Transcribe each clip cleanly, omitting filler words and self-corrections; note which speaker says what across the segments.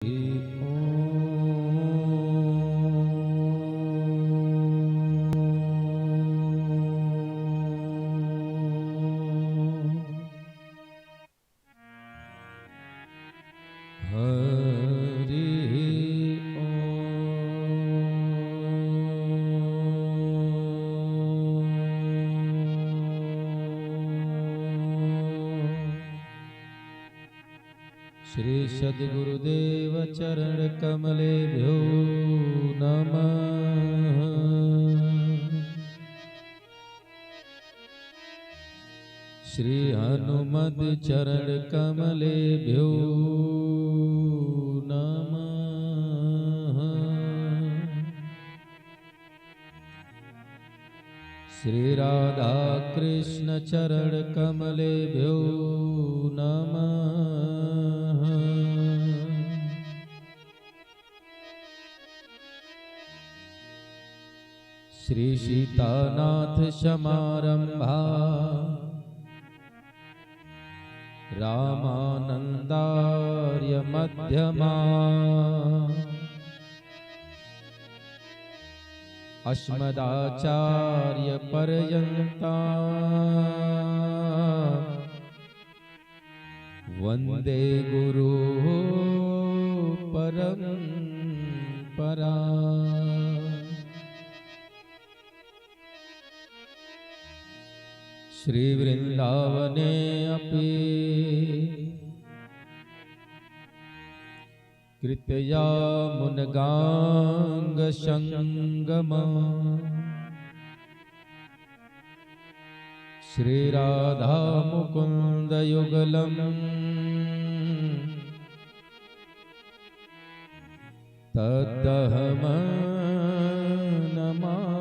Speaker 1: श्री सद्गुरुदेव चरण कमलेभ्यो नमः। श्री हनुमद चरण कमलेभ्यो नमः। श्री राधा कृष्ण चरण कमलेभ्यो नमः। श्री सीतानाथ समारंभा रामानंदार्य मध्यमा अस्मदाचार्य पर्यन्ता वंदे गुरु परंपरा। श्री वृंदावने अपि कृतया मुनगांग संगम श्री राधा मुकुंद युगलम तदहम नमामि।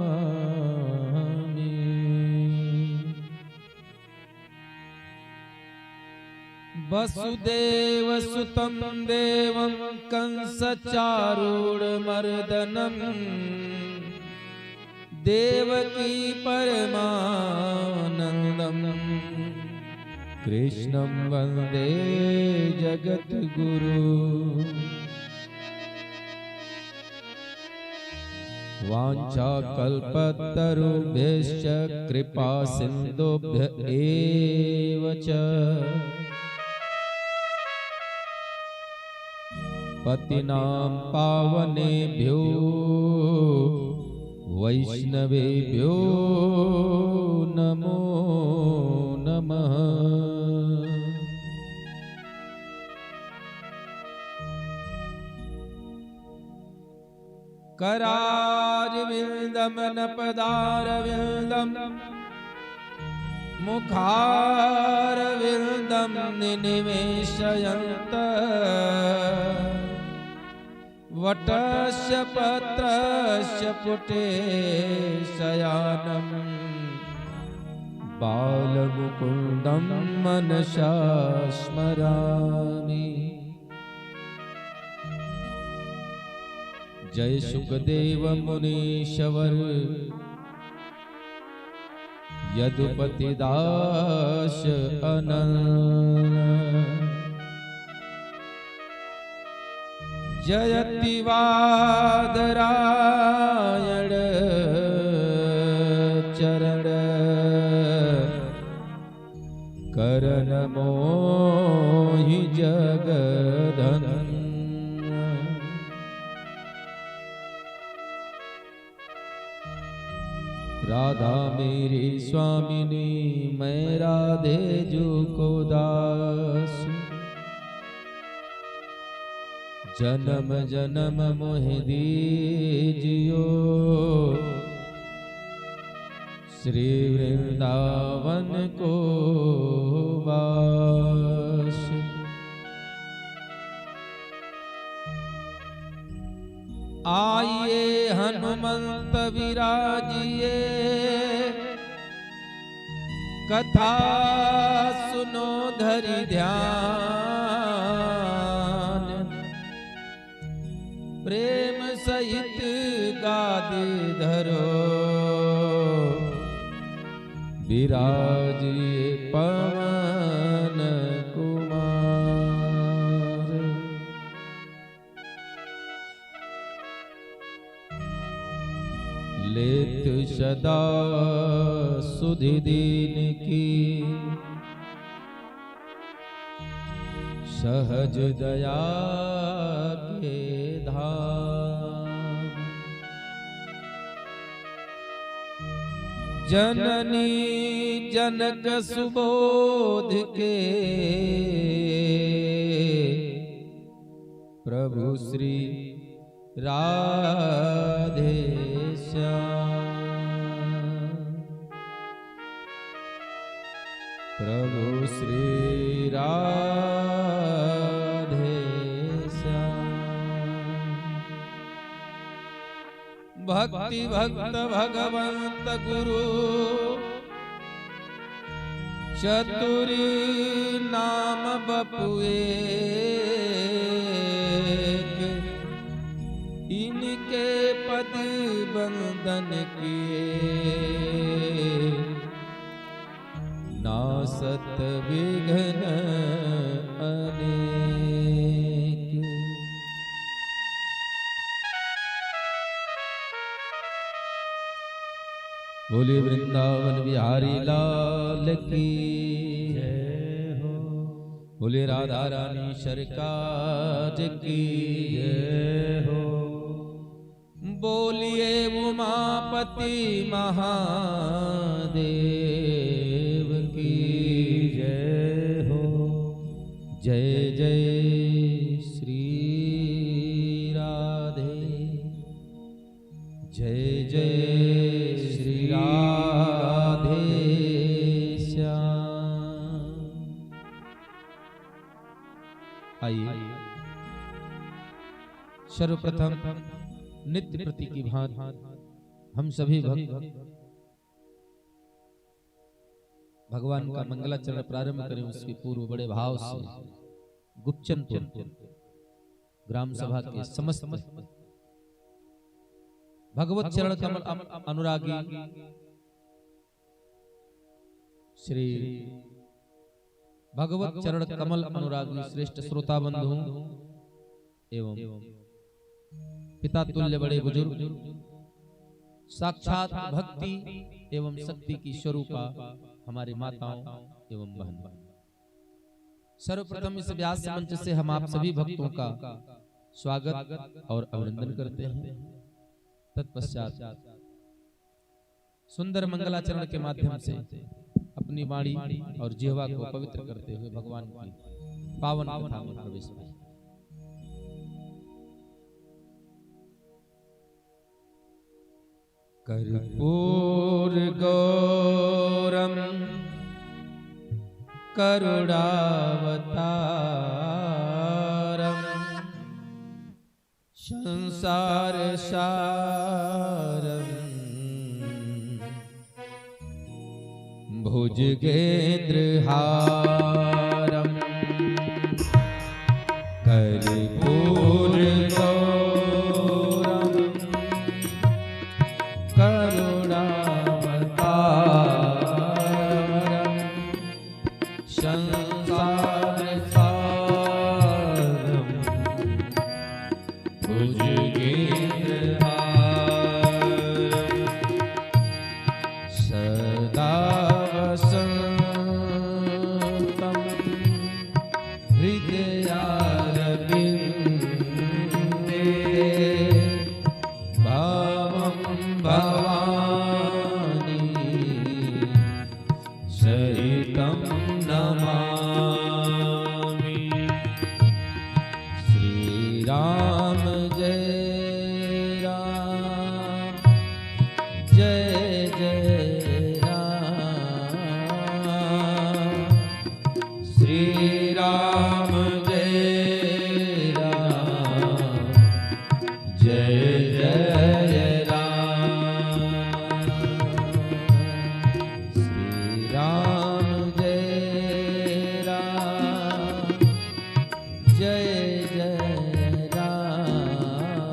Speaker 1: वसुदेव सुतं देवं कंस चारूढमर्दनं देवकी परमानंदं कृष्णं वंदे जगद्गुरु। वाञ्छाकल्पतरुभ्यश्च कृपा सिन्धुभ्य एव च पतिनां पावनेभ्यो वैष्णवेभ्यो नमो नमः। करारविंदं नपदारविंदं मुखारविंदं निनिवेशयन्त वटस्य पत्रस्य पुटे शयानं बालमुकुन्दं मनसा स्मरामि। जय सुखदेव मुनीश्वर यदुपतिदास अनंत जयति वादरायण चरण करण मोहि जगधन। राधा मेरी स्वामिनी मैं राधे जो को दास जन्म जन्म मोहि दीजियो श्री वृंदावन को वास। आइए हनुमंत विराजिए कथा सुनो धरि ध्यान प्रेम सहित गादे धरो विराजिए पवन कुमार। लेत सदा सुधि दीन की सहज दया के धाम। जननी जनक सुबोध के प्रभु श्री राधे श्याम। प्रभु श्री राधे श्याम। भक्ति भक्त भगवंत गुरु चतुर नाम बपुए इनके पद बंदन किए नासत विघ्न अनेक। बोले वृंदावन बिहारी लाल की जय हो। बोले राधा रानी सरकार की जय हो। बोलिए उमापति महादेव की जय हो। जय जय श्री राधे, जय जय श्री राधे श्याम। आइए सर्वप्रथम नित्य प्रति की भांति हम सभी भक्त भगवान का मंगलाचरण प्रारंभ करें। उसके पूर्व बड़े भाव से गुप्चनपुर ग्राम सभा के समस्त भगवत चरण कमल अनुरागी श्री भगवत चरण कमल अनुरागी श्रेष्ठ श्रोता बंधु एवं पिता तुल्य बड़े बुजुर्ग साक्षात भक्ति एवं शक्ति की स्वरूपा हमारे माताओं एवं बहनों, सर्वप्रथम इस व्यास मंच से हम आप सभी भक्तों का स्वागत और अभिनंदन करते हैं। तत्पश्चात सुंदर मंगलाचरण के माध्यम से अपनी वाणी और जिह्वा को पवित्र करते हुए भगवान की पावन कथा में प्रवेश करें। कर्पूर गौरम करुणावतारम संसार सारम भुजगेंद्रहारम कर्पूर गौरम करुणावतारम संसार सारम भुजगेंद्रहारम सदा वसंतम हृदयारविंदे भावं भवानी सहितं नमामि। श्री राम जय राम, जय जय राम। श्री राम जय राम, जय जय राम। श्री राम जय राम, जय जय राम।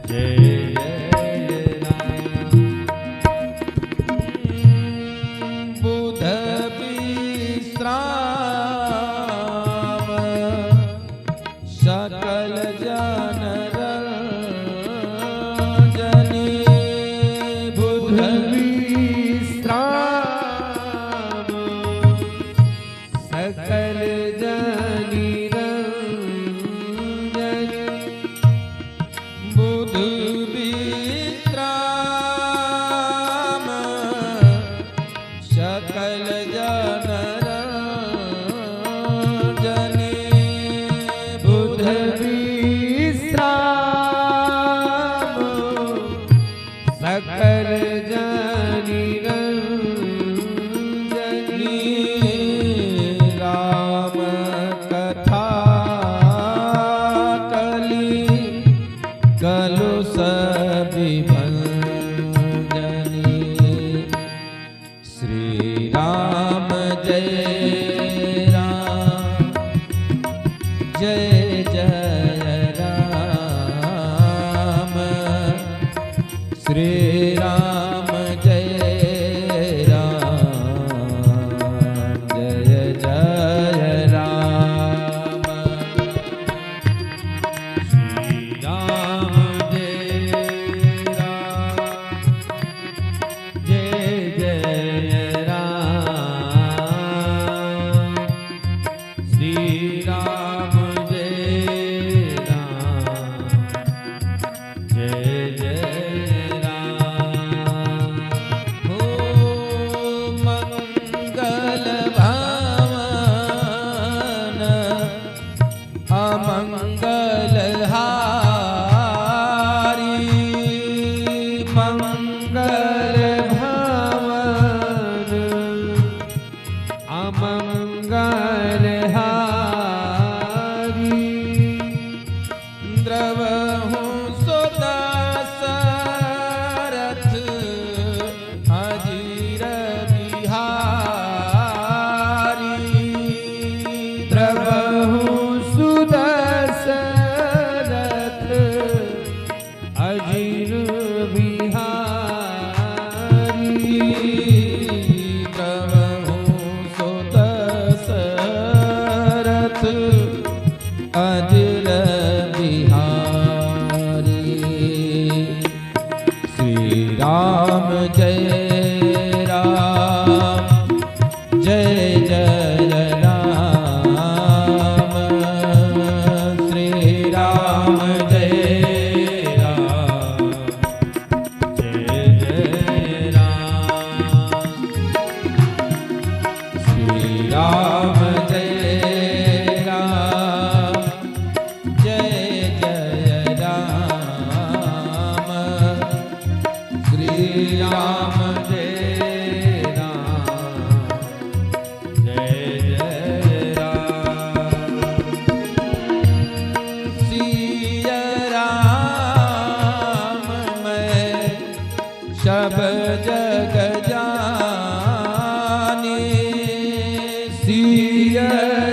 Speaker 2: जय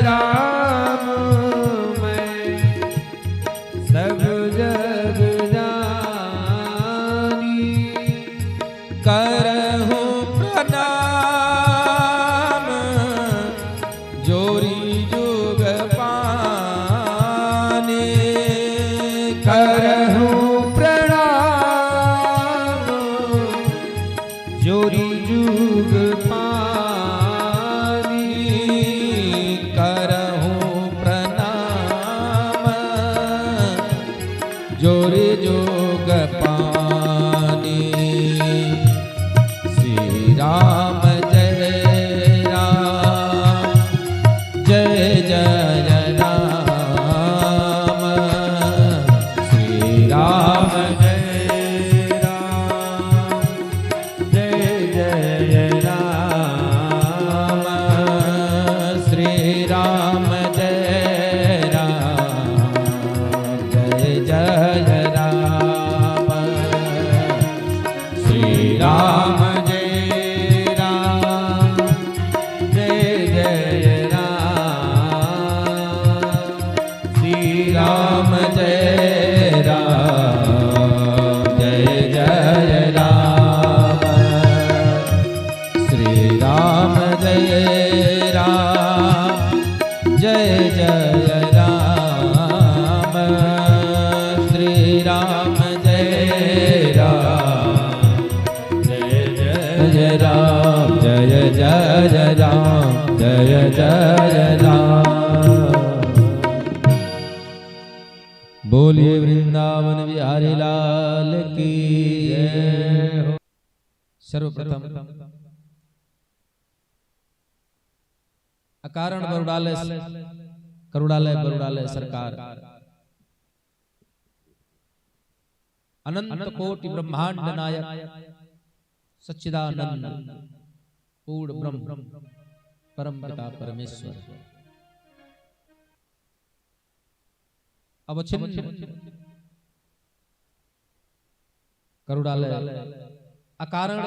Speaker 2: राम
Speaker 1: राम जय राम जय राम जय जय राम जय जय राम। बोलिए वृंदावन बिहारी लाल की जय हो। सर्वप्रथम अकारण बरुड़ालय सरकार अनंत कोटि ब्रह्मांड नायक सच्चिदानंद पूर्ण ब्रह्म परम पिता परमेश्वर अवच्छिन्न करुणालय अकारण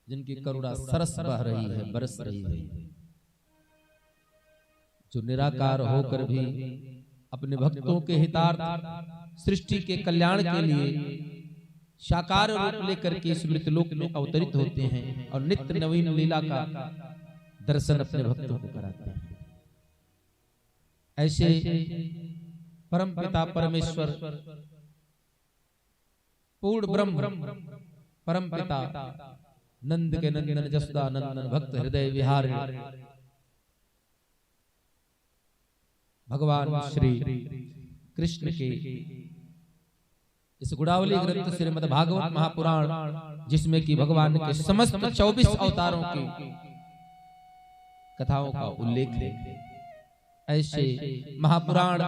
Speaker 1: जिनकी करुणा सरस बह रही है, बरस रही है, जो निराकार होकर भी अपने भक्तों के हितार्थ सृष्टि के कल्याण के लिए साकार रूप लेकर के इस मृतलोक में अवतरित होते हैं और नित्य नवीन लीला का दर्शन अपने भक्तों को कराते हैं। ऐसे परम पिता परमेश्वर पूर्ण ब्रह्म परम पिता नंद के नंदन जसोदा नंदन भक्त हृदय विहार भगवान श्री कृष्ण के इस गुणावली ग्रंथ श्रीमद् भागवत महापुराण जिसमें कि भगवान के समस्त 24 अवतारों की कथाओं का उल्लेख है, ऐसे महापुराण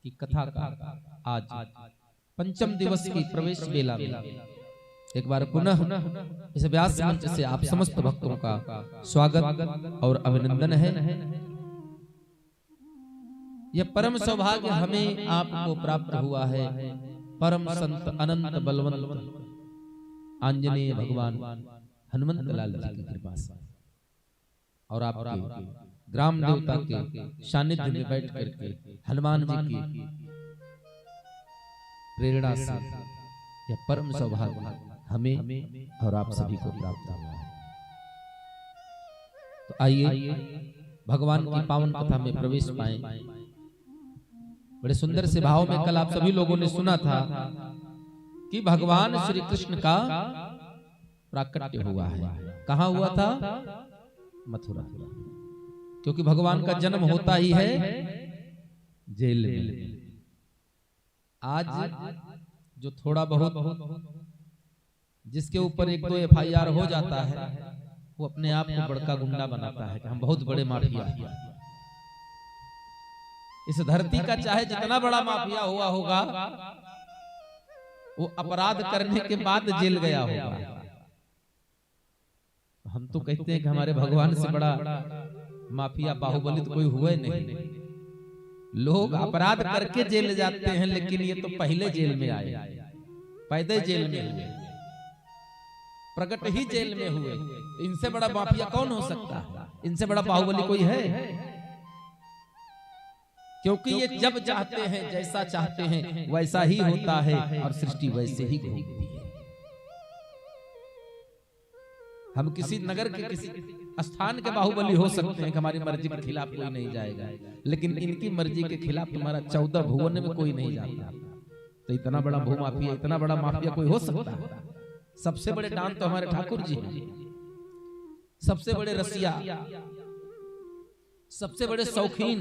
Speaker 1: की कथा का आज पंचम दिवस की प्रवेश बेला में एक बार पुनः इस व्यास मंच से आप समस्त भक्तों का स्वागत और अभिनंदन है। यह परम सौभाग्य हमें आपको प्राप्त हुआ है। परम संत अनंत बलवंत आंजनेय भगवान हनुमंत लाल जी की कृपा से और आपके ग्राम देवता के सानिध्य में बैठ करके हनुमान जी की प्रेरणा से यह परम सौभाग्य हमें और आप सभी को प्राप्त हुआ है। तो आइए भगवान की पावन कथा में प्रवेश पाएं। बड़े सुंदर से भाव में कल आप सभी लोगों ने सुना था कि भगवान श्री कृष्ण का प्राकट्य हुआ है। कहाँ हुआ था? मथुरा। क्योंकि भगवान का जन्म होता ही है जेल में। आज जो थोड़ा बहुत जिसके ऊपर एक दो FIR हो जाता है वो अपने आप को बड़का गुंडा बनाता है कि हम बहुत बड़े माफिया हैं। इस धरती का चाहे जितना बड़ा माफिया हुआ होगा वो अपराध करने के बाद जेल गया होगा। हम तो कहते हैं कि हमारे भगवान से बड़ा माफिया बाहुबली तो कोई हुआ नहीं। लोग अपराध करके जेल जाते हैं लेकिन ये तो पहले जेल में आए, पैदे जेल में हुए, प्रकट ही जेल में हुए। इनसे बड़ा माफिया कौन हो सकता है? इनसे बड़ा बाहुबली कोई है? क्योंकि ये जब चाहते हैं जैसा चाहते हैं वैसा ही होता है और सृष्टि वैसे ही घूमती है। हम किसी नगर के किसी स्थान के बाहुबली हो सकते हैं कि हमारी मर्जी के खिलाफ कोई नहीं जाएगा, लेकिन इनकी मर्जी के खिलाफ तुम्हारा 14 भुवन में कोई नहीं जाता। तो इतना बड़ा भूमाफिया, इतना बड़ा माफिया कोई हो सकता है? सबसे बड़े डान तो हमारे ठाकुर जी हैं, सबसे बड़े रसिया, सबसे बड़े शौकीन,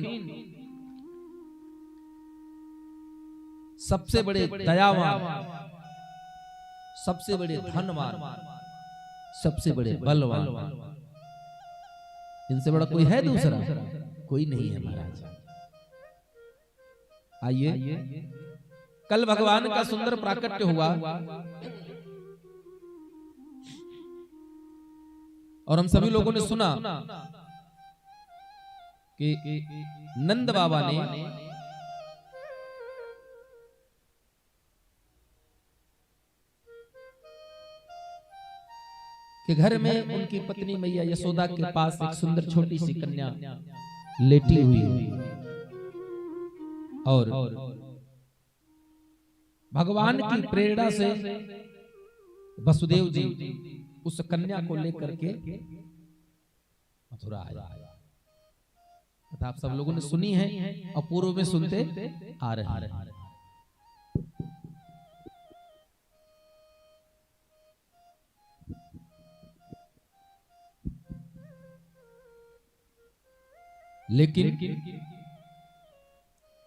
Speaker 1: सबसे बड़े दयावान, सबसे बड़े धनवान, सबसे बड़े बलवान। इनसे बड़ा कोई है दूसरा? कोई नहीं है महाराज। आइए कल भगवान का सुंदर प्राकट्य हुआ और हम सभी लोगों ने सुना कि नंद बाबा ने कि घर में उनकी पत्नी मैया यशोदा के पास एक सुंदर छोटी सी कन्या लेटी हुई और भगवान की प्रेरणा से वसुदेव जी उस कन्या को लेकर के मथुरा आया। कथा आप सब लोगों ने सुनी है और पूर्व में सुनते आ रहे हैं। लेकिन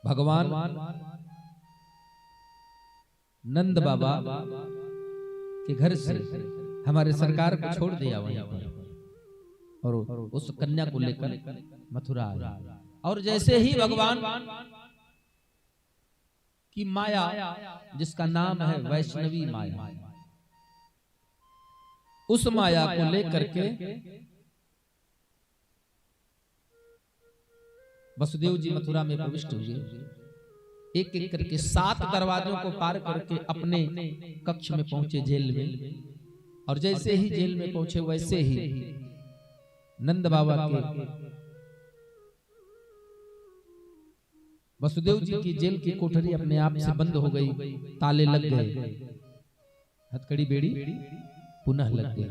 Speaker 1: भगवान नंद बाबा के घर से हमारे सरकार को छोड़ दिया वहीं पर और उस कन्या को लेकर मथुरा आया। और जैसे ही भगवान की माया, जिसका नाम है वैष्णवी माया, उस माया को लेकर के वसुदेव जी मथुरा में प्रविष्ट हुए। एक एक करके 7 दरवाजों को पार करके अपने कक्ष में पहुंचे जेल में। और जैसे ही जेल में पहुंचे वैसे ही नंद बाबा के वसुदेव जी की जेल की कोठरी अपने आप से बंद हो गई, ताले लग गए, हथकड़ी बेड़ी पुनः लग गई।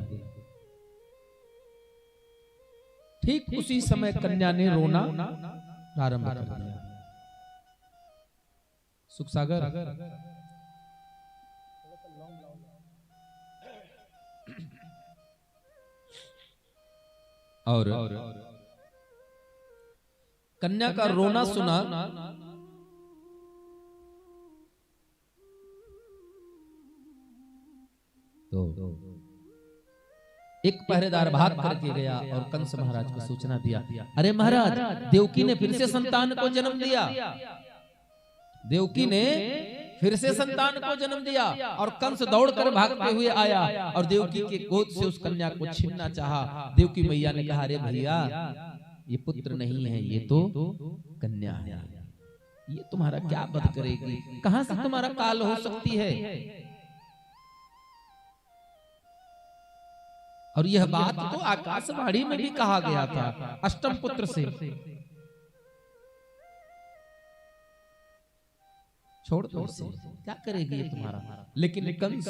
Speaker 1: ठीक उसी समय कन्या ने रोना प्रारंभ कर दिया। सुख सागर और कन्या का रोना सुना तो एक पहरेदार भाग करके गया और कंस महाराज को सूचना दिया, अरे महाराज, देवकी ने फिर से संतान को जन्म दिया। देवकी ने फिर से संतान को जन्म दिया। और कंस दौड़कर भागते हुए आया और देवकी के गोद से उस कन्या को छीनना चाहा। देवकी मैया ने कहा, अरे भैया, ये पुत्र नहीं है, ये तो कन्या है। ये तुम्हारा क्या वध करेगी? कहां से तुम्हारा काल हो सकती है? और यह बात तो आकाशवाणी में भी कहा गया था अष्टम पुत्र से। छोड़ दो उसे, क्या करेगी ये तुम्हारा? लेकिन कंस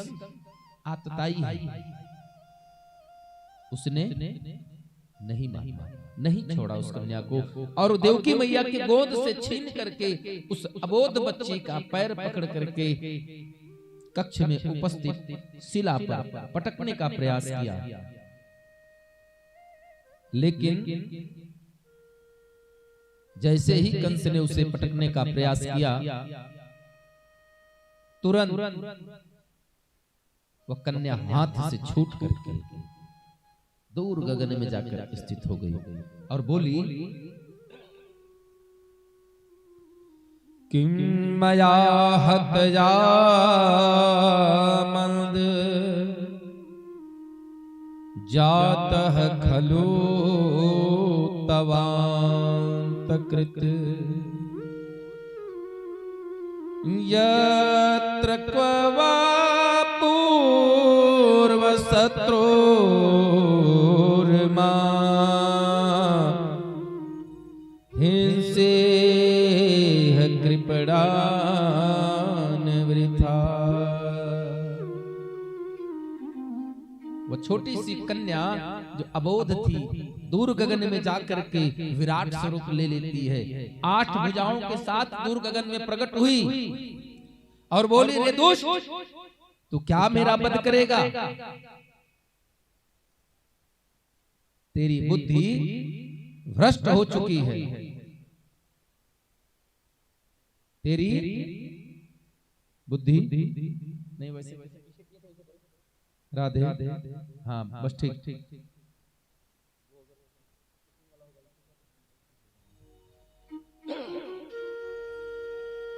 Speaker 1: आतताई है, उसने नहीं माना, नहीं छोड़ा उस कन्या को। और देवकी मैया की गोद से छीन करके उस अबोध बच्ची का पैर पकड़ करके कक्ष में उपस्थित शिला पर पटकने का प्रयास किया। लेकिन जैसे ही कंस ने उसे पटकने का प्रयास किया, तुरंत वह कन्या हाथ से छूट करके दूर गगन में जाकर स्थित हो गई और बोली, किम मया हतया मंद जातः खलु तवान्तकृत यत्र क्व वा पूर्वशत्रुर्मा हिंसेह कृपणान वृथा। वो छोटी सी कन्या जो अबोध थी, दूर गगन में जाकर के विराट स्वरूप ले लेती है। 8 भुजाओं के साथ दूर गगन में प्रकट हुई और बोली, रे दुष्ट, तू क्या मेरा वध करेगा? तेरी बुद्धि भ्रष्ट हो चुकी है, तेरी बुद्धि नहीं, वैसे राधे, हाँ बस ठीक।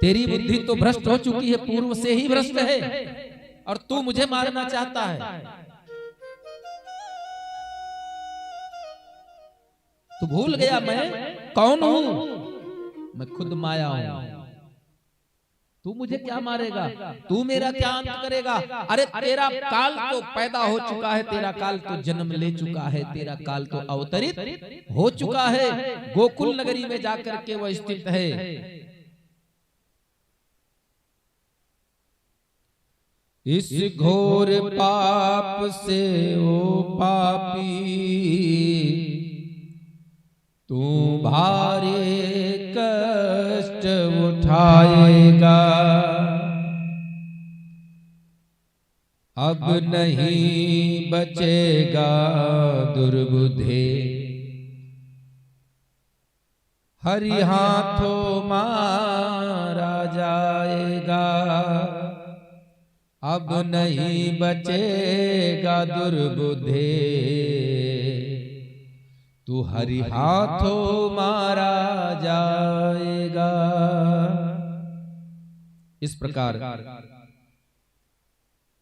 Speaker 1: तेरी बुद्धि तो भ्रष्ट हो चुकी है, पूर्व से ही भ्रष्ट है, और तू मुझे मारना चाहता है। तू भूल गया मैं कौन हूं? मैं खुद माया हूं। तू मुझे क्या मारेगा? तू मेरा क्या अंत करेगा? अरे तेरा काल तो पैदा हो चुका है, तेरा काल तो जन्म ले चुका है, तेरा काल तो अवतरित हो चुका है। गोकुल नगरी में जाकर के वह स्थित है। इस घोर पाप से ओ पापी तू भारी कष्ट उठाएगा, अब नहीं बचेगा दुर्बुद्धे, हरि हाथों मारा जाएगा, अब नहीं बचेगा दुर्बुद्धे, तू हरि हाथों मारा जाएगा। इस प्रकार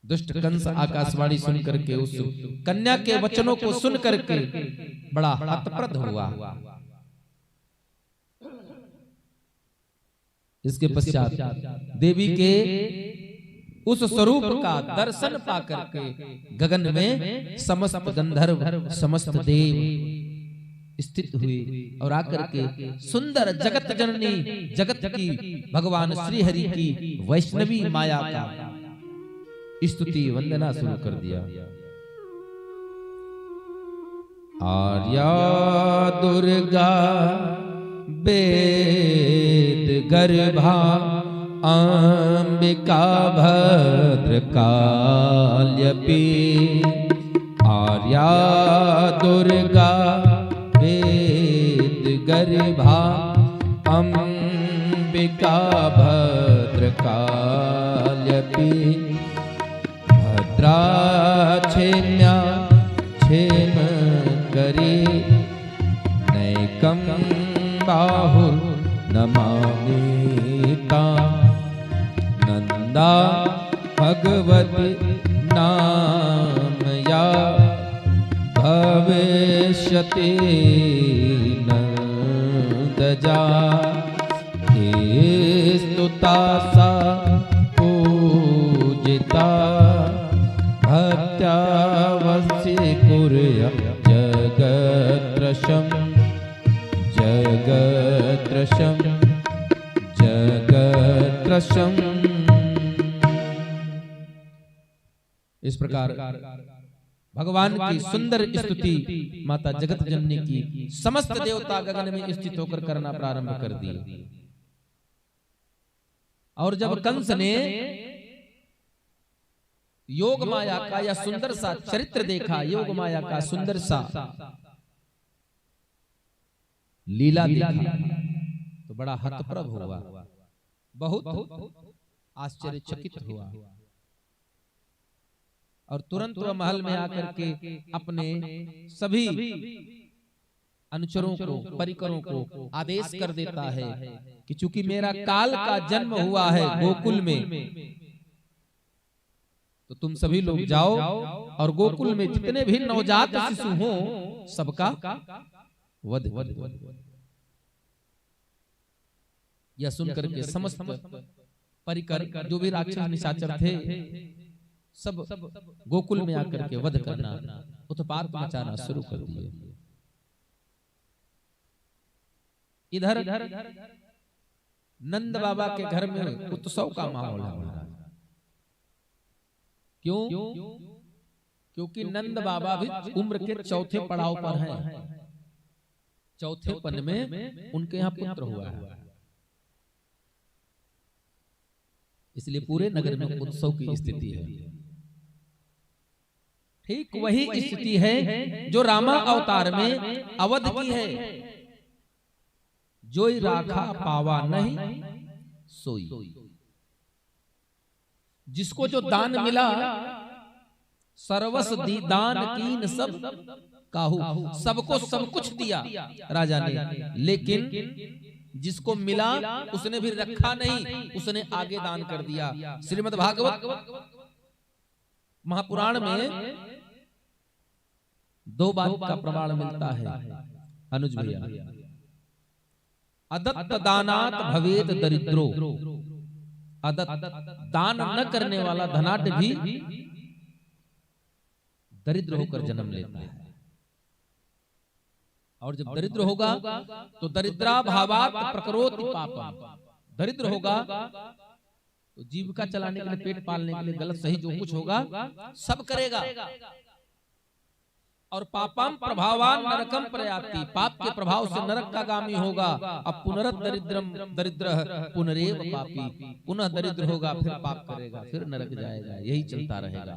Speaker 1: दुष्ट कंस आकाशवाणी सुन करके उस कन्या के वचनों को सुन करके बड़ा हतप्रद हुआ। इसके पश्चात देवी के उस स्वरूप का दर्शन पाकर के गगन में समस्त गंधर्व समस्त देव स्थित हुए और आकर के सुंदर जगत जननी जगत की भगवान श्री हरि की वैष्णवी माया का स्तुति वंदना शुरू कर दिया। आर्या दुर्गा वेद गर्भा अंबिका भद्रकाल्यपि, आर्या दुर्गा वेद गर्भा अंबिका भद्रकाल्यपि, भद्राक्षेम्या क्षेम करी नैकं बाहुर नमामिता, नंदा भगवती नामया भविष्यति नंदजा, स्तुता सा पूजिता भक्त्यावस्य कुर्या जगत्रशं जगत्रशं जगत्रशं। इस प्रकार भगवान की सुंदर स्तुति माता जगत जननी की समस्त देवता गगन में स्थित होकर करना प्रारंभ कर दिए। और जब कंस ने योग माया का या सुंदर सा चरित्र देखा, योग माया का सुंदर सा लीला देखा, तो बड़ा हतप्रभ हुआ, बहुत आश्चर्यचकित हुआ और तुरंत वह महल में आकर के अपने सभी अनुचरों को परिकरों को आदेश कर देता है कि चूंकि मेरा काल का जन्म हुआ है गोकुल में, तो तुम सभी लोग जाओ और गोकुल में जितने भी नवजात शिशु हों सबका वध। यह सुनकर के समस्त परिकर जो भी राक्षस निशाचर थे सब गोकुल में आकर के वध करना, उत्पात मचाना शुरू कर दिए। इधर नंद बाबा के घर में उत्सव का माहौल है। क्यों? क्योंकि नंद बाबा भी उम्र के चौथे पड़ाव पर हैं, चौथे पन में उनके यहाँ पुत्र हुआ है, इसलिए पूरे नगर में उत्सव की स्थिति है। ठीक वही स्थिति है जो रामा अवतार में अवध की है। जोई राखा पावा नहीं सोई, जिसको जो दान मिला सर्वस दी दान कीन सब काहू, सबको सब कुछ दिया राजा ने, लेकिन जिसको मिला उसने भी रखा नहीं, उसने आगे दान कर दिया। श्रीमद् भागवत महापुराण में दो बात का प्रमाण मिलता है अनुज भैया। अदत्त दानात भवेत दरिद्रो, अदत्त दान न करने वाला धनाढ्य भी दरिद्र होकर जन्म लेता है। और जब दरिद्र होगा तो दरिद्रा भावात प्रकरोति पापम, दरिद्र होगा तो जीविका चलाने के लिए, पेट पालने के लिए गलत सही जो कुछ होगा सब करेगा। और पापम प्रभावान नरकम प्रयाति, पाप के प्रभाव से नरक का गामी होगा। अब पुनरत दरिद्रम दरिद्र पुनरेव पापी, पुनः दरिद्र होगा, फिर पाप करेगा, फिर नरक जाएगा, यही चलता रहेगा।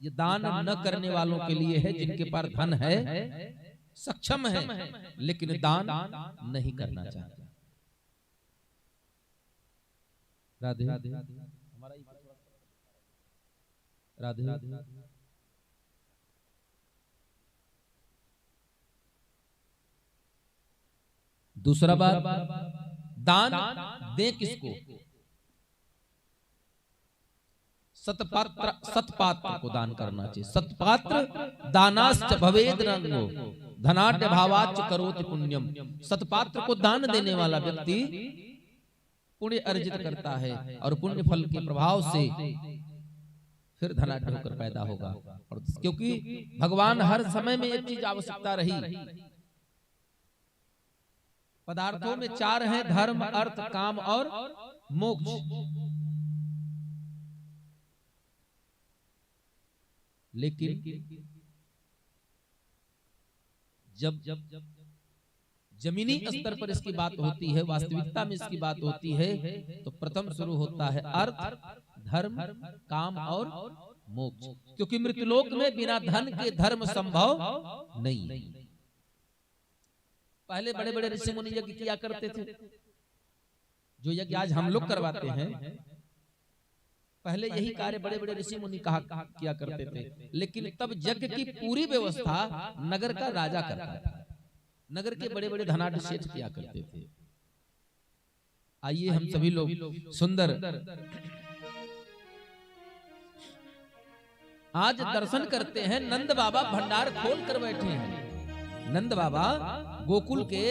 Speaker 1: ये दान न करने वालों के लिए है, जिनके पास धन है, सक्षम है, लेकिन दान नहीं करना चाहते। राधे राधे राधे। दूसरा बात, दान दे किसको? सत्पात्र को दान करना चाहिए। सत्पात्र दानाश्च भवेद रंगो धनाढ्य भावाच करोति पुण्यम। सत्पात्र को दान देने वाला व्यक्ति पुण्य अर्जित करता है और पुण्य फल के प्रभाव से फिर धनाढ्य होकर पैदा होगा। और क्योंकि भगवान हर समय में एक चीज आवश्यकता रही, पदार्थों में चार हैं, धर्म अर्थ काम और मोक्ष। लेकिन जब जमीनी स्तर पर इसकी बात होती है, वास्तविकता में इसकी बात होती है, तो प्रथम शुरू होता है अर्थ, धर्म, काम और मोक्ष। क्योंकि मृत्युलोक में बिना धन के धर्म संभव नहीं। पहले बड़े बड़े ऋषि मुनि यज्ञ किया करते थे, जो यज्ञ आज हम लोग करवाते हैं, पहले यही कार्य बड़े बड़े ऋषि मुनि किया करते थे। लेकिन तब यज्ञ की पूरी व्यवस्था नगर का राजा करता था, नगर के बड़े बड़े धनाढ्य सेठ किया करते थे। आइए हम सभी लोग सुंदर आज दर्शन करते हैं। नंद बाबा भंडार खोल कर बैठे हैं। नंद बाबा गोकुल के,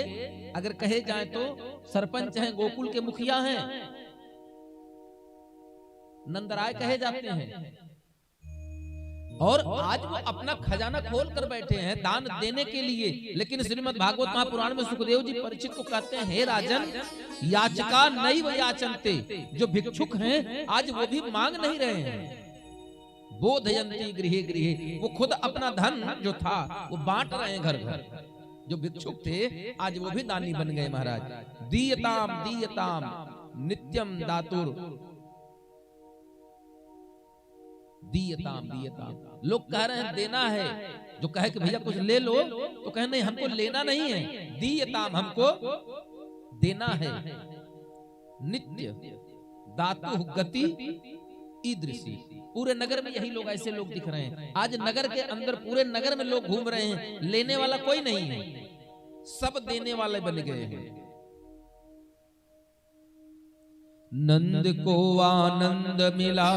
Speaker 1: अगर कहे जाए तो सरपंच हैं, गोकुल के मुखिया हैं, नंदराय कहे जाते हैं। और आज वो अपना खजाना खोल कर बैठे हैं दान देने के लिए। लेकिन श्रीमद् भागवत महापुराण में सुखदेव जी परीक्षित को कहते हैं, हे राजन, याचका नैव याचन्ते, जो भिक्षुक हैं आज वो भी मांग नहीं रहे हैं। बोधयन्ति गृहे गृहे, वो खुद अपना धन जो था वो बांट रहे हैं घर घर। जो भिक्षुक थे आज वो भी दानी बन गए महाराज। दीयताम दीयताम नित्यम दातुर, दीयताम दीयताम। लोग कह रहे हैं देना है, जो कहे कि भैया कुछ ले लो, तो कहे नहीं हमको लेना नहीं है, दीयताम हमको देना है। नित्य दातु गति ईदृशी, पूरे नगर में यही लोग, ऐसे लोग दिख रहे हैं आज नगर के अंदर, पूरे नगर में लोग घूम रहे हैं, लेने वाला कोई नहीं है, सब देने वाले बन गए हैं। नंद को आनंद मिला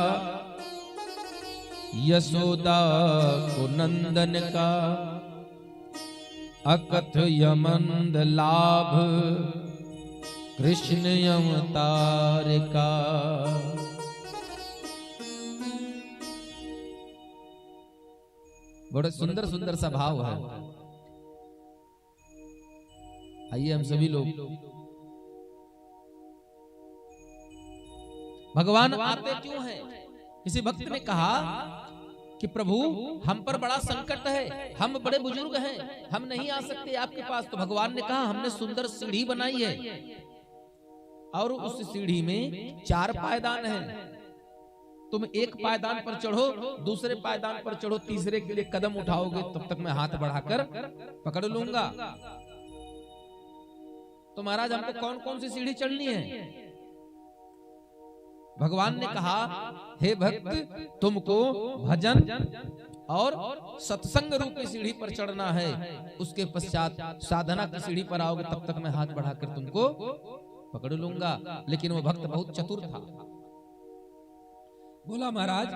Speaker 1: यशोदा को नंदन का, अकथ यमंद लाभ कृष्ण अवतार का। बड़ा सुंदर सुंदर सा भाव है। आइए हम सभी लोग, भगवान आते क्यों हैं? किसी भक्त ने कहा कि प्रभु हम पर बड़ा संकट है, हम बड़े बुजुर्ग हैं, हम नहीं आ सकते आपके पास। तो भगवान ने कहा हमने सुंदर सीढ़ी बनाई है और उस सीढ़ी में 4 पायदान हैं। तुम एक पायदान पर चढ़ो, दूसरे पायदान पर चढ़ो, तीसरे के लिए कदम उठाओगे तब तक मैं हाथ बढ़ाकर पकड़ लूंगा। तो महाराज हमको कौन कौन सी सीढ़ी चढ़नी है? भगवान ने कहा हे भक्त, तुमको भजन और सत्संग रूपी सीढ़ी पर चढ़ना है। उसके पश्चात साधना की सीढ़ी पर आओगे तब तक मैं हाथ बढ़ाकर तुमको पकड़ लूंगा। लेकिन वो भक्त बहुत चतुर था, बोला महाराज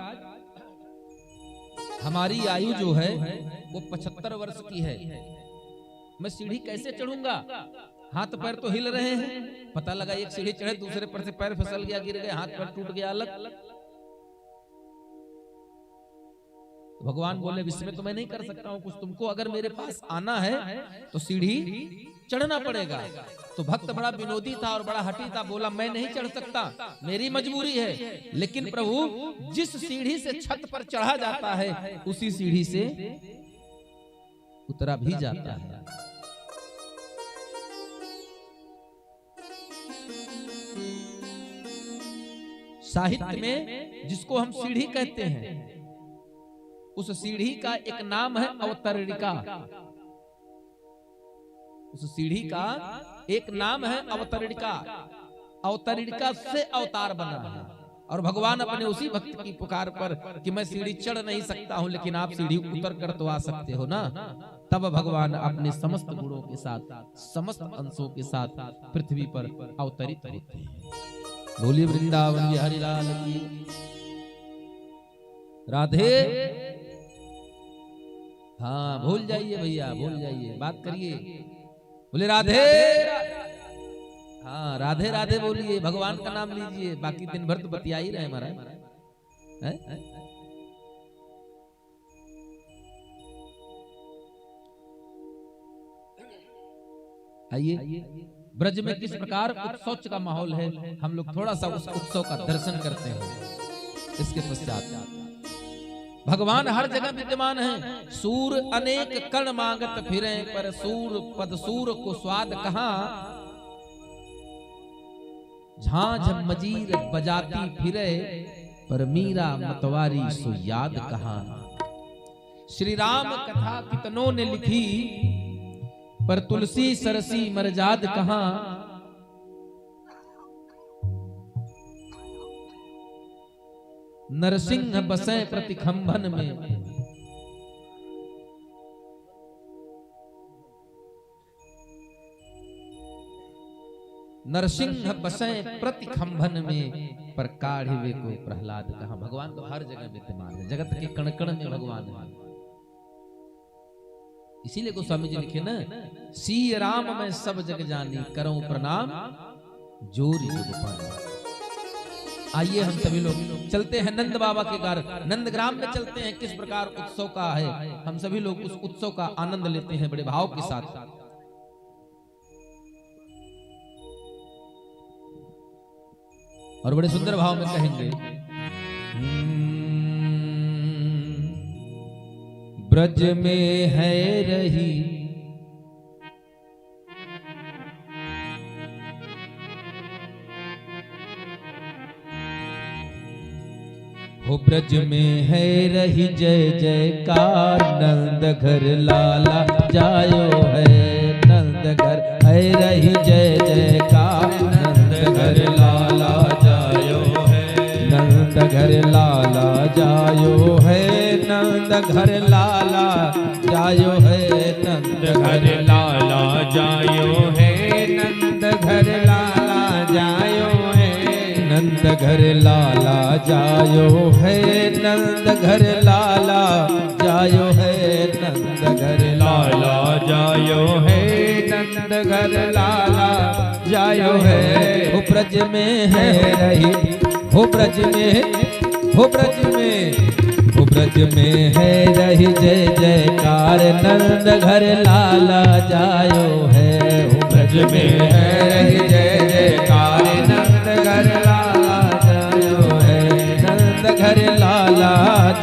Speaker 1: हमारी आयु जो है वो 75 वर्ष की है, मैं सीढ़ी कैसे चढ़ूंगा? हाथ पैर तो हिल रहे हैं। पता लगा एक सीढ़ी चढ़े, दूसरे पर से पैर फिसल गया, गिर गए, हाथ पैर टूट गया अलग। तो भगवान बोले इसमें तो मैं नहीं कर सकता हूँ कुछ, तुमको अगर मेरे पास आना है तो सीढ़ी चढ़ना पड़ेगा। तो भक्त बड़ा विनोदी था और बड़ा हठी था, बोला मैं नहीं चढ़ सकता, मेरी मजबूरी है। लेकिन प्रभु जिस सीढ़ी से छत पर चढ़ा जाता है उसी सीढ़ी से उतरा भी जाता है। साहित्य में जिसको हम सीढ़ी कहते हैं, उस सीढ़ी का एक नाम है अवतरणिका। उस सीढ़ी का एक नाम है अवतरणिका। अवतरणिका से अवतार बना है। और भगवान अपने उसी भक्त की पुकार पर कि मैं सीढ़ी चढ़ नहीं सकता हूं, लेकिन आप सीढ़ी उतर कर तो आ सकते हो ना, तब भगवान अपने समस्त गुणों के साथ, समस्त अंशों के साथ पृथ्वी पर अवतरित होते हैं। बोलिए वृंदावन बिहारी लाल की राधे। हाँ, भूल जाइए भैया, भूल जाइए, बात करिए, बोले राधे। हाँ, राधे राधे बोलिए, भगवान का नाम लीजिए, बाकी दिन भर तो बतिया ही रहे महाराज। आइए, ब्रज में किस प्रकार उत्सव का माहौल है, हम लोग थोड़ा सा उस उत्सव का दर्शन करते हैं। इसके पश्चात भगवान हर जगह विद्यमान है। सूर अनेक कण मांगत फिरे, पर सूर पद सूर को स्वाद कहां। झांझ मजीर बजाती फिरे, पर मीरा मतवारी सो याद कहां। श्री राम कथा कितनों ने लिखी, पर तुलसी सरसी मरजाद कहां। नरसिंह बसे प्रतिखंभन में, नरसिंह बसे प्रतिखंभन में, पर काढ़िवे को प्रहलाद कहां। भगवान तो हर जगह विद्यमान है, जगत के कण कण में भगवान है। इसीलिए गोस्वामी जी लिखे ना, सी राम में सब जग जानी, करूं प्रणाम जोरी जुग पानी। आइए हम सभी लोग चलते हैं नंद बाबा के घर, नंदग्राम में चलते हैं। किस प्रकार उत्सव का है, हम सभी लोग उस उत्सव का आनंद लेते हैं बड़े भाव के साथ। और बड़े सुंदर भाव में कहेंगे, ब्रज में है रही हो, ब्रज में है रही जय जयकार। नंद घर लाला जायो है, नंद घर है रही जय जयकार। नंद घर लाला जायो है, नंद घर लाला जायो है, नंद घर लाला जायो है, नंद घर लाला जायो है, नंद घर लाला जायो है, नंद घर लाला जायो है, नंद घर लाला जायो है, नंद घर लाला जायो है, नंद घर लाला जायो है। हो ब्रज में है रही, हो ब्रज में, हो ब्रज में, हो ब्रज में है रही जय जयकार। नंद घर लाला जायो है, हो ब्रज में है रही जय जयकार। नंद घर लाला जायो है, नंद घर लाला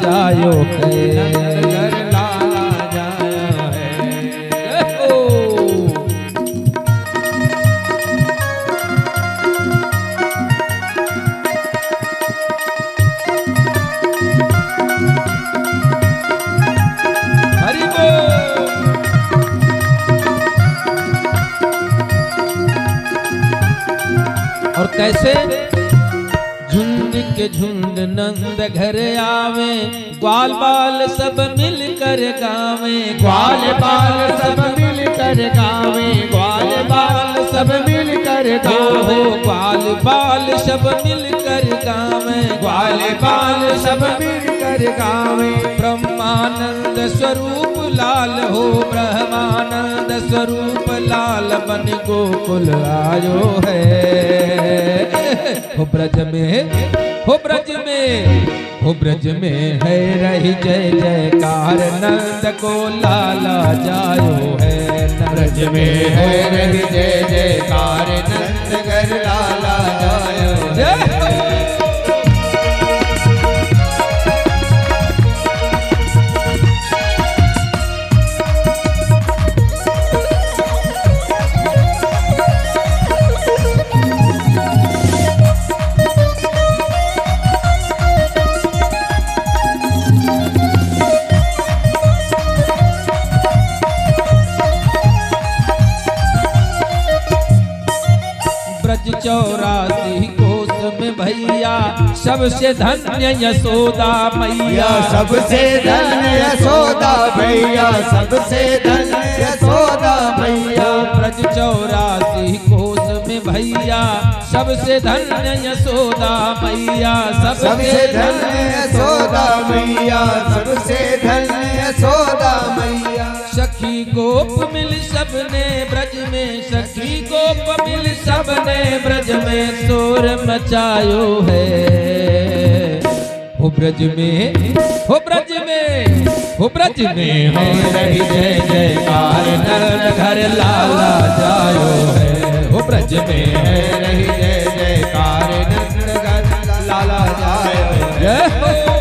Speaker 1: जायो है, नंद घर लाला जायो है। और कैसे झुंड के झुंड नंद घर आवे, ग्वाल बाल सब मिलकर गावे, ग्वाल बाल सब मिलकर गावे, ग्वाल बाल सब मिलकर गावे, ग्वाल बाल सब मिलकर गावे, ग्वाल बाल सब मिलकर गावे। ब्रह्मानंद स्वरूप लाल हो, ब्रह्मानंद स्वरूप लाल बन गोकुल आयो है। हो ब्रज में, हो ब्रज में, हो ब्रज में है रही जय जयकार। नंद को लाला जायो है, ब्रज में है रही जय जयकार। नंद घर लाला जायो है। सबसे धन्य यशोदा मैया,
Speaker 2: सबसे धन्य यशोदा मैया, सबसे धन्य यशोदा मैया।
Speaker 1: ब्रज 84 कोस में भैया, सबसे धन्य यशोदा मैया,
Speaker 2: सबसे धन्य यशोदा मैया, सबसे धन्य यशोदा मैया।
Speaker 1: सखी गोप मिल सबने ब्रज में, सखी गोप मिल सबने ब्रज में शोर मचायो है। हो ब्रज में, हो ब्रज में, हो ब्रज में है रही जय जयकार, नर घर लाला जायो है। हो ब्रज में है रही जय जयकार, नर घर लाला जायो है।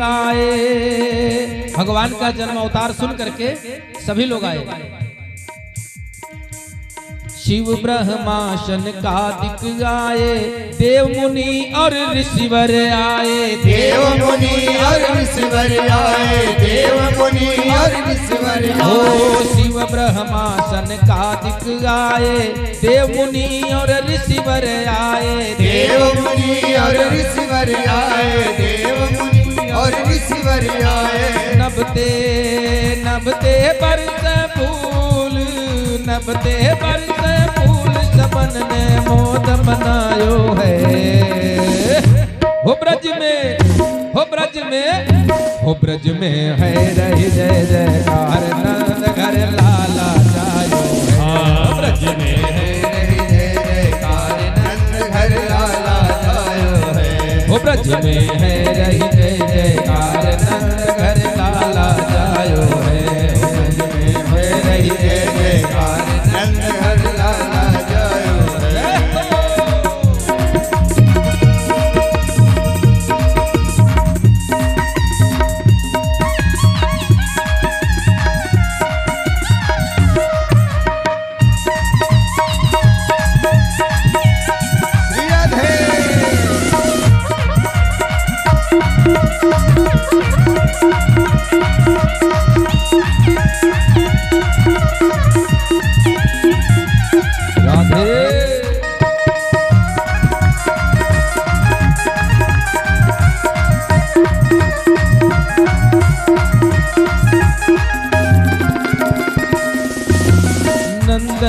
Speaker 1: आए भगवान का जन्म अवतार सुन करके सभी लोग आए। शिव ब्रह्मा शनकादिक आए, देव मुनि और ऋषिवर आए।
Speaker 2: देव मुनि और ऋषिवर आए, देव मुनि और ऋषिवर आए।
Speaker 1: शिव ब्रह्मा शनकादिक आए, देव मुनि और ऋषिवर आए।
Speaker 2: देव मुनि और ऋषिवर आए, देव मुनि और ऋषिवर आए।
Speaker 1: नभते नभते बरस फूल, नभते बरस फूल, सबन ने मोद मनायो है। हो ब्रज में, हो ब्रज में, हो ब्रज में है रही जय जयकार, नंद घर लाला जायो है। ब्रज में है रही जय जयकार, नंद घर लाला जायो है। हो ब्रज में है रही जय जयकार, नंद घर लाला जायो है। ब्रज में है रही जय जयकार,
Speaker 2: नंद घर लाला जायो है।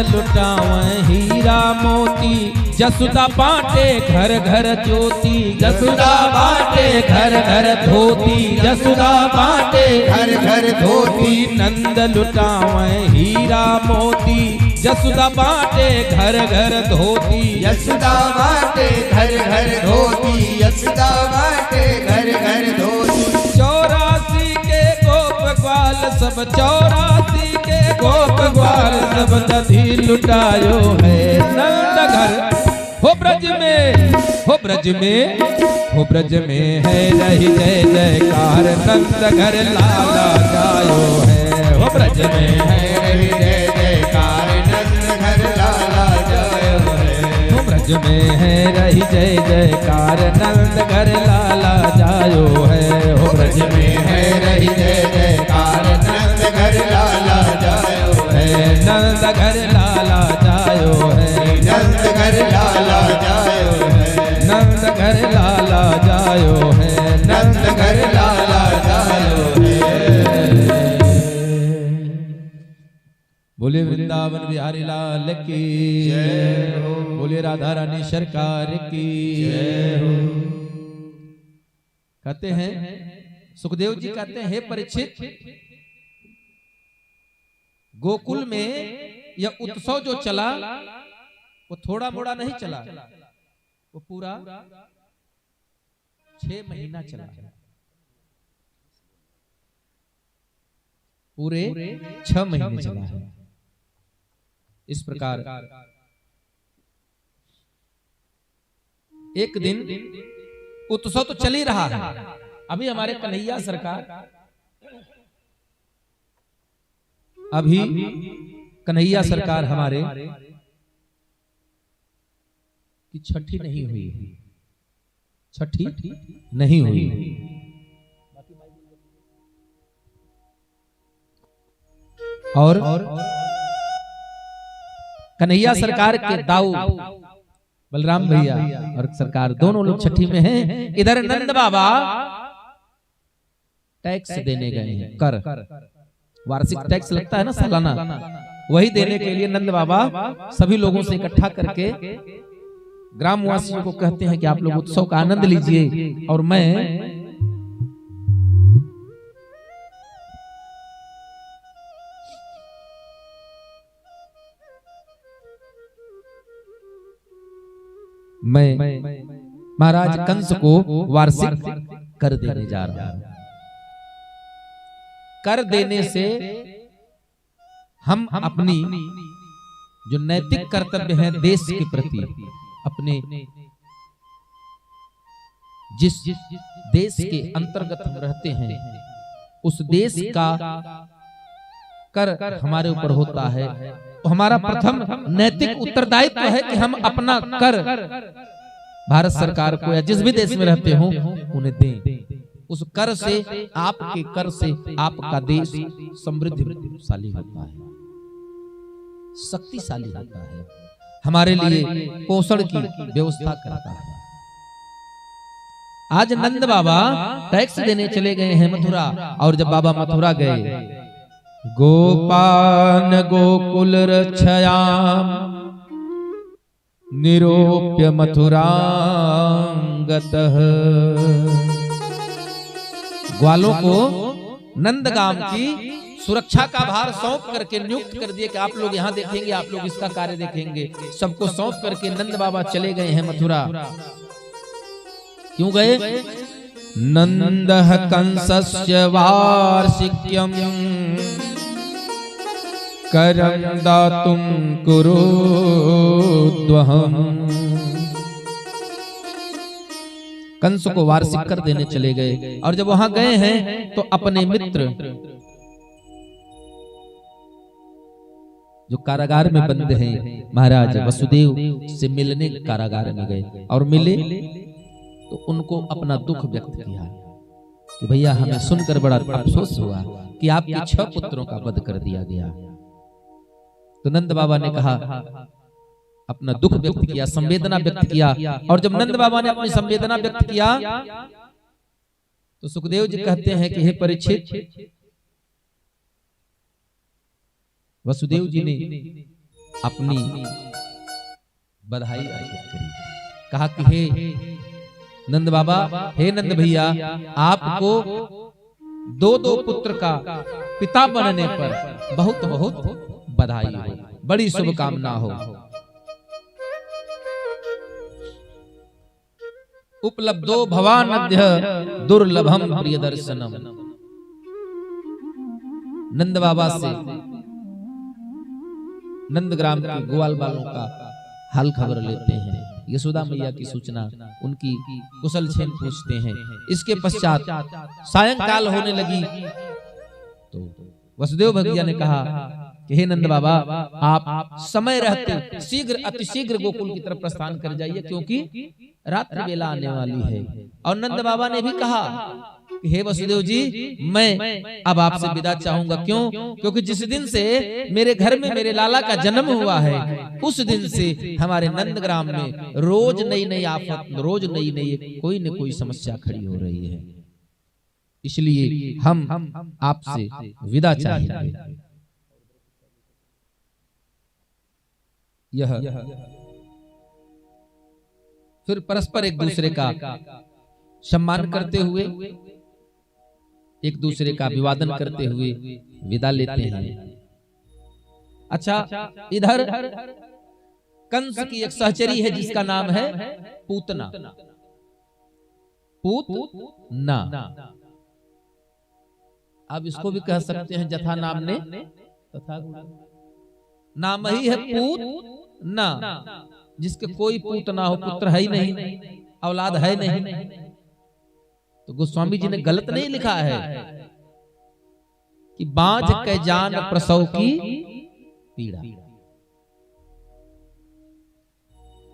Speaker 1: लुटावे हीरा मोती, जसुदा बांटे घर घर ज्योति। जसुदा बांटे घर घर धोती, जसुदा बांटे
Speaker 2: घर घर धोती।
Speaker 1: नंद लुटावे हीरा मोती, जसुदा बांटे घर घर धोती।
Speaker 2: यशोदा बांटे घर घर धोती, यशोदा बांटे घर घर धोती।
Speaker 1: 84 के गोप ग्वाल सब, 84 के गोप ग्वाल सब दधी लुटायो है। नंद घर हो ब्रज में, हो ब्रज में, हो ब्रज में है रही जय जयकार, नंद घर लाला जायो है। हो ब्रज में है रही जय जयकार, नंद घर लाला जायो है। हो ब्रज में है रही जय जयकार, नंद घर लाला जायो है। हो ब्रज में है रही जय जयकार, नंद घर लाला जायो है। नंद घर लाला जायो है,
Speaker 2: नंद घर लाला जायो है।
Speaker 1: नंद घर लाला जायो है, नंद घर लाला जायो है। बोले वृंदावन बिहारी लाल की जय हो, बोले राधा रानी सरकार की जय हो। कहते हैं सुखदेव जी कहते हैं, हे परीक्षित, गोकुल में यह उत्सव जो चला वो थोड़ा मोड़ा नहीं चला, वो पूरा 6 महीना चला। पूरे 6 महीने चला है। इस प्रकार एक दिन उत्सव तो चल ही रहा है। अभी हमारे कन्हैया सरकार, अभी कन्हैया सरकार हमारे की छठी नहीं हुई, छठी नहीं हुई। और कन्हैया सरकार के दाऊ बलराम भैया और सरकार दोनों लोग छठी में हैं। इधर नंद बाबा टैक्स देने गए हैं, कर वार्षिक टैक्स लगता है ना सालाना, वही देने के लिए नंद बाबा सभी लोगों से इकट्ठा करके ग्रामवासियों को कहते हैं कि आप लोग उत्सव का आनंद लीजिए और मैं महाराज कंस को वार्षिक कर देने जा रहा हूं। कर देने से हम अपनी जो नैतिक कर्तव्य है देश के प्रति, अपने जिस देश के अंतर्गत हम रहते हैं उस देश का कर हमारे ऊपर होता है, तो हमारा प्रथम नैतिक उत्तरदायित्व है कि हम अपना कर भारत सरकार को या जिस भी देश में रहते हो उन्हें दें। उस कर से, आपके कर से आपका देश समृद्धिशाली होता है, शक्तिशाली होता है, हमारे लिए पोषण की व्यवस्था करता है। आज नंद बाबा टैक्स देने चले गए हैं मथुरा, और जब बाबा मथुरा गए, गोपान गोकुल रक्षयाम निरूप्य मथुरांगतः, ग्वालों को नंदगाम की सुरक्षा का भार सौंप करके नियुक्त कर दिए कि आप लोग यहाँ देखेंगे, आप लोग इसका कार्य देखेंगे। सबको सौंप करके नंद बाबा चले गए हैं मथुरा। क्यों गए? नंदः कंसस्य वार्षिक्यम करं दातुं कुरुद्वहम्। कंस को वार्षिक कर देने चले गए, और जब वहां गए हैं तो अपने मित्र जो कारागार में बंद हैं महाराज वसुदेव से मिलने कारागार में गए, और मिले तो उनको अपना दुख व्यक्त किया कि भैया हमें सुनकर बड़ा अफसोस हुआ कि आपके 6 पुत्रों का वध कर दिया गया। तो नंद बाबा ने कहा, अपना दुख व्यक्त किया, संवेदना व्यक्त किया। और जब नंद बाबा ने अपनी संवेदना व्यक्त किया तो सुखदेव जी कहते हैं कि हे परीक्षित, वसुदेव जी ने अपनी बधाई अर्पित करी, कहा कि हे नंद बाबा, हे नंद भैया, आपको 2 पुत्र का पिता बनने पर बहुत बहुत बधाई हो, बड़ी शुभकामना हो। उपलब्धो भवानद्य दुर्लभम प्रिय दर्शनम। नंद बाबा से नंदग्राम के ग्वाल बालों का हाल खबर लेते हैं, यशोदा मैया की सूचना, उनकी कुशल छेन पूछते हैं। इसके पश्चात सायंकाल होने लगी तो वसुदेव भैया ने कहा कि हे नंद बाबा, आप समय रहते शीघ्र अतिशीघ्र गोकुल की तरफ प्रस्थान कर जाइए, क्योंकि रात्रि वेला आने वाली है। और नंद बाबा ने भी कहा कि हे वसुदेव जी, मैं अब आपसे विदा चाहूंगा। क्यों? क्योंकि जिस दिन से मेरे घर में मेरे लाला का जन्म हुआ है, उस दिन से हमारे नंदग्राम में रोज नई नई आफत, रोज नई नई कोई न कोई समस्या खड़ी हो रही है, इसलिए हम आपसे विदा चाहेंगे। यह फिर परस्पर एक दूसरे का सम्मान करते हुए, एक दूसरे का अभिवादन करते हुए विदा लेते हैं। अच्छा, इधर कंस की एक सहचरी है जिसका नाम है पूतना। पूतना, अब इसको भी कह सकते हैं जथा नाम ने तथा। नाम ही है पूत ना, जिसके कोई पूत ना हो, पुत्र है ही नहीं, औलाद है नहीं। तो गोस्वामी जी ने गलत नहीं लिखा है कि बांझ के जान प्रसव की पीड़ा।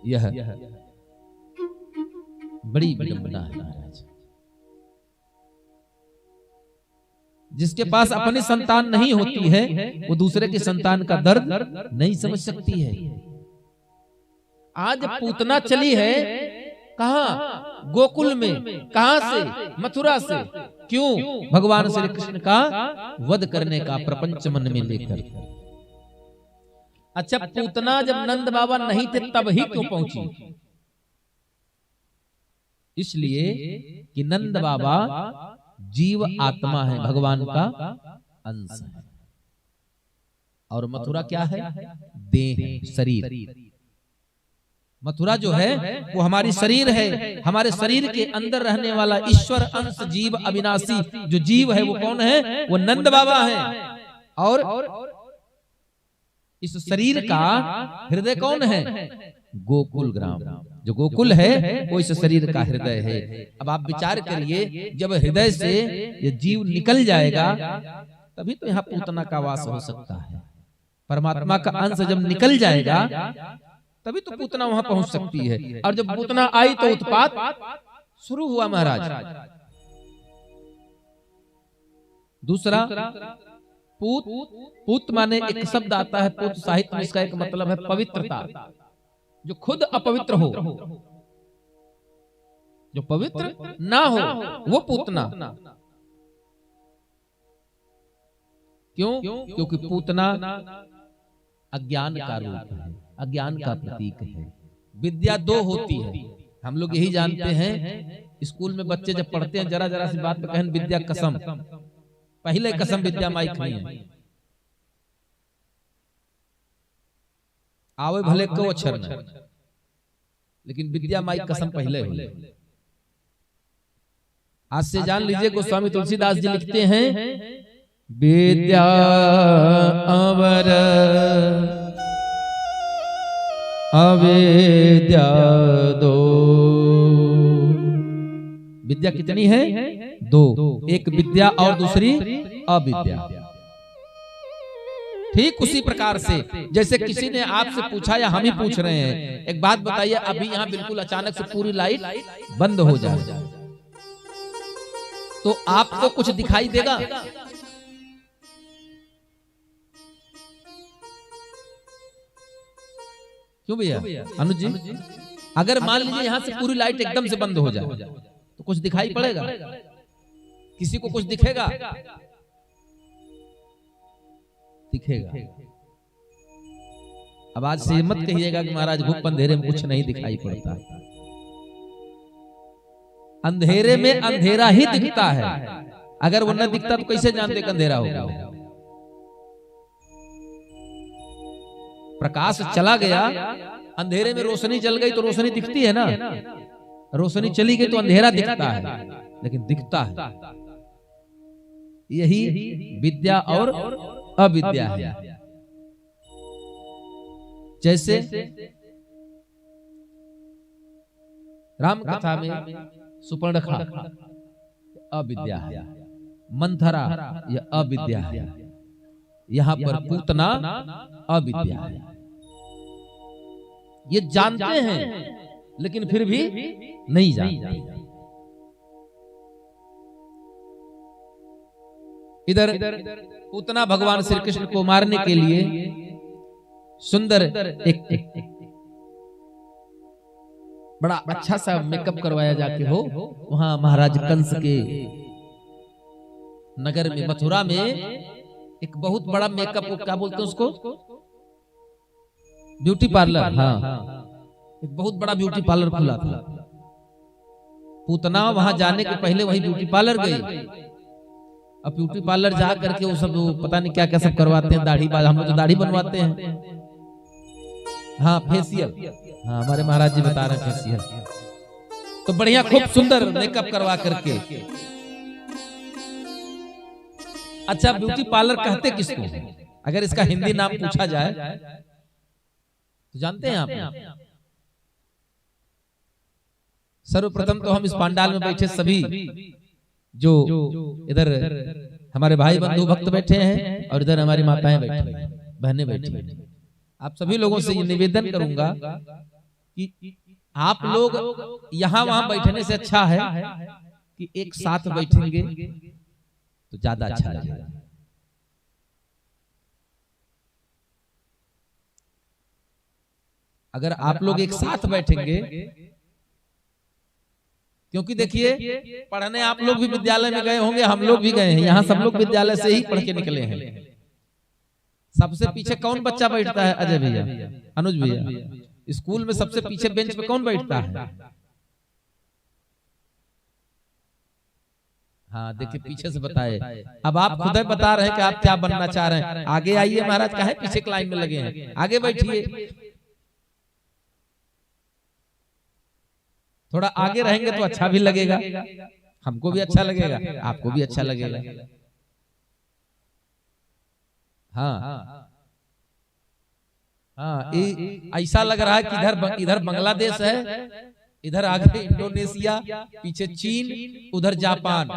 Speaker 1: यह बड़ी विडंबना है महाराज। जिसके पास अपनी संतान नहीं होती है वो दूसरे की संतान का दर्द नहीं समझ सकती है। आज पूतना चली है कहां? गोकुल में। कहां से? मथुरा से। क्यों? भगवान श्री कृष्ण का वध करने का प्रपंच मन में लेकर। अच्छा, पूतना जब नंद बाबा नहीं थे तब ही क्यों पहुंची? इसलिए कि नंद बाबा जीव आत्मा है, भगवान का अंश है, और मथुरा क्या है? देह, शरीर। मथुरा जो है वो हमारी शरीर है। हमारे शरीर के अंदर रहने वाला ईश्वर अंश जीव अविनाशी जो जीव है वो कौन है? वो नंद बाबा है। और इस शरीर का हृदय कौन है? गोकुल ग्राम। जो गोकुल है वो इस शरीर का हृदय है। अब आप विचार करिए, जब हृदय से ये जीव निकल जाएगा तभी तो यहाँ पूतना का वास हो सकता है। परमात्मा का अंश जब निकल जाएगा तभी तो पूतना वहां पहुंच सकती है। और जब पूतना आई तो उत्पात शुरू हुआ महाराज। दूसरा, पूत। पूत माने एक शब्द आता है पूत साहित्य में, इसका एक मतलब है पवित्रता। जो खुद अपवित्र हो, जो पवित्र ना हो, वो पूतना। क्यों? क्योंकि पूतना अज्ञान का रूप है, अज्ञान का प्रतीक है। विद्या दो होती है, हम लोग यही जानते हैं। स्कूल में बच्चे जब पढ़ते हैं, जरा जरा सी बात पे कहन विद्या कसम, पहले कसम विद्या माइक नहीं है। आवे भले को अक्षर न, लेकिन विद्या माइक कसम पहले हुई। आज से जान लीजिए, गोस्वामी तुलसीदास जी लिखते हैं, विद्या अवर अविद्या दो। विद्या कितनी है? दो। एक विद्या और दूसरी अविद्या। ठीक उसी प्रकार से जैसे किसी ने आपसे पूछा या हम ही पूछ रहे हैं, एक बात बताइए, अभी यहाँ बिल्कुल अचानक से पूरी लाइट बंद हो जाए तो आपको कुछ दिखाई देगा? क्यों भैया? अनुज जी, अगर मान लीजिए यहां से पूरी लाइट एकदम से बंद हो जाए तो कुछ दिखाई पड़ेगा? किसी को कुछ दिखेगा? दिखेगा। अब आज से मत कहिएगा कि महाराज घुप अंधेरे में कुछ नहीं दिखाई पड़ता। अंधेरे में अंधेरा ही दिखता है। अगर वो न दिखता तो कैसे जानते कि अंधेरा होगा? प्रकाश चला गया, अंधेरे में रोशनी चल गई तो रोशनी दिखती है ना। रोशनी चली गई तो अंधेरा दिखता है, लेकिन दिखता है। यही विद्या और अविद्या है। जैसे राम कथा में सुपर्णखा अविद्या है, मंथरा यह अविद्या है, यहां पर पूतना अविद्या है। ये जानते हैं लेकिन फिर भी नहीं जानते। इधर पूतना भगवान श्री कृष्ण को मारने के लिए सुंदर एक बड़ा अच्छा सा मेकअप करवाया जाके हो वहां महाराज कंस के नगर में, मथुरा में एक बहुत बड़ा मेकअप, क्या बोलते हैं उसको, ब्यूटी पार्लर। हाँ, एक बहुत बड़ा ब्यूटी पार्लर खुला था। पूतना वहां जाने के पहले वही ब्यूटी पार्लर गई। अब ब्यूटी पार्लर जा करके वो सब पता नहीं क्या क्या सब करवाते हैं, दाढ़ी, हम लोग तो दाढ़ी बनवाते हैं। हाँ, फेशियल। हाँ, हमारे महाराज जी बता रहे हैं फेशियल। तो बढ़िया खूब सुंदर मेकअप करवा करके। अच्छा, ब्यूटी पार्लर कहते किसको? अगर इसका हिंदी नाम पूछा जाए तो जानते हैं आप? सर्वप्रथम तो हम इस पंडाल में बैठे सभी जो इधर हमारे भाई बंधु भक्त बैठे हैं और इधर हमारी माताएं बैठी हैं, बहनें बैठी हैं, आप सभी लोगों से ये निवेदन करूंगा कि आप लोग यहाँ वहां बैठने से अच्छा है कि एक साथ बैठेंगे तो ज्यादा अच्छा लगेगा। अगर आप लोग एक साथ बैठेंगे, क्योंकि देखिए पढ़ने आप लोग भी विद्यालय में गए होंगे, हम लोग भी गए हैं, यहाँ सब लोग विद्यालय से ही पढ़ के निकले हैं। सबसे पीछे कौन बच्चा बैठता है? अजय भैया, अनुज भैया, स्कूल में सबसे पीछे बेंच पे कौन बैठता है? हाँ देखिए पीछे से बताए। अब आप खुद ही बता रहे हैं कि आप क्या बनना चाह रहे हैं। आगे आइए महाराज, काहे पीछे लाइन में लगे हैं, आगे बैठिए। थोड़ा आगे रहेंगे तो अच्छा भी लगेगा, हमको भी अच्छा लगेगा, आपको भी अच्छा लगेगा। हाँ हाँ, ऐसा लग रहा है कि इधर बांग्लादेश है, इधर आगे इंडोनेशिया, पीछे चीन, उधर जापान,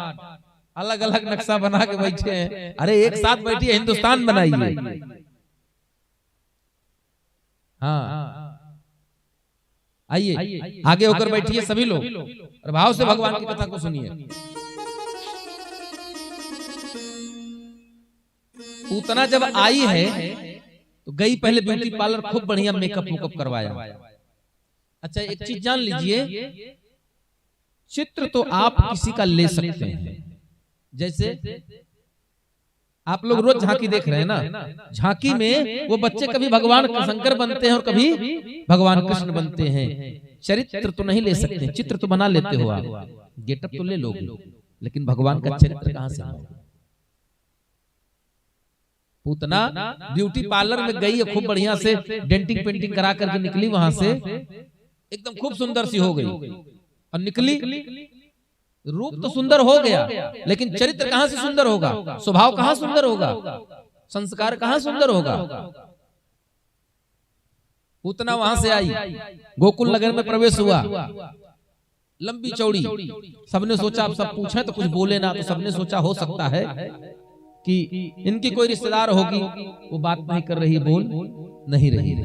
Speaker 1: अलग अलग नक्शा बना के बैठे हैं। अरे एक साथ बैठिए, हिंदुस्तान बनाइए। हाँ आइए आगे होकर बैठिए सभी लोग और भाव से भगवान की कथा को सुनिए। पूतना जब आई है तो गई पहले ब्यूटी पार्लर, खूब बढ़िया मेकअप वेकअप करवाया। अच्छा एक चीज जान लीजिए, चित्र तो आप किसी का ले सकते हैं। जैसे आप लोग रोज झांकी देख रहे हैं ना, झांकी में वो बच्चे कभी भगवान शंकर बनते हैं और कभी भगवान कृष्ण बनते हैं। चरित्र तो नहीं ले सकते, चित्र तो बना लेते हो आप, गेटअप तो ले लोगे, लेकिन भगवान का चरित्र कहां से होगा? पूतना ब्यूटी पार्लर में गई है, खूब बढ़िया से डेंटिंग पेंटिंग करा करके निकली वहां से, एकदम खूब सुंदर सी हो गई और निकली। रूप तो सुंदर हो गया, लेकिन चरित्र कहां से सुंदर होगा? स्वभाव कहां सुंदर होगा? संस्कार कहां सुंदर होगा? पूतना वहां से आई, गोकुल नगर में प्रवेश हुआ, लंबी चौड़ी। सबने सोचा, अब सब पूछे तो कुछ बोले ना, तो सबने सोचा हो सकता है कि इनकी कोई रिश्तेदार होगी, वो बात नहीं कर रही, बोल नहीं रही।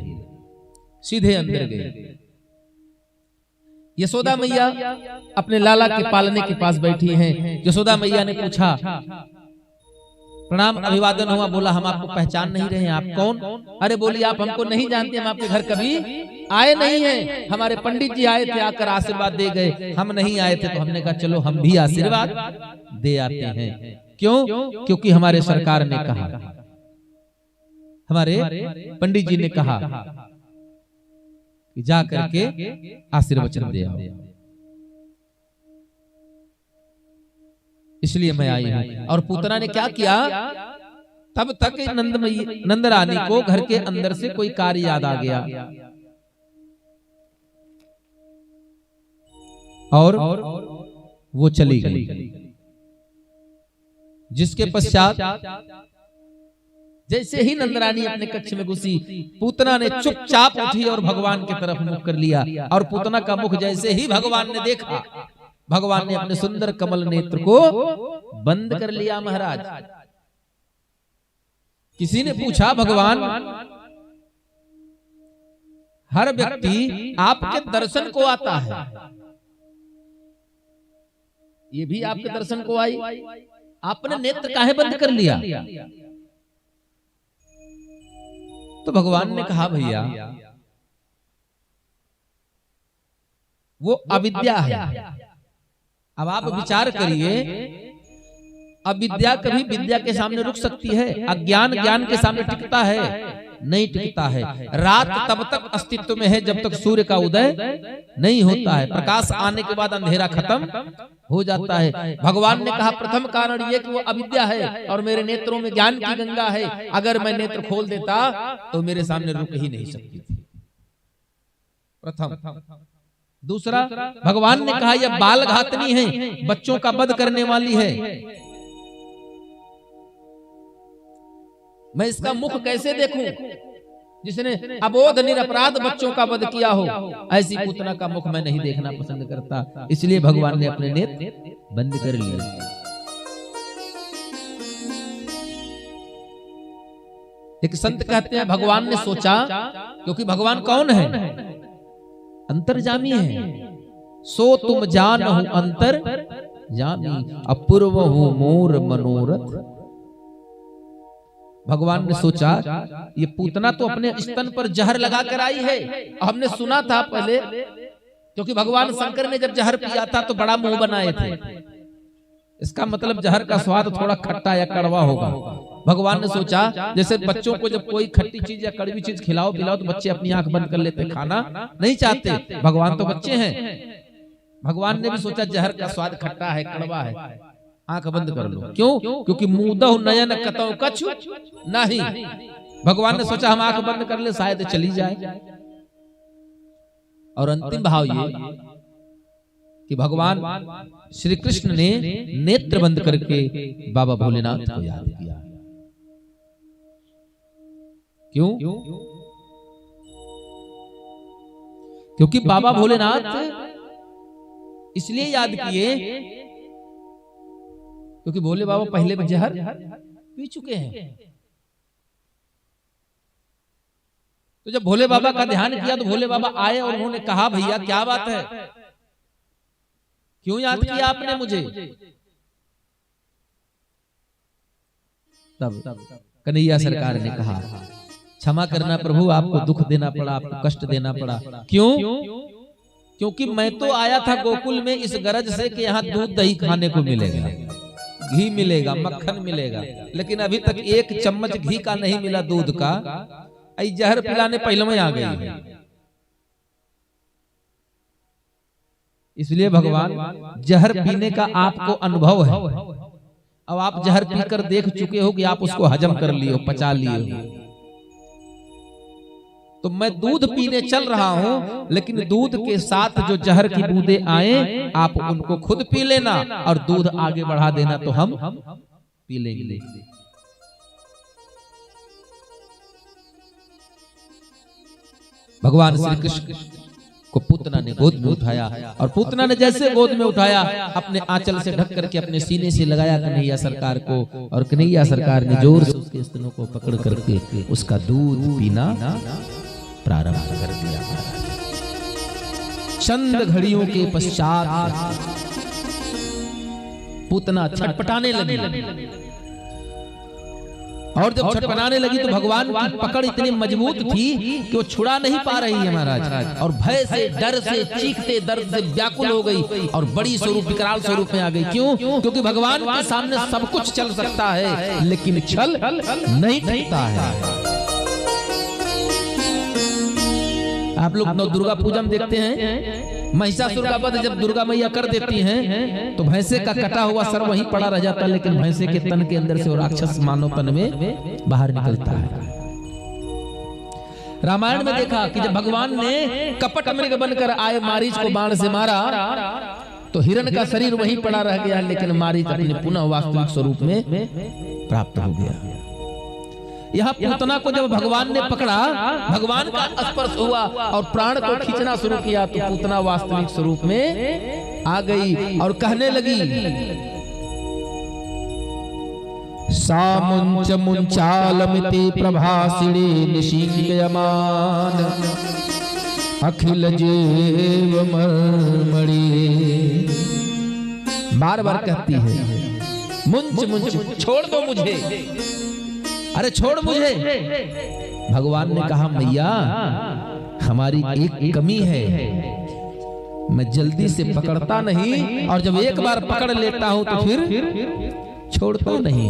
Speaker 1: सीधे अंदर गए। यशोदा मैया अपने लाला के पालने के पास बैठी हैं। यशोदा मैया ने पूछा, प्रणाम, अभिवादन हुआ। बोला हम आपको पहचान नहीं रहे हैं, आप कौन? अरे बोली आप हमको नहीं जानते, हम आपके घर कभी आए नहीं हैं, हमारे पंडित जी आए थे, आकर आशीर्वाद दे गए, हम नहीं आए थे। तो हमने कहा चलो हम भी आशीर्वाद दे आते हैं। क्यों? क्योंकि हमारे सरकार ने कहा, हमारे पंडित जी ने कहा कि जा करके आशीर्वचन दे आओ, इसलिए मैं आई हूं। और पूतना ने क्या किया, तब तक नंद रानी को घर के अंदर से कोई कार्य याद आ गया और वो चली गई। जिसके पश्चात जैसे ही नंदरानी अपने कक्ष में घुसी, पूतना ने चुपचाप उठी और भगवान की तरफ मुख कर लिया। और पूतना का मुख जैसे ही भगवान ने देखा, भगवान ने अपने सुंदर कमल नेत्र को बंद कर लिया। महाराज, किसी ने पूछा, भगवान हर व्यक्ति आपके दर्शन को आता है, ये भी आपके दर्शन को आई, आपने नेत्र काहे बंद कर लिया? तो भगवान ने कहा, भैया वो अविद्या है। अब आप विचार करिए, अविद्या कभी विद्या के सामने रुक सकती है? अज्ञान ज्ञान के सामने टिकता है? नहीं टिकता है। रात तब तक अस्तित्व में है जब तक सूर्य का उदय नहीं होता है। प्रकाश आने के बाद अंधेरा खत्म हो जाता है। भगवान ने कहा, प्रथम कारण ये कि वो अविद्या है और मेरे नेत्रों में ज्ञान की गंगा है। अगर मैं नेत्र खोल देता तो मेरे सामने रुक ही नहीं सकती थी। प्रथम। दूसरा, भगवान ने कहा, यह बाल घातनी है, बच्चों का वध करने वाली है। मैं इसका मुख कैसे देखूं जिसने अबोध निरपराध बच्चों का वध किया हो। ऐसी पूतना का मुख मैं नहीं देखना पसंद करता, इसलिए भगवान ने अपने नेत्र बंद कर लिए। एक संत कहते हैं भगवान ने सोचा, क्योंकि भगवान कौन है? अंतर्जामी है। सो तुम जान हूं अंतर जामी, अपूर्व हूं मोर मनोरथ। भगवान ने सोचा ये पूतना तो अपने स्तन पर जहर लगा कर आई है। हमने सुना था पहले, क्योंकि भगवान शंकर ने जब जहर पिया था तो बड़ा मुंह बनाए थे। इसका मतलब जहर का स्वाद थोड़ा खट्टा या कड़वा होगा। भगवान ने सोचा जैसे बच्चों को जब कोई खट्टी चीज या कड़वी चीज खिलाओ पिलाओ तो बच्चे अपनी आंख बंद कर लेते, खाना नहीं चाहते। भगवान तो बच्चे हैं। भगवान ने भी सोचा जहर का स्वाद खट्टा है, कड़वा है, आंख बंद कर लो। क्यों? क्योंकि मुदह नयन कतौ कछु नहीं। भगवान ने सोचा हम आंख बंद कर ले, शायद चली जाए। और अंतिम भाव ये कि भगवान श्री कृष्ण ने नेत्र बंद करके बाबा भोलेनाथ को याद किया। क्यों? क्योंकि बाबा भोलेनाथ इसलिए याद किए क्योंकि भोले बाबा पहले में जहर पी चुके हैं। तो जब भोले बाबा का ध्यान किया तो भोले बाबा आए और उन्होंने कहा भैया क्या बात है, क्यों याद किया आपने मुझे? तब कन्हैया सरकार ने कहा क्षमा करना प्रभु, आपको दुख देना पड़ा, आपको कष्ट देना पड़ा। क्यों? क्योंकि मैं तो आया था गोकुल में इस गरज से कि यहाँ दूध दही खाने को मिलेगा, घी मिलेगा, मक्खन मिलेगा, लेकिन अभी तक एक चम्मच घी का नहीं मिला, दूध का। आई जहर पिलाने पहले में आ गई। इसलिए भगवान जहर पीने का आपको अनुभव है। अब आप जहर पीकर देख चुके हो कि आप उसको हजम कर लिए हो, पचा लिए हो। तो मैं दूध पीने चल रहा हूं, लेकिन दूध के साथ जो जहर की बूंदें आए आप उनको खुद पी लेना और दूध आगे बढ़ा देना, तो हम पी लेंगे। भगवान श्री कृष्ण को पूतना ने गोद में उठाया और पूतना ने जैसे गोद में उठाया अपने आंचल से ढक करके अपने सीने से लगाया कन्हैया सरकार को, और कन्हैया सरकार ने जोर से उसके स्तनों को पकड़ करके उसका दूध पीना प्रारंभ कर दिया। चंद घड़ियों के पश्चात पूतना छटपटाने लगी, और जब छटपटाने लगी तो भगवान की पकड़ इतनी मजबूत थी कि वो छुड़ा नहीं पा रही है महाराज, और भय से, डर से, चीखते दर्द से व्याकुल हो गई और बड़ी स्वरूप विकराल स्वरूप में आ गई। क्यों? क्योंकि भगवान के सामने सब कुछ चल सकता है लेकिन छल नहीं सकता है। आप लोग नौ दुर्गा पूजा में देखते हैं, महिषासुर का वध जब दुर्गा मैया कर देती हैं तो भैंसे का कटा हुआ सर वहीं पड़ा रह जाता है, लेकिन भैंसे के तन के अंदर से राक्षस मानव तन में बाहर निकलता है। रामायण में देखा कि जब भगवान ने कपट मृग बनकर आए मारीच को बाण से मारा तो हिरण का शरीर वहीं पड़ा रह गया, लेकिन मारीच अपने पुनः वास्तविक स्वरूप में प्राप्त हो गया। यह पूतना को जब भगवान ने पकड़ा, भगवान का स्पर्श हुआ और प्राण को खींचना शुरू किया तो पूतना वास्तविक स्वरूप में आ गई और कहने लगी सामुंच मुंचालमिति प्रभासिणी निशिंगयमान अखिल जीव मर्मणि। बार बार कहती है मुंच मुंच, छोड़ दो मुझे, अरे छोड़ मुझे। भगवान ने कहा मैया हमारी एक कमी है, मैं जल्दी से पकड़ता नहीं, और जब एक बार पकड़ लेता हूं तो फिर छोड़ता नहीं।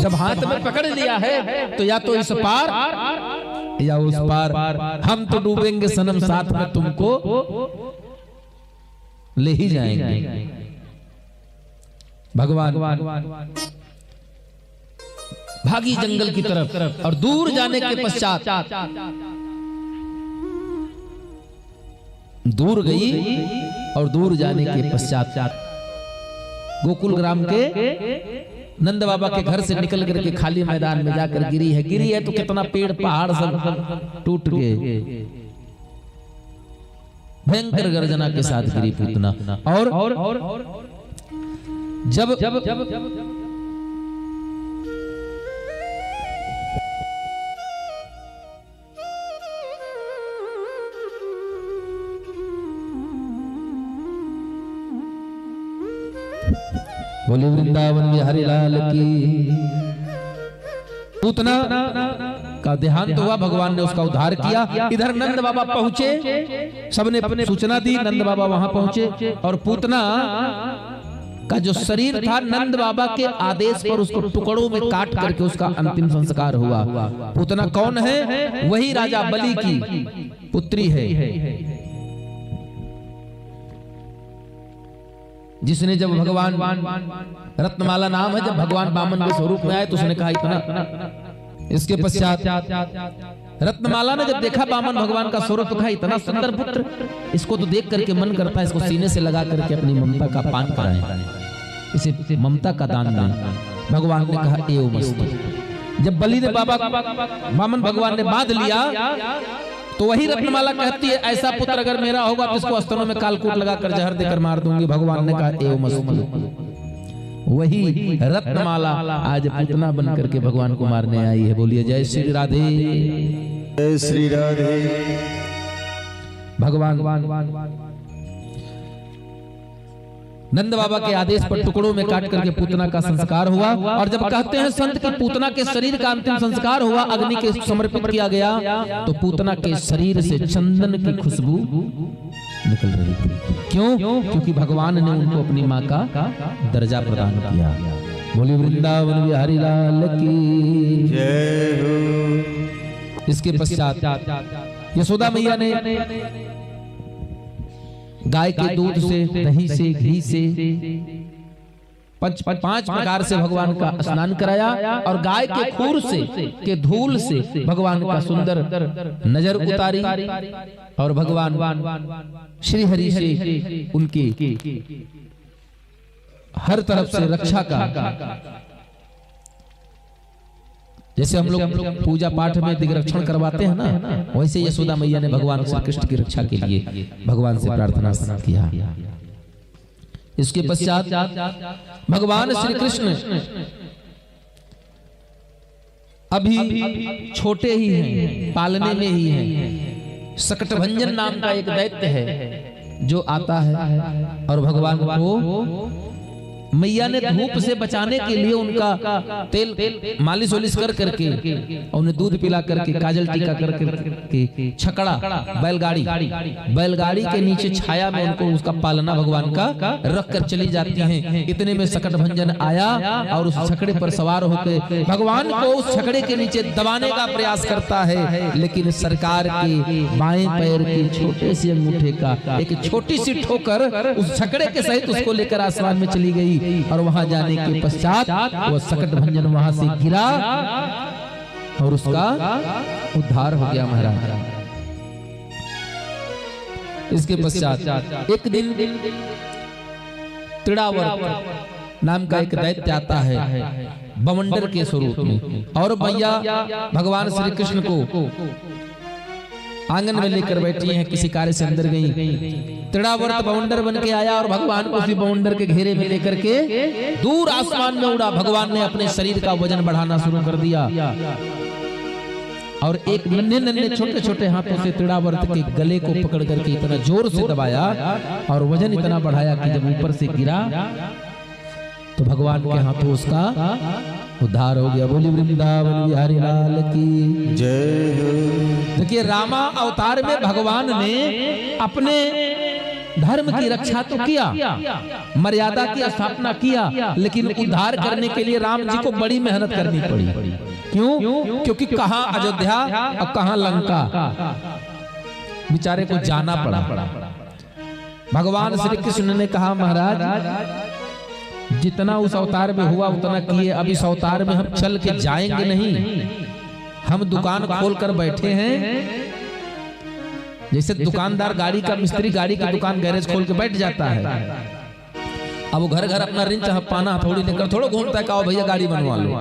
Speaker 1: जब हाथ में पकड़ लिया है तो या तो इस पार या उस पार, हम तो डूबेंगे सनम, साथ में तुमको ले ही जाएंगे। भगवान भागी जंगल की तरफ, और दूर जाने के पश्चात दूर गई, और दूर जाने के पश्चात गोकुल ग्राम के नंद बाबा के घर से निकल करके खाली मैदान में जाकर गिरी है तो कितना पेड़ पहाड़ सब टूट गए, भयंकर गर्जना के साथ गिरी पूतना। और जब बोले वृंदावन बिहारी लाल की। पूतना का देहांत हुआ, भगवान ने उसका उद्धार किया। इधर नंद बाबा पहुंचे, सबने सूचना दी, नंद बाबा वहां पहुंचे और पूतना का जो शरीर था नंद बाबा के आदेश पर उसको टुकड़ों में काट करके उसका अंतिम संस्कार हुआ। पूतना कौन है? वही राजा बलि की पुत्री है, जिसने जब भगवान रत्नमाला नाम है, जब भगवान वामन के स्वरूप में आए तो उसने कहा इतना। इसके पश्चात रत्नमाला ने जब देखा वामन भगवान का स्वरूप, कहा इतना सुंदर पुत्र, इसको तो देख करके मन करता है इसको सीने से लगा करके अपनी ममता का पान कराएं, इसे ममता का दान दें। भगवान ने कहा एवं मस्तु। जब बलि ने बाबा वामन भगवान ने बांध लिया तो वही रत्नमाला कहती है ऐसा पुत्र अगर मेरा होगा तो इसको स्तनों में कालकूट लगाकर जहर देकर मार दूंगी। भगवान ने कहा एवं मस्तु। वही रत्नमाला आज पूतना बन करके भगवान को मारने आई है। बोलिए जय श्री राधे,
Speaker 2: जय श्री राधे।
Speaker 1: भगवान नंद बाबा के आदेश पर टुकड़ों में काट करके पूतना का संस्कार हुआ। और जब कहते हैं संत कि पूतना के शरीर का अंतिम संस्कार हुआ, अग्नि के समर्पित किया गया, तो पूतना के शरीर से चंदन की खुशबू निकल रही थी। क्यों? क्योंकि भगवान ने उनको अपनी माँ का दर्जा प्रदान किया। बोलिए वृंदावन बिहारी लाल की
Speaker 2: जय हो।
Speaker 1: इसके पश्चात यशोदा मैया ने गाय के दूध से, दही से, घी से पांच प्रकार से भगवान का स्नान कराया और गाय के खूर से, के धूल से भगवान का सुंदर नजर उतारी और भगवान श्री हरि से उनकी हर तरफ से रक्षा का, जैसे हम लोग पूजा पाठ में दिग्रक्षण करवाते हैं ना, वैसे यशोदा मैया ने भगवान श्री कृष्ण की रक्षा के लिए भगवान से प्रार्थना किया। इसके पश्चात भगवान श्री कृष्ण अभी छोटे ही हैं, पालने में ही हैं। सकटभंजन नाम का एक दैत्य है जो आता है और भगवान को मैया ने धूप से बचाने के लिए उनका तेल मालिश वालिश कर करके और उन्हें दूध पिला करके, काजल टीका करके छकड़ा बैलगाड़ी के नीचे छाया में उनको उसका पालना भगवान का रख कर चली जाती हैं। इतने में सकटभंजन आया और उस छकड़े पर सवार होकर भगवान को उस छकड़े के नीचे दबाने का प्रयास करता है, लेकिन सरकार के बाएं पैर के छोटे से अंगूठे का एक छोटी सी ठोकर उस छकड़े के सहित उसको लेकर आसमान में चली गई और वहां जाने के पश्चात वो सकटभंजन वहां से गिरा और उसका उद्धार हो गया महाराज। इसके पश्चात एक दिन त्रिड़ावर्त नाम का एक दैत्य आता है बवंडर के स्वरूप में और भैया भगवान श्री कृष्ण को आंगन में लेकर बैठी हैं, किसी कार्य से अंदर गई। त्रिड़ावर्त बवंडर बन के आया और भगवान को उसी बवंडर के घेरे में लेकर के दूर आसमान में उड़ा। भगवान ने अपने शरीर का वजन बढ़ाना शुरू कर दिया और एक नन्हे छोटे छोटे हाथों से त्रिड़ावर्त के गले को पकड़ करके इतना जोर से दबाया और वजन इतना बढ़ाया कि जब ऊपर से गिरा तो भगवान के हाथों उसका उद्धार हो गया। बोली वृंदावन बिहारी लाल की
Speaker 2: जय हो।
Speaker 1: देखिए रामा अवतार में भगवान ने अपने धर्म की रक्षा तो किया, मर्यादा की स्थापना किया, लेकिन उद्धार करने के लिए राम जी को बड़ी मेहनत करनी पड़ी। क्यों? क्योंकि कहां अयोध्या और कहां लंका, बेचारे को जाना पड़ा। भगवान श्री कृष्ण ने कहा महाराज जितना उस अवतार में हुआ उतना किए, अब इस अवतार में हम चल के जाएंगे नहीं। हम दुकान खोल कर बैठे हैं, जैसे दुकानदार गाड़ी का मिस्त्री गाड़ी की दुकान गैरेज खोल के बैठ जाता है। अब वो घर घर अपना रिंच पाना हथौड़ी लेकर थोड़ा घूमता है कि आओ भैया गाड़ी बनवा लो।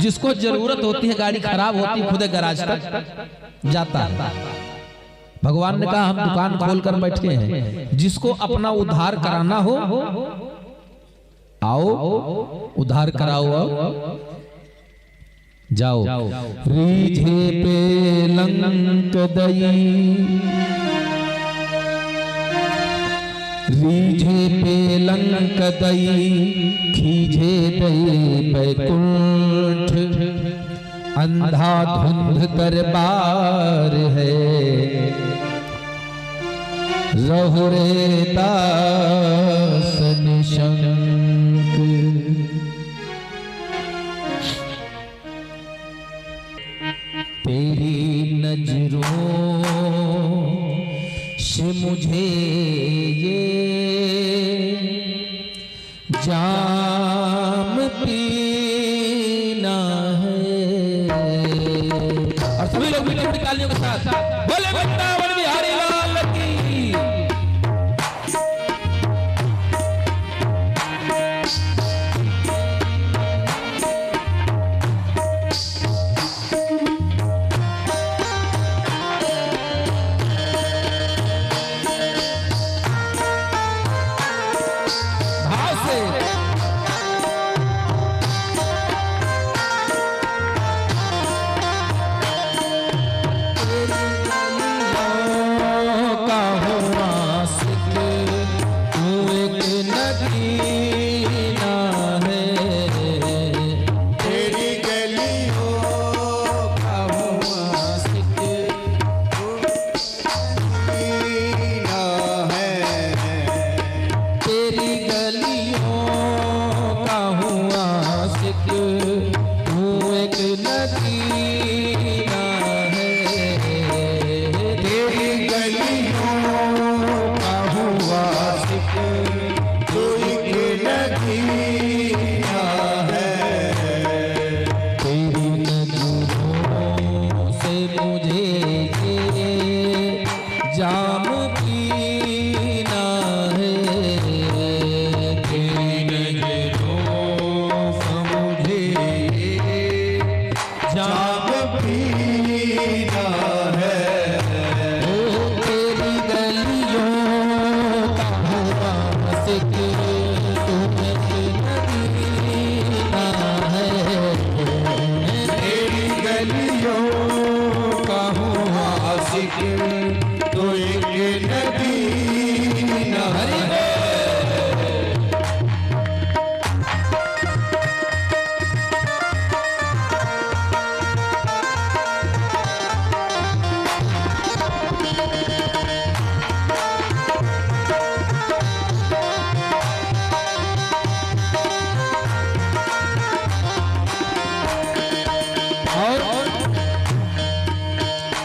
Speaker 1: जिसको जरूरत होती है, गाड़ी खराब होती है, खुद गैराज तक जाता है। भगवान ने कहा हम दुकान खोल कर बैठे हैं, जिसको अपना उद्धार कराना हो आओ उद्धार कराओ, जाओ। रीझे पे लंक दई, रीझे पे लंक दई, खीझे दई बैकुंठ, अंधा धुंध दरबार है, रहुरे दास निशंक। तेरी नजरों से मुझे ये जाम पीना है। और सभी लोग मीठी मीठी तालियों के साथ बोले वृंदावन बिहारी लाल की।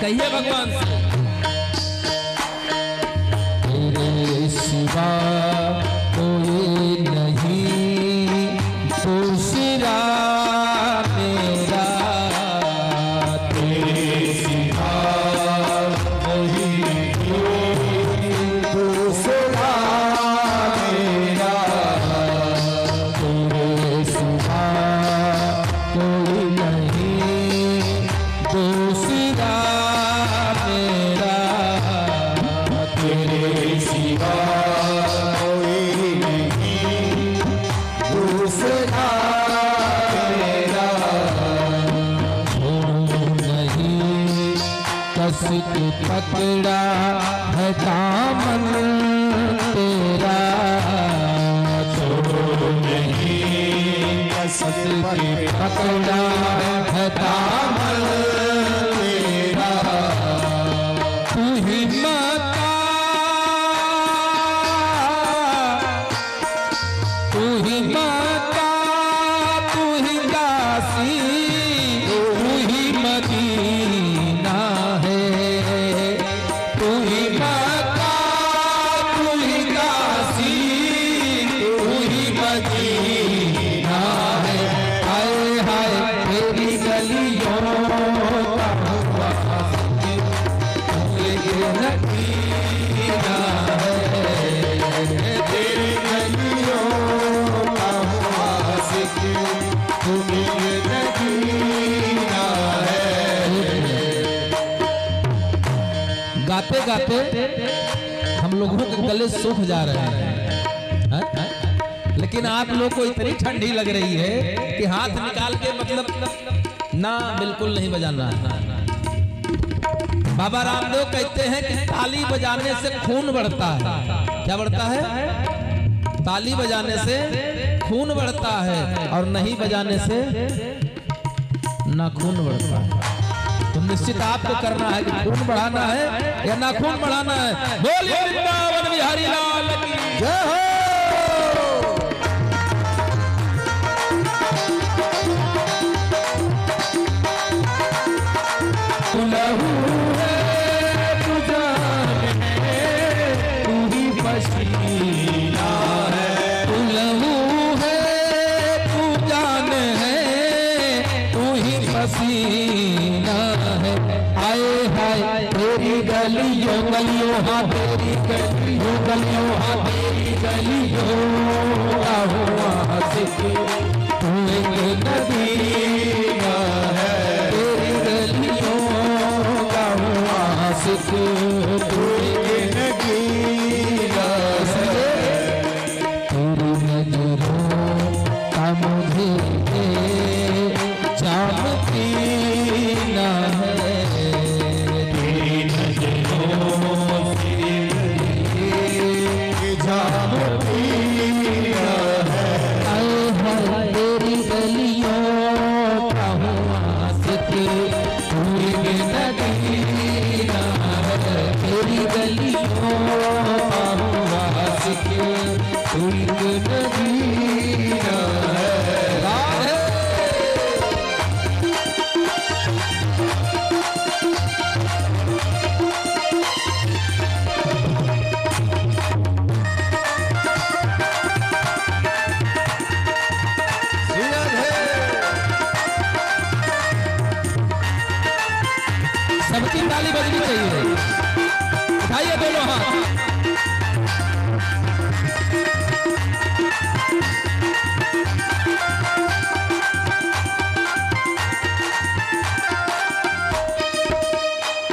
Speaker 1: कहिए भगवान से तेरे सिवा कोई नहीं दूसरा मेरा, तेरे सिवा कोई दूसरा मेरा, तेरे सिवा कोई नहीं दूसरा के पकड़ा है दामन तेरा, छोड़ो नहीं कस के पकड़ा है दामन तेरा, तू ही माता तू ही माता तू ही दासी तू ही मदीना है, तेरी गलियों गाते गाते हम लोगों के गले सूख जा रहे हैं, लेकिन आप लोग को इतनी ठंडी लग रही है कि हाथ निकाल के मतलब ना, बिल्कुल नहीं बजाना। बाबा रामदेव कहते हैं कि ताली बजाने से खून बढ़ता है। क्या बढ़ता है? ताली बजाने से खून बढ़ता है और नहीं बजाने से नाखून बढ़ता है। तो निश्चित आपको करना है कि खून बढ़ाना है या नाखून बढ़ाना है। बोलिए वृंदावन बिहारी लाल की जय हो। गलियों गलियों हाँ तेरी गलियों गलियों हाँ तेरी गलियों का हुआ सिख तू एक नदी है, तेरी गलियों का हुआ सिख तू एक नदी है। तेरी नजरों का मुझे जानती ना है, सबकी ताली बजनी चाहिए। उठाइए दोनों हाथ।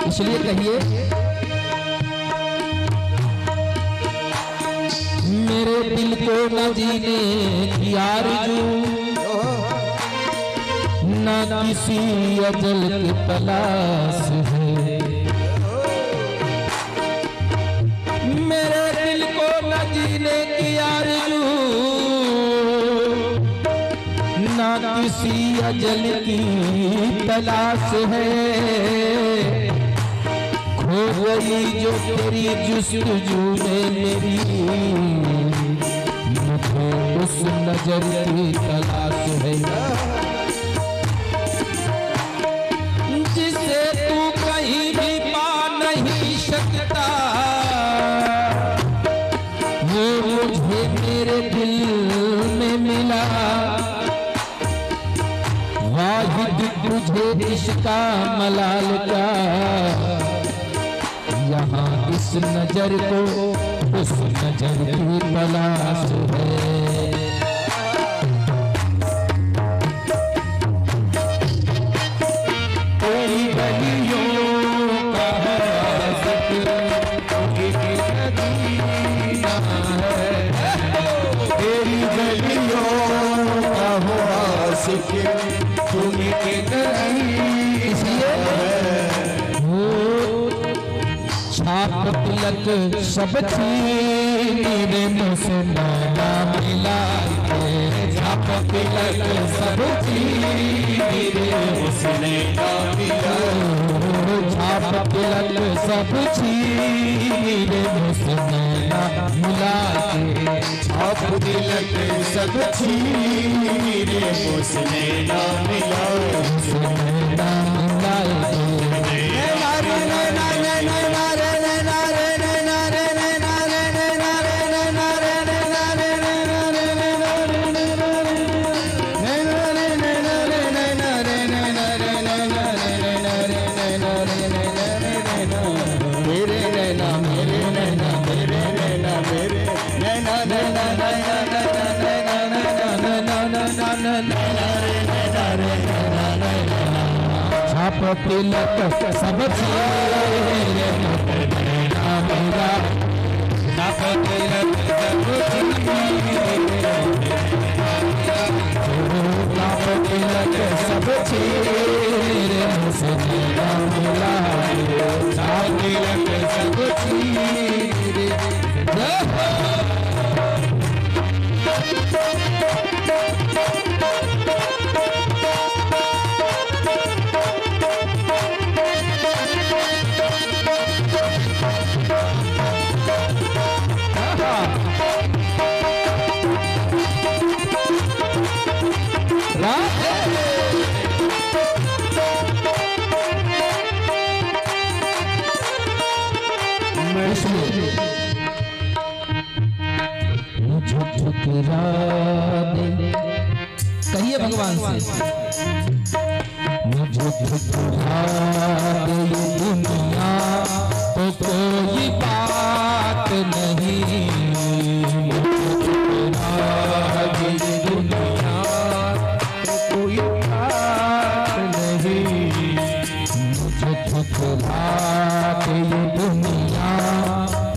Speaker 1: इसलिए कहिए मेरे दिल को न जीने की आरज़ू, ना किसी अजल की तलाश है। मेरे दिल को न जीने की आरज़ू, ना किसी अजल की तलाश है। खो गई जो तेरी जुस्तजू में मेरी, मुझे उस नजर की तलाश है जिसे तू कहीं भी पा नहीं सकता। वो मुझे मेरे दिल में मिला, वाहिद तुझे इश्क़ मलाल का। यहाँ इस नजर को उस नजर की तलाश है। छाप तिलक सब मेरे मुझसे नाना मिला, छाप तिलक सब मेरे मुझसे मिला, छाप तिलक सब मेरे मुझसे नाना मिला, छाप तिलक सब मेरे मुझसे नाना मिला, छाप तिलक सब चीरे मेरा नाप तिलक सब चीरे नाप तिलक सब चीरे मुझमेरा मिला नाप तिलक सब चीरे कहिए भगवान से मुझे ठुकरा दे दुनिया तो कोई बात नहीं ठुकरा दे दुनिया तो कोई बात नहीं मुझे ठुकरा दे दुनिया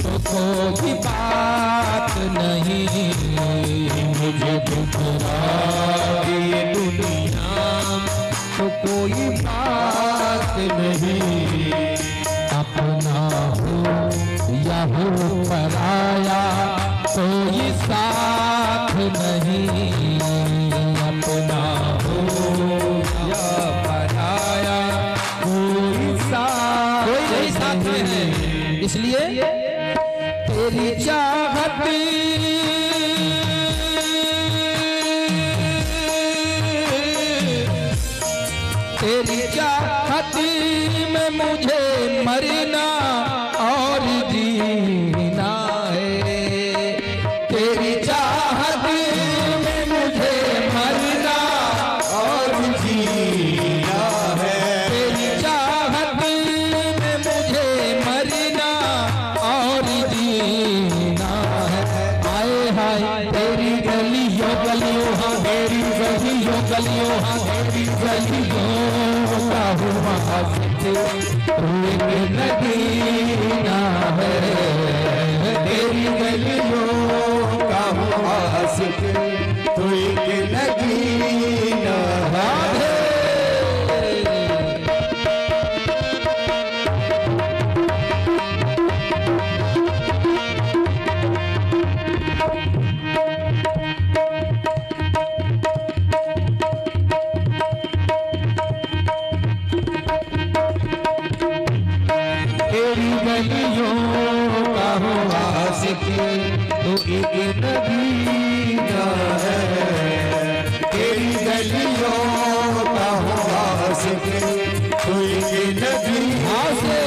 Speaker 1: तो कोई बात नहीं मुझे ठुकरा दे दुनिया तो कोई बात नहीं अपना हो या हो पराया कोई साथ नहीं अपना हो या पराया कोई साथ नहीं इसलिए तेरी चाहत तेरी चाहत में मुझे मरना और जीना है तेरी चाहत में मुझे मरना और जीना है तेरी चाहत में मुझे मरना और जीना है आए हाय तेरी गलियों गलियों हाँ मेरी गलियों गलियों हाँ मेरी गलियों नदीना है तेरी गलियों का आशिक तू एक नगीना है तेरी गलियों का हो आशिक तो एक नगीना है तेरी गलियों का हो आशिक तो एक नगीना है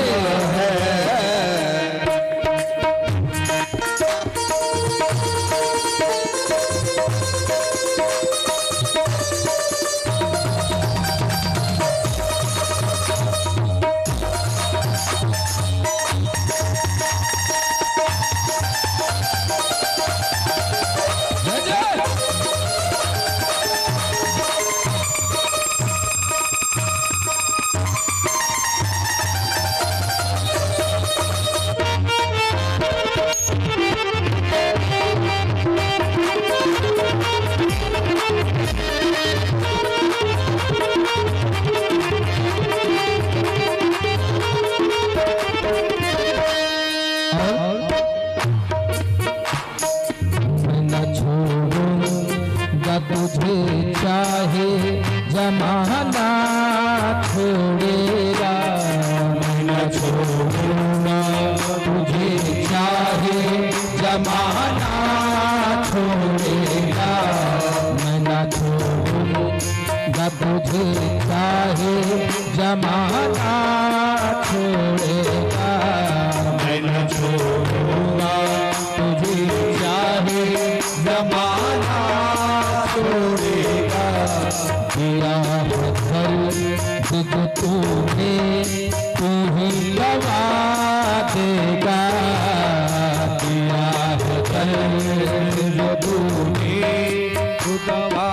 Speaker 1: तुझे चाहे जमाना छोड़ेगा न छोड़ूंगा तुझे चाहे जमाना छोड़ेगा मैं न छोड़ूंगा तुझे चाहे जमाना छोड़ेगा मैं न छोड़ूंगा तुझे चाहे जमाना छोड़ेगा तेरा दर्द तूने तू ही दवा देगा तेरा दर्द तूने तू दवा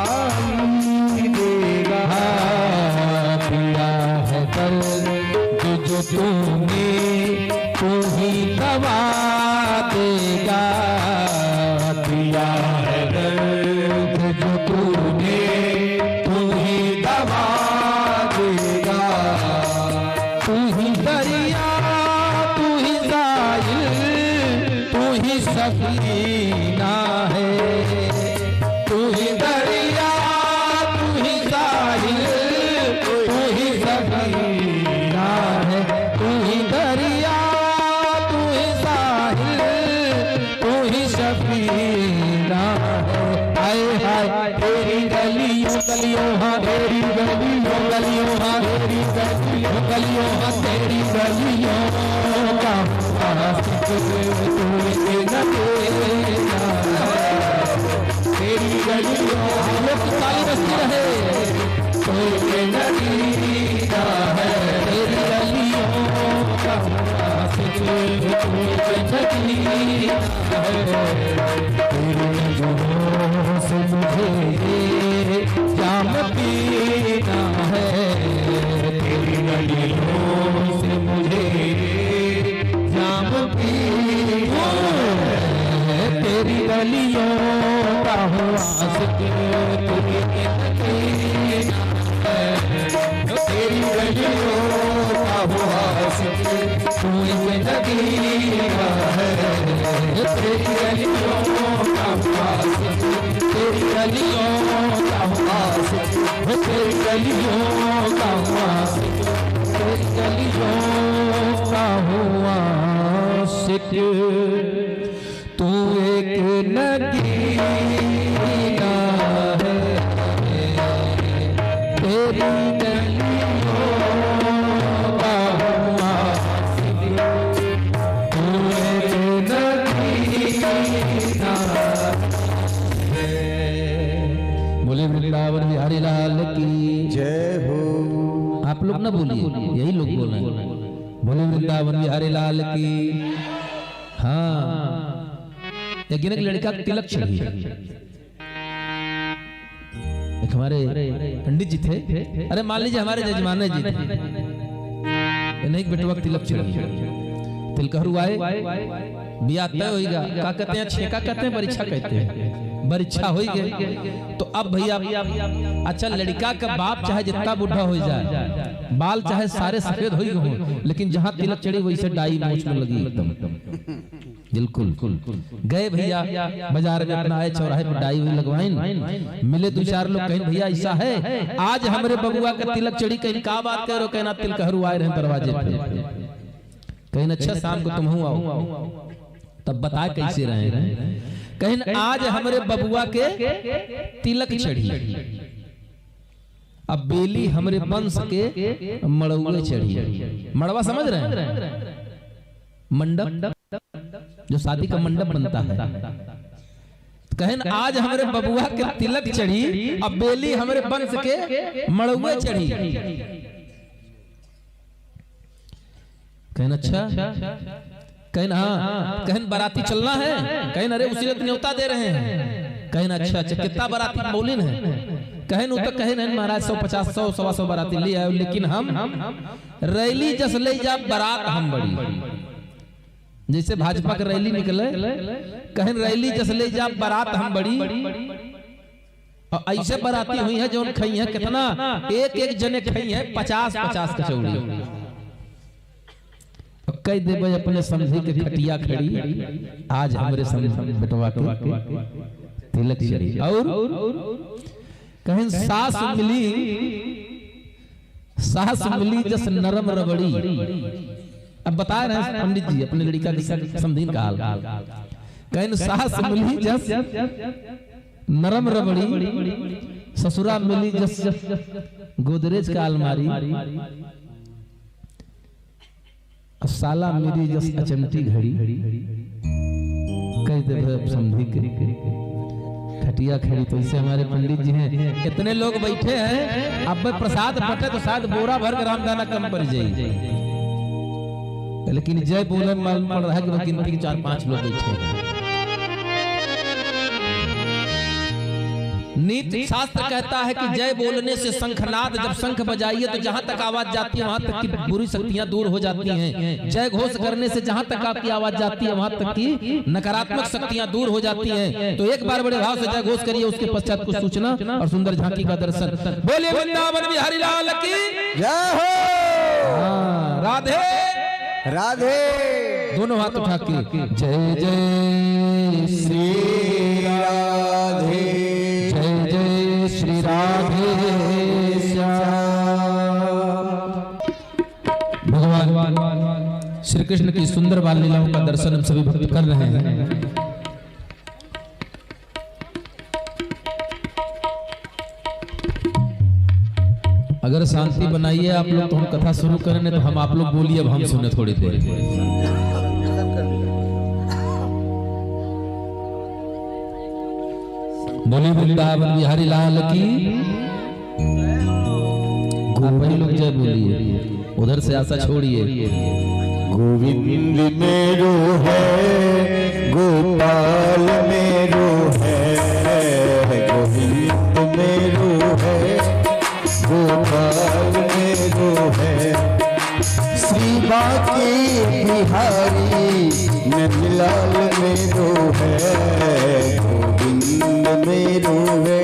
Speaker 1: देगा तेरा दर्द दवा देगा, दिया है दर्द जो तूने तू ही दवा देगा। तू ही दरिया तू ही साहिल तू ही सफीना है, तू ही दरिया तू ही साहिल तू ही सफीना है, तू ही दरिया तू ही साहिल तू ही सफीना है। हाय हाय तेरी गलियों गलियों हाँ तेरी गलियों गलियों हाँ तेरी गलियों गलियों हाँ तेरी गलियों का आशिक तू के नगेना, तेरी गलियों लोग ताली बजती रहे तू के नगीना है, तेरी गलियों का आशिक तू के नगीना है। तेरी नजरों से मुझे जाम पीना है, तेरी गलियों से मुझे जाम पीना है, तेरी गलियों का आशिक तू के नगीना है, तेरी गलियों का आशिक तू के नगीना है, तेरी गलियों का आशिक तेरी गलियों का आशिक तेरी गलियों का आशिक तेरी गलियों का आशिक तू एक नगीना है, तेरी गलियों का आशिक तू एक नगीना है। बोले वृंदावन बिहारी लाल की
Speaker 2: जय हो।
Speaker 1: आप लोग ना बोलिए, यही लोग बोल रहे हैं। बोले वृंदावन बिहारी लाल की। हाँ एक लड़का तिलक चढ़ी, एक हमारे पंडित जी थे, अरे मान लीजिए हमारे जजमान जी थे, नहीं बेटवा तिलक चढ़ी, तिलकहरू आए, बिया तय होगा, क्या कहते हैं छेका कहते हैं, परीक्षा कहते हैं, परीक्षा हो गई। तो अब भैया अच्छा लड़का का बाप चाहे जितना बूढ़ा हो जाए, बाल चाहे सारे सफेद हो लेकिन जहां तिलक चढ़ी वैसे डाई मूछ में लगी एकदम बिल्कुल। गए भैया बाजार में अपना आए, चौराहे पर डाई हुई लगवाइन, मिले दो चार लोग, कहीं भैया ऐसा है आज हमारे बबुआ का तिलक चढ़ी, कहीं का बात करो, कहना तिलकहरू आए रहे दरवाजे पे, कहीं अच्छा शाम को तुम आओ, तब बताए कैसे रहे, कहीं आज हमारे बबुआ के तिलक चढ़ी, अब बेली हमारे वंश के मड़ुए चढ़ी। मड़वा समझ रहे हैं, मंडप जो शादी का मंडप बनता है, कहें आज हमारे बबुआ के तिलक चढ़ी, अब बेली हमारे वंश के मड़ुए चढ़ी। कहन अच्छा, कहन हाँ, कहन बाराती चलना है, कहन अरे उसी वक्त न्योता दे रहे हैं, कहन अच्छा अच्छा कितना बाराती बोलिन है, कहन तो कहन महाराज 150 100 125 बाराती ले आयो, लेकिन हम रैली जस ले जा बारात हम बड़ी, जैसे भाजपा के रैली निकले, कहन रैली जस ले जा बारात हम बड़ी, और ऐसे बाराती हुई है जो खई है कितना, एक एक जने खई है 50-50 कचौड़ी, कह देवे अपने समझी के खटिया खड़ी, आज हमारे बेटवा के तिलक चढ़ी। और कहें सास मिली जस नरम रबड़ी, अब बता रहे हैं पंडित जी अपने लड़का के समझीन का हाल, कहें सास मिली जस नरम रबड़ी, ससुरा मिली जस गोदरेज का अलमारी, साला मेरी जस अचमती घड़ी, कह दे समझी के खटिया खड़ी। तो इसे हमारे पंडित जी हैं, इतने लोग बैठे हैं, अब प्रसाद बटे तो शायद बोरा भर के रामदाना कम पड़ जाए, लेकिन जय बोले मालूम पड़ रहा है कि गिनती के 4-5 लोग बैठे हैं। नीति शास्त्र कहता है कि जय बोलने से शंखनाद, जब शंख बजाइए तो जहां तक आवाज जाती है वहां तक की बुरी शक्तियां दूर हो जाती हैं। जय घोष करने से जहां तक आपकी आवाज जाती है वहां तक की नकारात्मक शक्तियां दूर हो जाती हैं। तो एक बार बड़े भाव से जय घोष करिए, उसके पश्चात कुछ सूचना और सुंदर झांकी का दर्शन। बोलिए वृंदावन बिहारी लाल की
Speaker 2: जय हो।
Speaker 1: राधे
Speaker 2: राधे।
Speaker 1: दोनों हाथ उठा के जय जय
Speaker 2: श्री राधे,
Speaker 1: जय जय श्री राधे श्याम। भगवान श्री कृष्ण की सुंदर बाल लीलाओं का दर्शन हम सभी भक्त कर रहे हैं। अगर शांति बनाइए आप लोग तो हम कथा शुरू करें, तो हम आप लोग बोलिए, अब हम सुने थोड़ी देर। बोली वृंदावन बिहारी लाल की। भाई लोग जय बोलिए, उधर से आशा छोड़िए।
Speaker 2: गोविंद मेरो है, गोपाल मेरो है, गोविंद मेरो है, गोपाल मेरो है, श्री बांके बिहारी नंदलाल मेरो है, गोविंद मेरो है,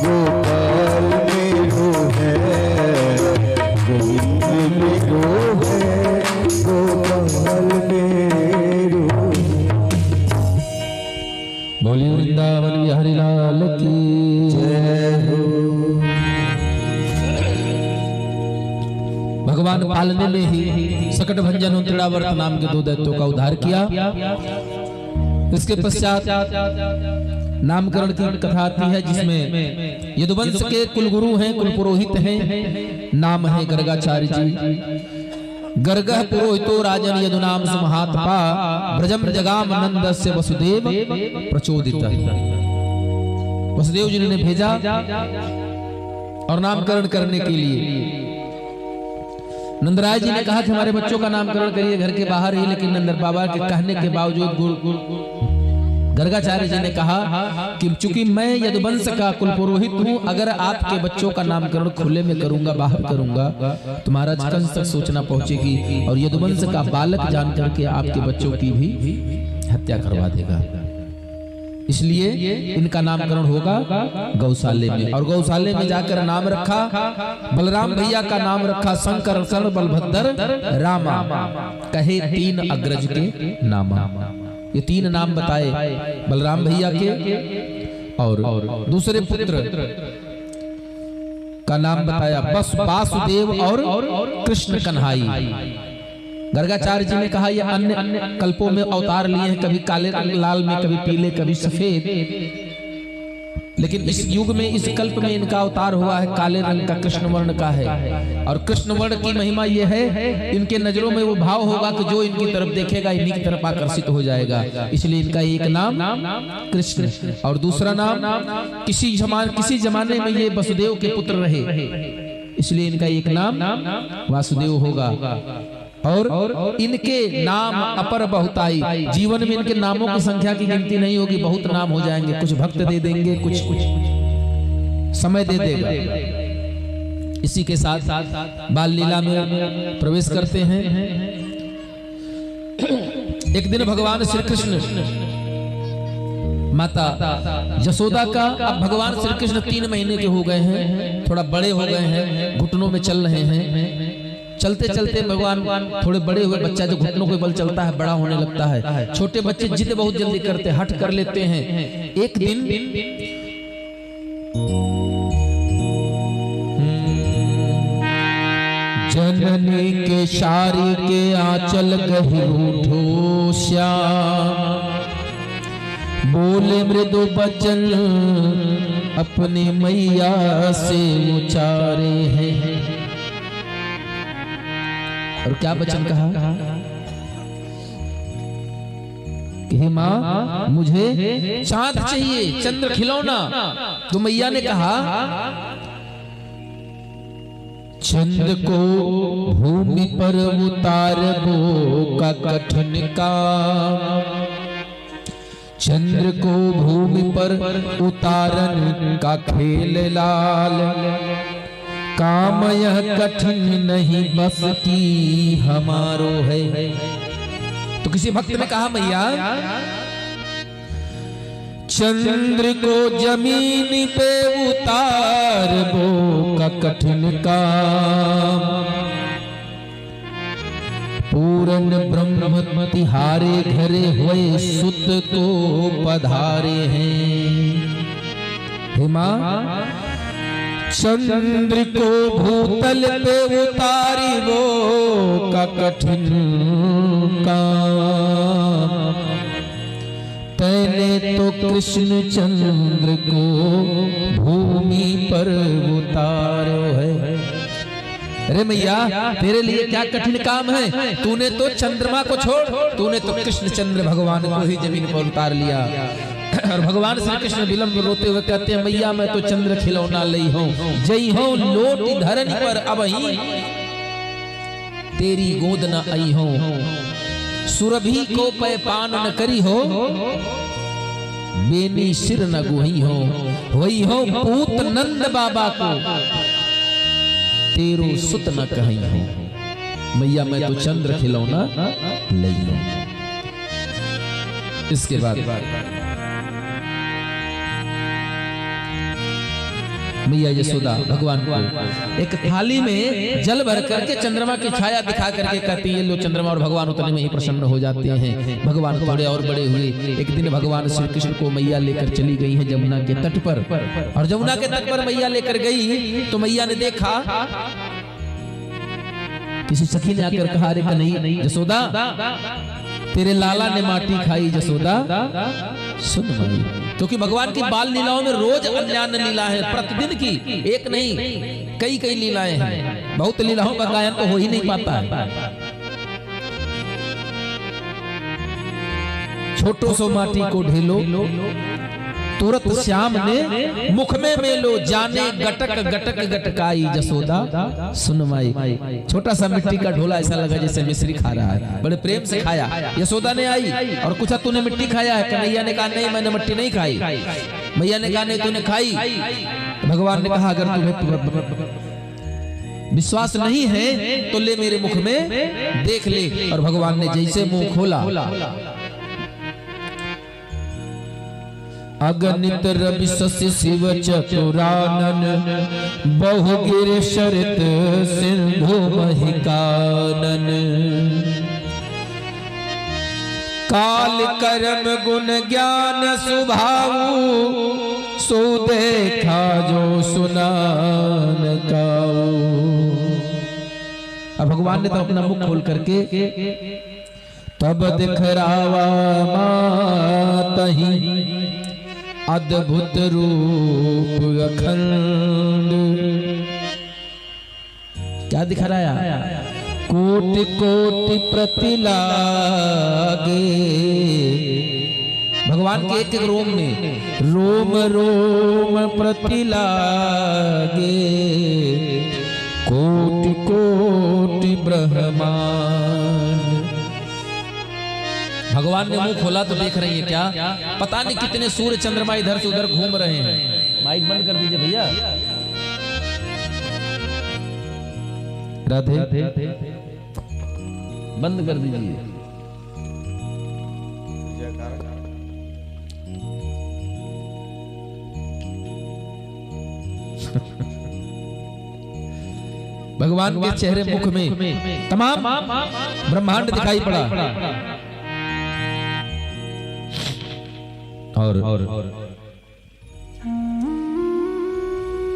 Speaker 2: गोपाल मेरो है, गोविंद मेरो है, गोपाल मेरो।
Speaker 1: बोलिए वृंदावन बिहारी लाल की
Speaker 2: जय हो।
Speaker 1: भगवान पालने में ही सकट भंजन और त्रिणावर्त नाम के 2 दैत्यों का उद्धार किया। इसके पश्चात नामकरण की कथा आती है, जिसमें यदुवंश के कुलगुरु हैं, कुल पुरोहित हैं। नाम है गर्गाचार्य जी। गर्गः पुरोहितो राजन यदुनाम सुमहात्मा, ब्रजम जगाम नंदस्य वसुदेव प्रचोदितः। वसुदेव जी ने भेजा और नामकरण करने के लिए। नंदराय जी ने कहा कि हमारे बच्चों का नामकरण करिए घर के बाहर ही, लेकिन नंद बाबा के कहने के बावजूद गर्गाचार्य जी ने कहा कि चूंकि मैं यदुवंश का कुल पुरोहित हूं, अगर आपके बच्चों का नामकरण खुले में करूंगा, बाहर करूंगा, तो महाराज कंस तक सूचना पहुंचेगी और यदुवंश का बालक जान करके आपके बच्चों की भी हत्या करवा देगा। इसलिए इनका नामकरण होगा गौशाले में। और गौशाले में जाकर नाम रखा, बलराम भैया का नाम रखा शंकर शरण बलभद्र रामा, कहे 3 अग्रज के नामा। ये 3 नाम बताए बलराम भैया के, और दूसरे पुत्र का नाम बताया बस वासुदेव और कृष्ण कन्हाई। गर्गाचार्य जी ने कहा ये अन्य कल्पों में अवतार लिए हैं, कभी काले लाल में, कभी पीले, कभी सफेद, लेकिन इस युग में, इस कल्प में इनका अवतार हुआ है काले रंग का, कृष्ण वर्ण का है। और कृष्ण वर्ण की महिमा यह है, इनके नजरों में वो भाव होगा कि जो इनकी तरफ देखेगा इन्हीं की तरफ आकर्षित हो जाएगा। इसलिए इनका एक नाम कृष्ण और दूसरा नाम, किसी जमाने में ये वसुदेव के पुत्र रहे, इसलिए इनका एक नाम वासुदेव होगा। और इनके नाम अपर बहुताई, जीवन में इनके नामों की संख्या की गिनती नहीं होगी, बहुत नाम हो जाएंगे। कुछ भक्त दे देंगे, कुछ समय दे देगा। इसी के साथ बाल लीला में प्रवेश करते हैं। एक दिन भगवान श्री कृष्ण माता यशोदा का, अब भगवान श्री कृष्ण 3 महीने के हो गए हैं, थोड़ा बड़े हो गए हैं, घुटनों में चल रहे हैं। चलते चलते भगवान थोड़े बड़े हुए, बच्चा जो घुटनों के बल चलता है बड़ा होने लगता है। छोटे बच्चे जिद बहुत जल्दी करते, हट कर लेते हैं। एक दिन जननी के शारी के आंचल गहिरूठो श्याम, बोले मृदु बचन अपने मैया से उचारे हैं। और क्या वचन कहा कि हे माँ मुझे चांद चाहिए, चंद्र खिलौना। तो मैया ने कहा चंद को भूमि पर उतारबो का कठिन काम, चंद्र को भूमि पर उतारन का खेल लाल, काम यह कठिन नहीं बस की हमारो है। तो किसी भक्त ने कहा मैया चंद्र को जमीन पे उतार वो का कठिन काम, पूरन ब्रह्म तिहारे घरे हुए सुत को पधारे हैं। हे मां चंद्र को भूतल पे उतारी वो का कठिन काम, तैने तो कृष्ण चंद्र को भूमि पर उतारो है। अरे मैया तेरे लिए क्या कठिन काम है, तूने तो चंद्रमा को छोड़, तूने तो कृष्ण चंद्र भगवान को ही जमीन पर उतार लिया। और भगवान श्री कृष्ण विलंब रोते हुए कहते हैं मैया मैं तो चंद्र खिलौना लई हूं, जई हो लोट धरनी पर अब ही तेरी गोद न आई हो, सुरभि को पै पान न करी हो, बेनी सिर न गुही हो, वही हो पूत नंद बाबा को तेरो सुत न कहीं हो। मैया मैं तो चंद्र खिलौना लई हूं। इसके बाद मैया यशोदा भगवान को एक थाली में जल भर करके चंद्रमा की छाया दिखा करके कहती है लो चंद्रमा, और भगवान उतने में ही प्रसन्न हो जाते हैं। भगवान थोड़े और बड़े हुए। एक दिन भगवान श्री कृष्ण को मैया लेकर चली गई है जमुना के तट पर, और जमुना के तट पर मैया लेकर गई तो मैया ने देखा किसी सखी ने आकर कहा अरे कन्हैया यशोदा तेरे लाला ने माटी खाई यशोदा सुन माई, क्योंकि भगवान की बाल लीलाओं में रोज अन्यान्य लीला है, प्रतिदिन की एक नहीं कई कई लीलाएं हैं। बहुत लीलाओं का गायन तो हो ही नहीं पाता है। छोटो सो माटी को ढेलो तुरंत श्याम ने मुख में मेलो, जाने गटक गटक गटकाई यशोदा सुन माई। छोटा सा मिट्टी का ढोला ऐसा लगा जैसे मिश्री खा रहा है, बड़े प्रेम से खाया। यशोदा ने आई और पूछा तूने मिट्टी खाया है? कन्हैया ने कहा नहीं मैंने मिट्टी नहीं खाई। मैया ने कहा नहीं तूने खाई। भगवान ने कहा अगर तुम्हें विश्वास नहीं है तो ले मेरे मुख में देख ले। और भगवान ने जैसे मुंह खोला अगणित रवि शशि शिव चतुरानन, बहुगिर शरत सिंधु महिकानन, काल कर्म गुण ज्ञान सुभाऊ, सो देखा जो सुनान काऊ। अब भगवान ने तो अपना मुख खोल करके तब दिखरावा मातहि, अद्भुत रूप अखंड। क्या दिखा रहा है? कोटि कोटि प्रतिलागे। भगवान के एक एक रोम में रोम रोम प्रतिलागे, कोटि कोटि ब्रह्मांड। भगवान ने मुंह खोला तो देख रही है क्या? पता नहीं कितने सूर्य चंद्रमा इधर से उधर घूम रहे हैं। माइक बंद कर दीजिए भैया। राधे बंद कर दीजिए। भगवान के चेहरे मुख में तमाम ब्रह्मांड दिखाई पड़ा। और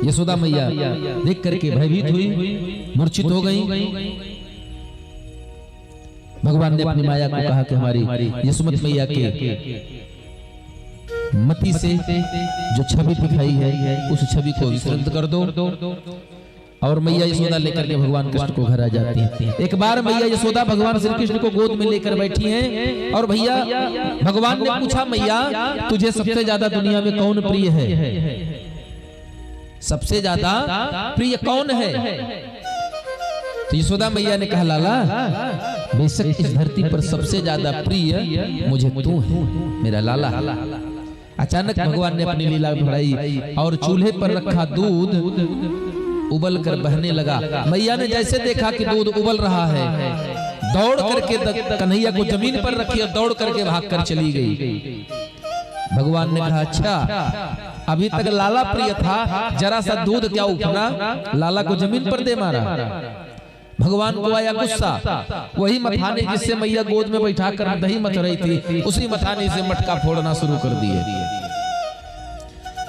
Speaker 1: यशोदा मैया देख करके भयभीत हुई, मूर्छित हो गई। भगवान ने अपनी माया को कहा कि हमारी यशोमती मैया के मति से जो छवि दिखाई है उस छवि को विसर्जित कर दो। और मैया यशोदा लेकर के भगवान कृष्ण को घर आ जाती है। एक बार मैया यशोदा भगवान श्री कृष्ण को गोद में लेकर बैठी हैं और भैया भगवान ने पूछा मैया तुझे सबसे ज्यादा दुनिया में कौन प्रिय है? सबसे ज्यादा प्रिय कौन है? तो यशोदा मैया ने कहा लाला बेशक इस धरती पर सबसे ज्यादा प्रिय मुझे तू है मेरा लाला। अचानक भगवान ने अपनी लीला बढ़ाई और चूल्हे पर रखा दूध उबल कर बहने लगा। मैया ने जैसे देखा कि दूध उबल रहा है, दौड़ करके कन्हैया को जमीन पर रखी और दौड़ करके भाग कर चली गई। भगवान ने कहा अच्छा अभी तक लाला प्रिय था, जरा सा दूध क्या उफना, लाला को जमीन पर दे मारा। भगवान को आया गुस्सा, वही मथाने जिससे मैया गोद में बैठा कर दही मथ रही थी, उसी मथाने से मटका फोड़ना शुरू कर दिए।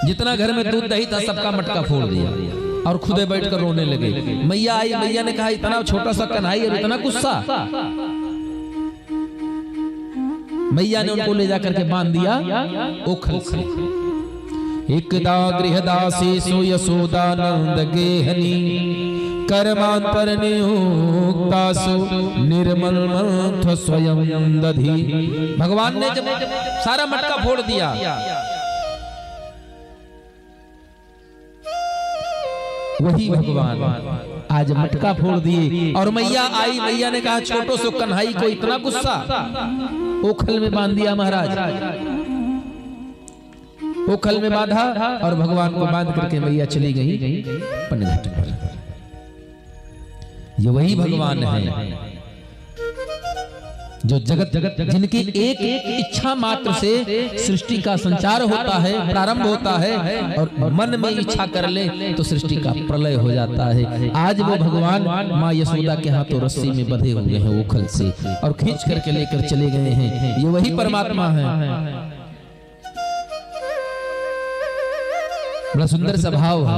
Speaker 1: जितना घर में दूध दही था सबका मटका फोड़ दिया और खुदे बैठकर रोने लगे। मैया आई, मैया ने कहा इतना छोटा सा कन्हई और इतना गुस्सा। मैया ने उनको ले जाकर के बांध दिया ओखल से। एकदा गृहदासी सो यशोदानंद गेहनी कर्मांतर नियुक्तासु निर्मल मंथ स्वयं दधी। भगवान ने जब सारा मटका फोड़ दिया, वही भगवान आज मटका फोड़ दिए। और मैया आई, मैया ने कहा छोटो सो कन्हई को इतना गुस्सा, ओखल में बांध दिया महाराज। ओखल में बांधा और भगवान को बांध करके मैया चली गई पनघट पर। ये वही भगवान है जो जगत जिनकी एक एक इच्छा मात्र से सृष्टि का संचार होता है, प्रारंभ होता है, और मन में इच्छा कर ले तो सृष्टि का प्रलय हो जाता है। आज वो भगवान माँ यशोदा के हाथों रस्सी में बंधे हुए हैं ओखल से और खींच करके लेकर चले गए हैं। ये वही परमात्मा है। बड़ा सुंदर स्वभाव है।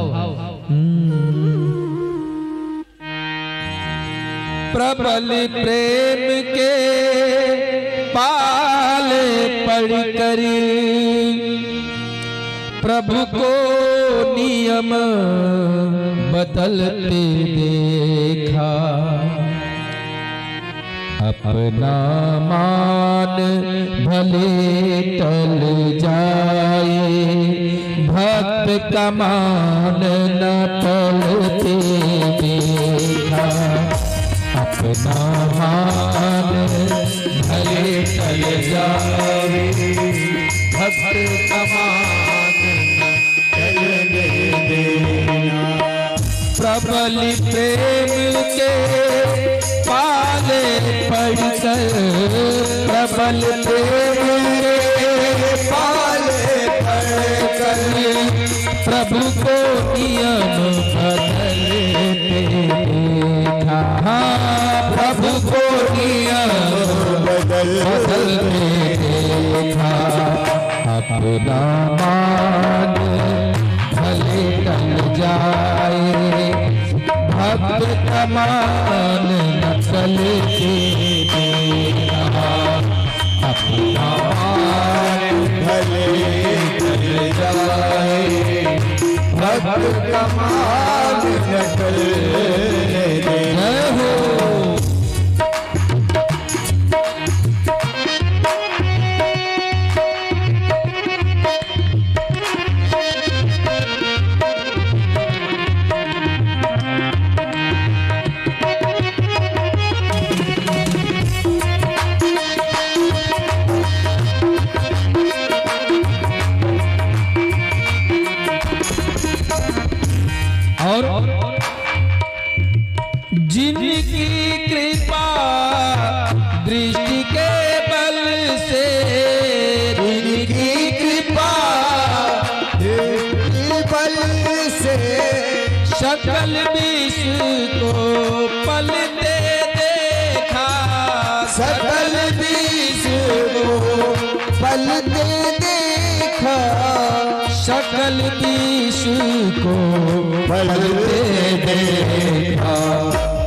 Speaker 1: प्रबल प्रेम के पाले पड़ करी प्रभु को नियम बदलते देखा। अपना मान भले टल जाए, भक्त का मान न टलते देखा। अपना मान भले टल जाए, भक्त का मान टलने देना। प्रबल प्रेम के पाले पड़कर, प्रबल प्रेम के पाले पड़कर प्रभु को नियम बदलते देखा। प्रभु को नियम बदलते देखा। अपना मान भले टल जाए, भक्त का मान न टलते देखा। अपना मान भले टल जाए, भक्त का मान न टलते देखा। जिनकी कृपा दृष्टि के बल से, जिनकी कृपा दृष्टि बल से सकल विश्व को पलते देखा। सकल विश्व को पलते देखा। सकल विश्व को पलते देखा।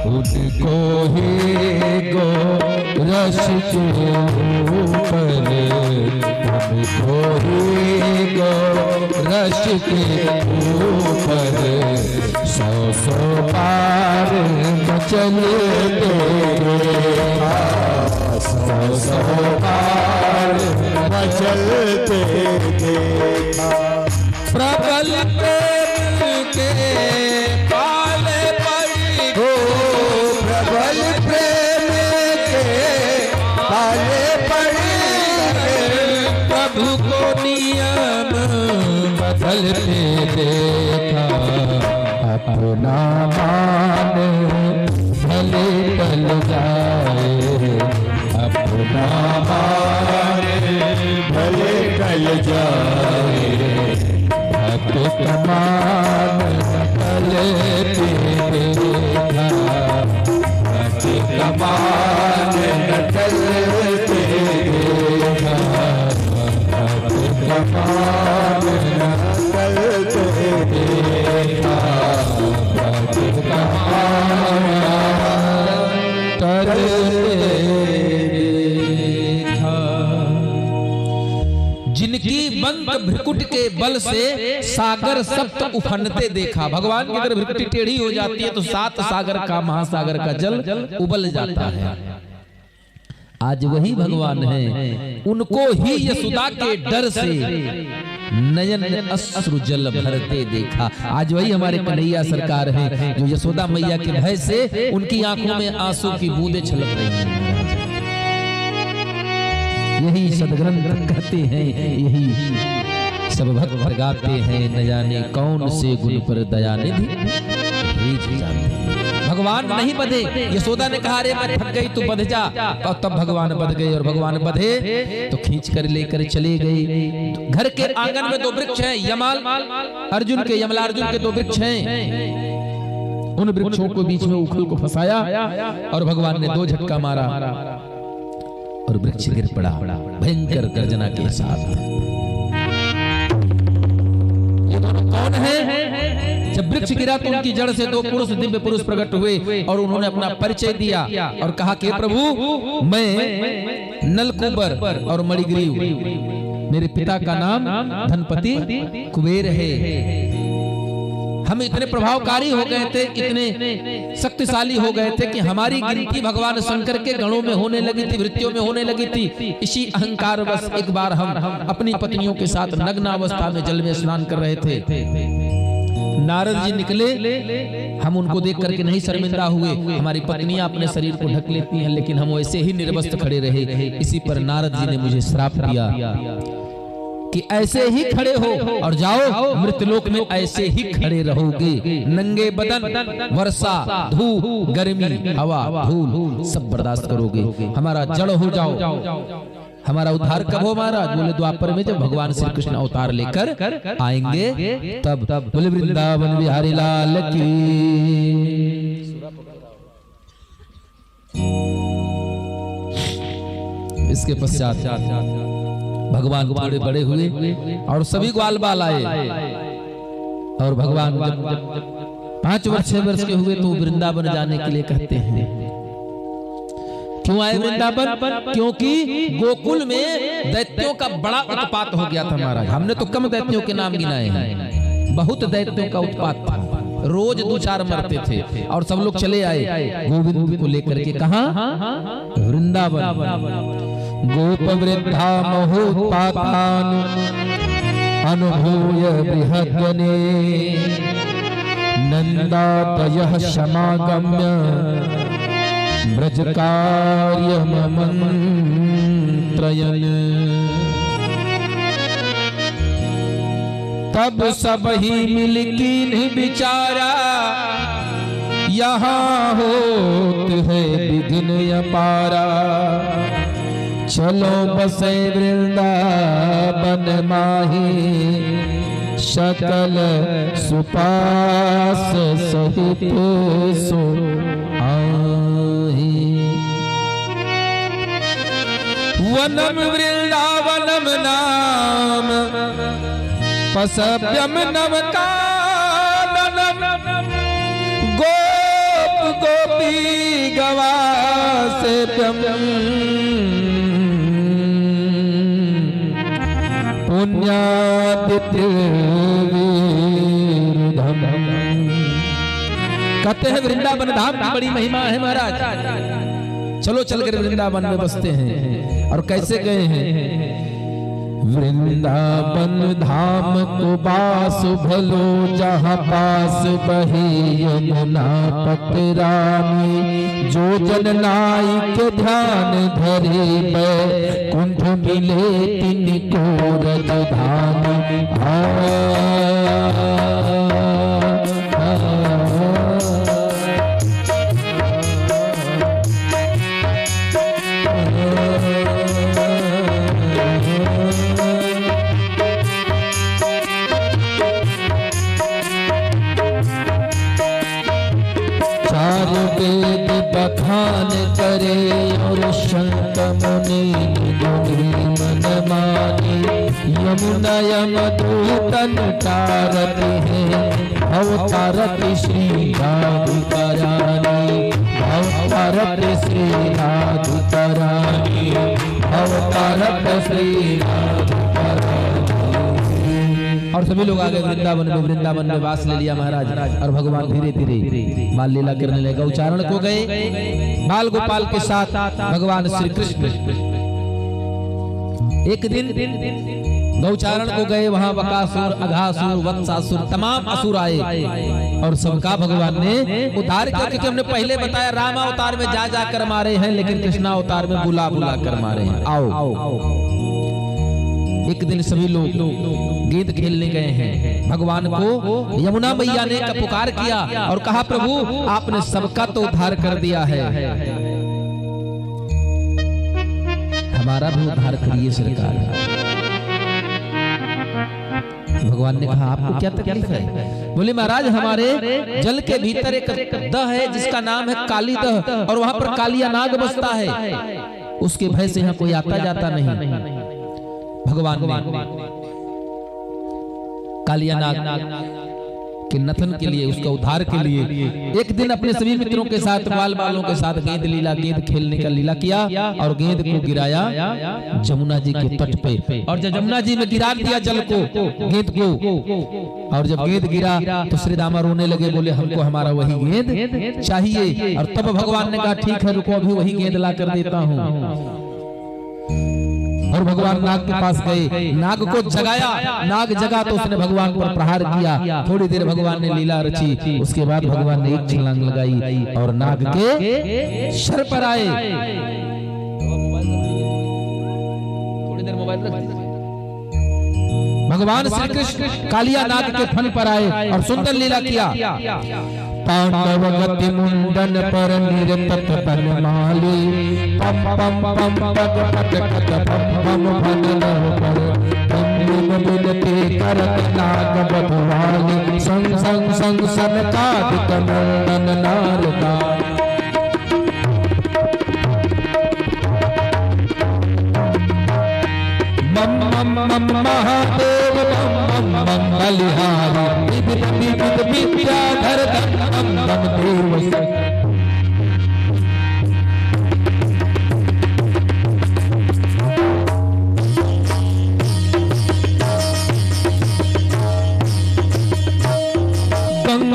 Speaker 1: उनको ही गो रस के ऊपर, उनको ही गो रस के ऊपर 100 पार चलते देखा। 100 पार चलते देखा। प्रबल प्रेम के पाले पड़ी हो, प्रभु को नियम बदलते देखा, अपना मान भले टल जाए, अपना मान
Speaker 2: भले टल जाए,
Speaker 1: अपना मान भले देखा, अपना मान
Speaker 2: टलते देखा, मान टलते देखा,
Speaker 1: जिनकी बंद भ्रिकुट के बल से सागर सप्त उफनते देखा। भगवान की अगर भ्रिकुटी टेढ़ी हो जाती है तो 7 सागर का महासागर का जल उबल जाता है। आज वही भगवान है, उनको ही यशोदा के डर से नयन अश्रु जल भरते देखा। आज वही हमारे कन्हैया सरकार हैं जो यशोदा मैया के भय से उनकी आंखों में आंसू की बूंदें छलक रही हैं। यही सदग्रंथ कहते हैं, यही सब भक्त गाते हैं, न जाने कौन से गुण पर दया निधि रीझ जाते। भगवान नहीं बधे, यशोदा ने कहा अरे मैं थक गई तू बध जा, और तब भगवान बध गए। और भगवान बधे तो खींच कर लेकर चले गए। घर के आंगन में 2 वृक्ष हैं, यमाल अर्जुन के, यमलार्जुन के 2 वृक्ष हैं। उन वृक्षों को बीच में उखल को फंसाया और भगवान ने 2 झटका मारा और वृक्ष गिर पड़ा भयंकर गर्जना के साथ। ये दोनों कौन है? जब वृक्ष गिरा तो उनकी जड़ से 2 पुरुष, दिव्य पुरुष प्रकट हुए और उन्होंने अपना परिचय दिया और कहा कि प्रभु मैं नलकुबर और मणिग्रीव, मेरे पिता का नाम धनपति कुबेर है। हम इतने प्रभावकारी हो गए थे, इतने शक्तिशाली हो गए थे कि हमारी गिनती भगवान शंकर के गणों में होने लगी थी, वृत्तियों में होने लगी थी। इसी अहंकार बस एक बार हम अपनी पत्नियों के साथ नग्न अवस्था में जल में स्नान कर रहे थे। नारद जी निकले, हम उनको देख करके नहीं शर्मिंदा हुए। हमारी पत्नियां अपने शरीर को ढक लेती हैं लेकिन हम वैसे ही निर्वस्त्र खड़े रहे। इसी पर नारद जी ने मुझे श्राप दिया कि ऐसे ही खड़े हो और जाओ मृतलोक में ऐसे ही खड़े रहोगे। नंगे बदन, वर्षा, धूप, गर्मी, हवा, धूल सब बर्दाश्त करोगे, हमारा जड़ हो जाओ। हमारा उद्धार कब हो महाराज? बोले द्वापर में, जब भगवान श्री कृष्ण अवतार लेकर आएंगे तब। बोले वृंदावन बिहारी लाल की। इसके पश्चात भगवान बड़े बड़े हुए और सभी ग्वाल बाल आए और भगवान जब 5 वर्ष 6 वर्ष के हुए तो वृंदावन जाने के लिए कहते हैं। क्यों आए वृंदावन? क्योंकि गोकुल में दैत्यों का बड़ा उत्पात हो गया था महाराज। हमने तो कम दैत्यों के नाम गिनाए हैं, बहुत दैत्यों का उत्पात था, रोज 2-4 मरते थे। और सब लोग चले आए गोविंद को लेकर के। कहां? वृंदावन। गोप वृद्धा महोत्पातान अनुभूय बृहद्वने, नंदातयः समागम्य ब्रज कार्य मंत्रयन। तब सब ही मिल कीन्ह विचारा, यहाँ होत है विघ्न अपारा। चलो बसे वृंदावन माही, सकल सुपास सहित सो वनम वृंदावनम नाम पसव्यम नवकाननम। गोप गोपी गवासेव्यम, पुण्यादित्य कहते हैं वृंदावन धाम की बड़ी महिमा है महाराज। चलो चल कर वृंदावन में बसते हैं। और कैसे गए हैं? वृंदावन धाम को बास भलो, जहाँ पास बहे यमुना पतरानी। जो जन नाई के ध्यान धरे, बैकुंठ मिले तिनको राजधानी। वेद बखान करे और शंत मुनि गुणी मन मानी। यमुना यमदूतन तारत है, अवतारत श्री राधिकारानी। अवतारत श्री राधिकारानी, अवतारत श्री राधिकारानी। और सभी लोग आगे वृंदावन में वास ले लिया महाराज। और भगवान धीरे धीरे बाल लीला करने लगे। गौचारण को गए बाल गोपाल के साथ भगवान श्री कृष्ण। एक दिन गौचारण को गए, वहां बकासुर, अघासुर, वत्सासुर तमाम असुर आए और सबका भगवान ने उद्धार किया। क्योंकि हमने पहले बताया राम अवतार में जा जाकर मारे हैं, लेकिन कृष्णा अवतार में बुला बुला कर मारे हैं। आओ एक दिन सभी लोग गेंद खेलने गए हैं। भगवान को यमुना मैया ने पुकार किया और कहा, प्रभु आपने सबका तो उद्धार कर दिया है, हमारा भी उद्धार करिए सरकार। भगवान ने कहा, आपको क्या तकलीफ है? बोले महाराज, हमारे जल के भीतर एक दह है जिसका नाम है काली दह, और वहां पर कालिया नाग बसता है। उसके भय से यहाँ कोई आता जाता नहीं। भगवान ने कालिया नाग के नथन के लिए, उसका उद्धार के लिए एक दिन अपने सभी मित्रों के साथ, बाल बालों के साथ गेंद खेलने का लीला किया और गेंद को गिराया जमुना जी के तट पे। और जब जमुना जी में गिरा दिया जल को, गेंद को, और जब गेंद गिरा तो श्री रामा रोने लगे। बोले हमको हमारा वही गेंद चाहिए। और तब भगवान ने कहा, ठीक है रुको, अभी वही गेंद ला कर देता हूँ। और भगवान नाग के पास गए, नाग को जगाया। नाग जगा तो उसने भगवान पर प्रहार किया। थोड़ी देर भगवान ने लीला रची, उसके बाद भगवान ने एक छलांग लगाई और नाग के सर पर आए। थोड़ी देर मोबाइल रख दीजिए। भगवान श्री कृष्ण कालिया नाग के फन पर आए और सुंदर लीला किया। तांडव गति मुंडन पर निरतत बनमाली। पम पम पम पग पग पग पम पम भन लह पर। तम बिनती करत नाग बधवाली। संग संग संग सनकादिक नंदन नारदा। मम मम मम महादेव मम मम मम बलिहारी। विद विद विद्याधर मम मम देव।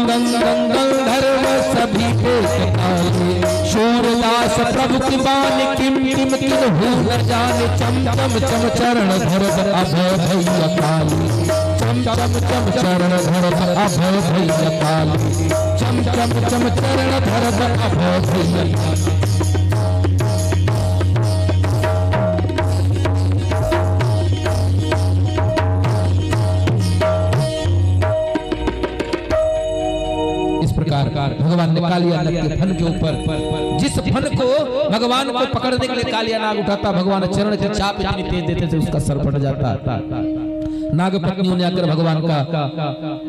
Speaker 1: गंधर्व सभी के सताए। शूरदास प्रभु की बानी। किम किम किम हो न जाने। चम चम चम चरण धर अभय भैया काली। चम चम चम चरण धर अभय भैया काली। चम चम चम चरण धर अभय भैया काली। भगवान ने कालिया नाग के फन के ऊपर, जिस फन को भगवान को पकड़ने के लिए कालिया नाग उठाता, भगवान चरण की चाप इतनी तेज देते थे उसका सर फट जाता। नाग पत्नियों ने आकर भगवान का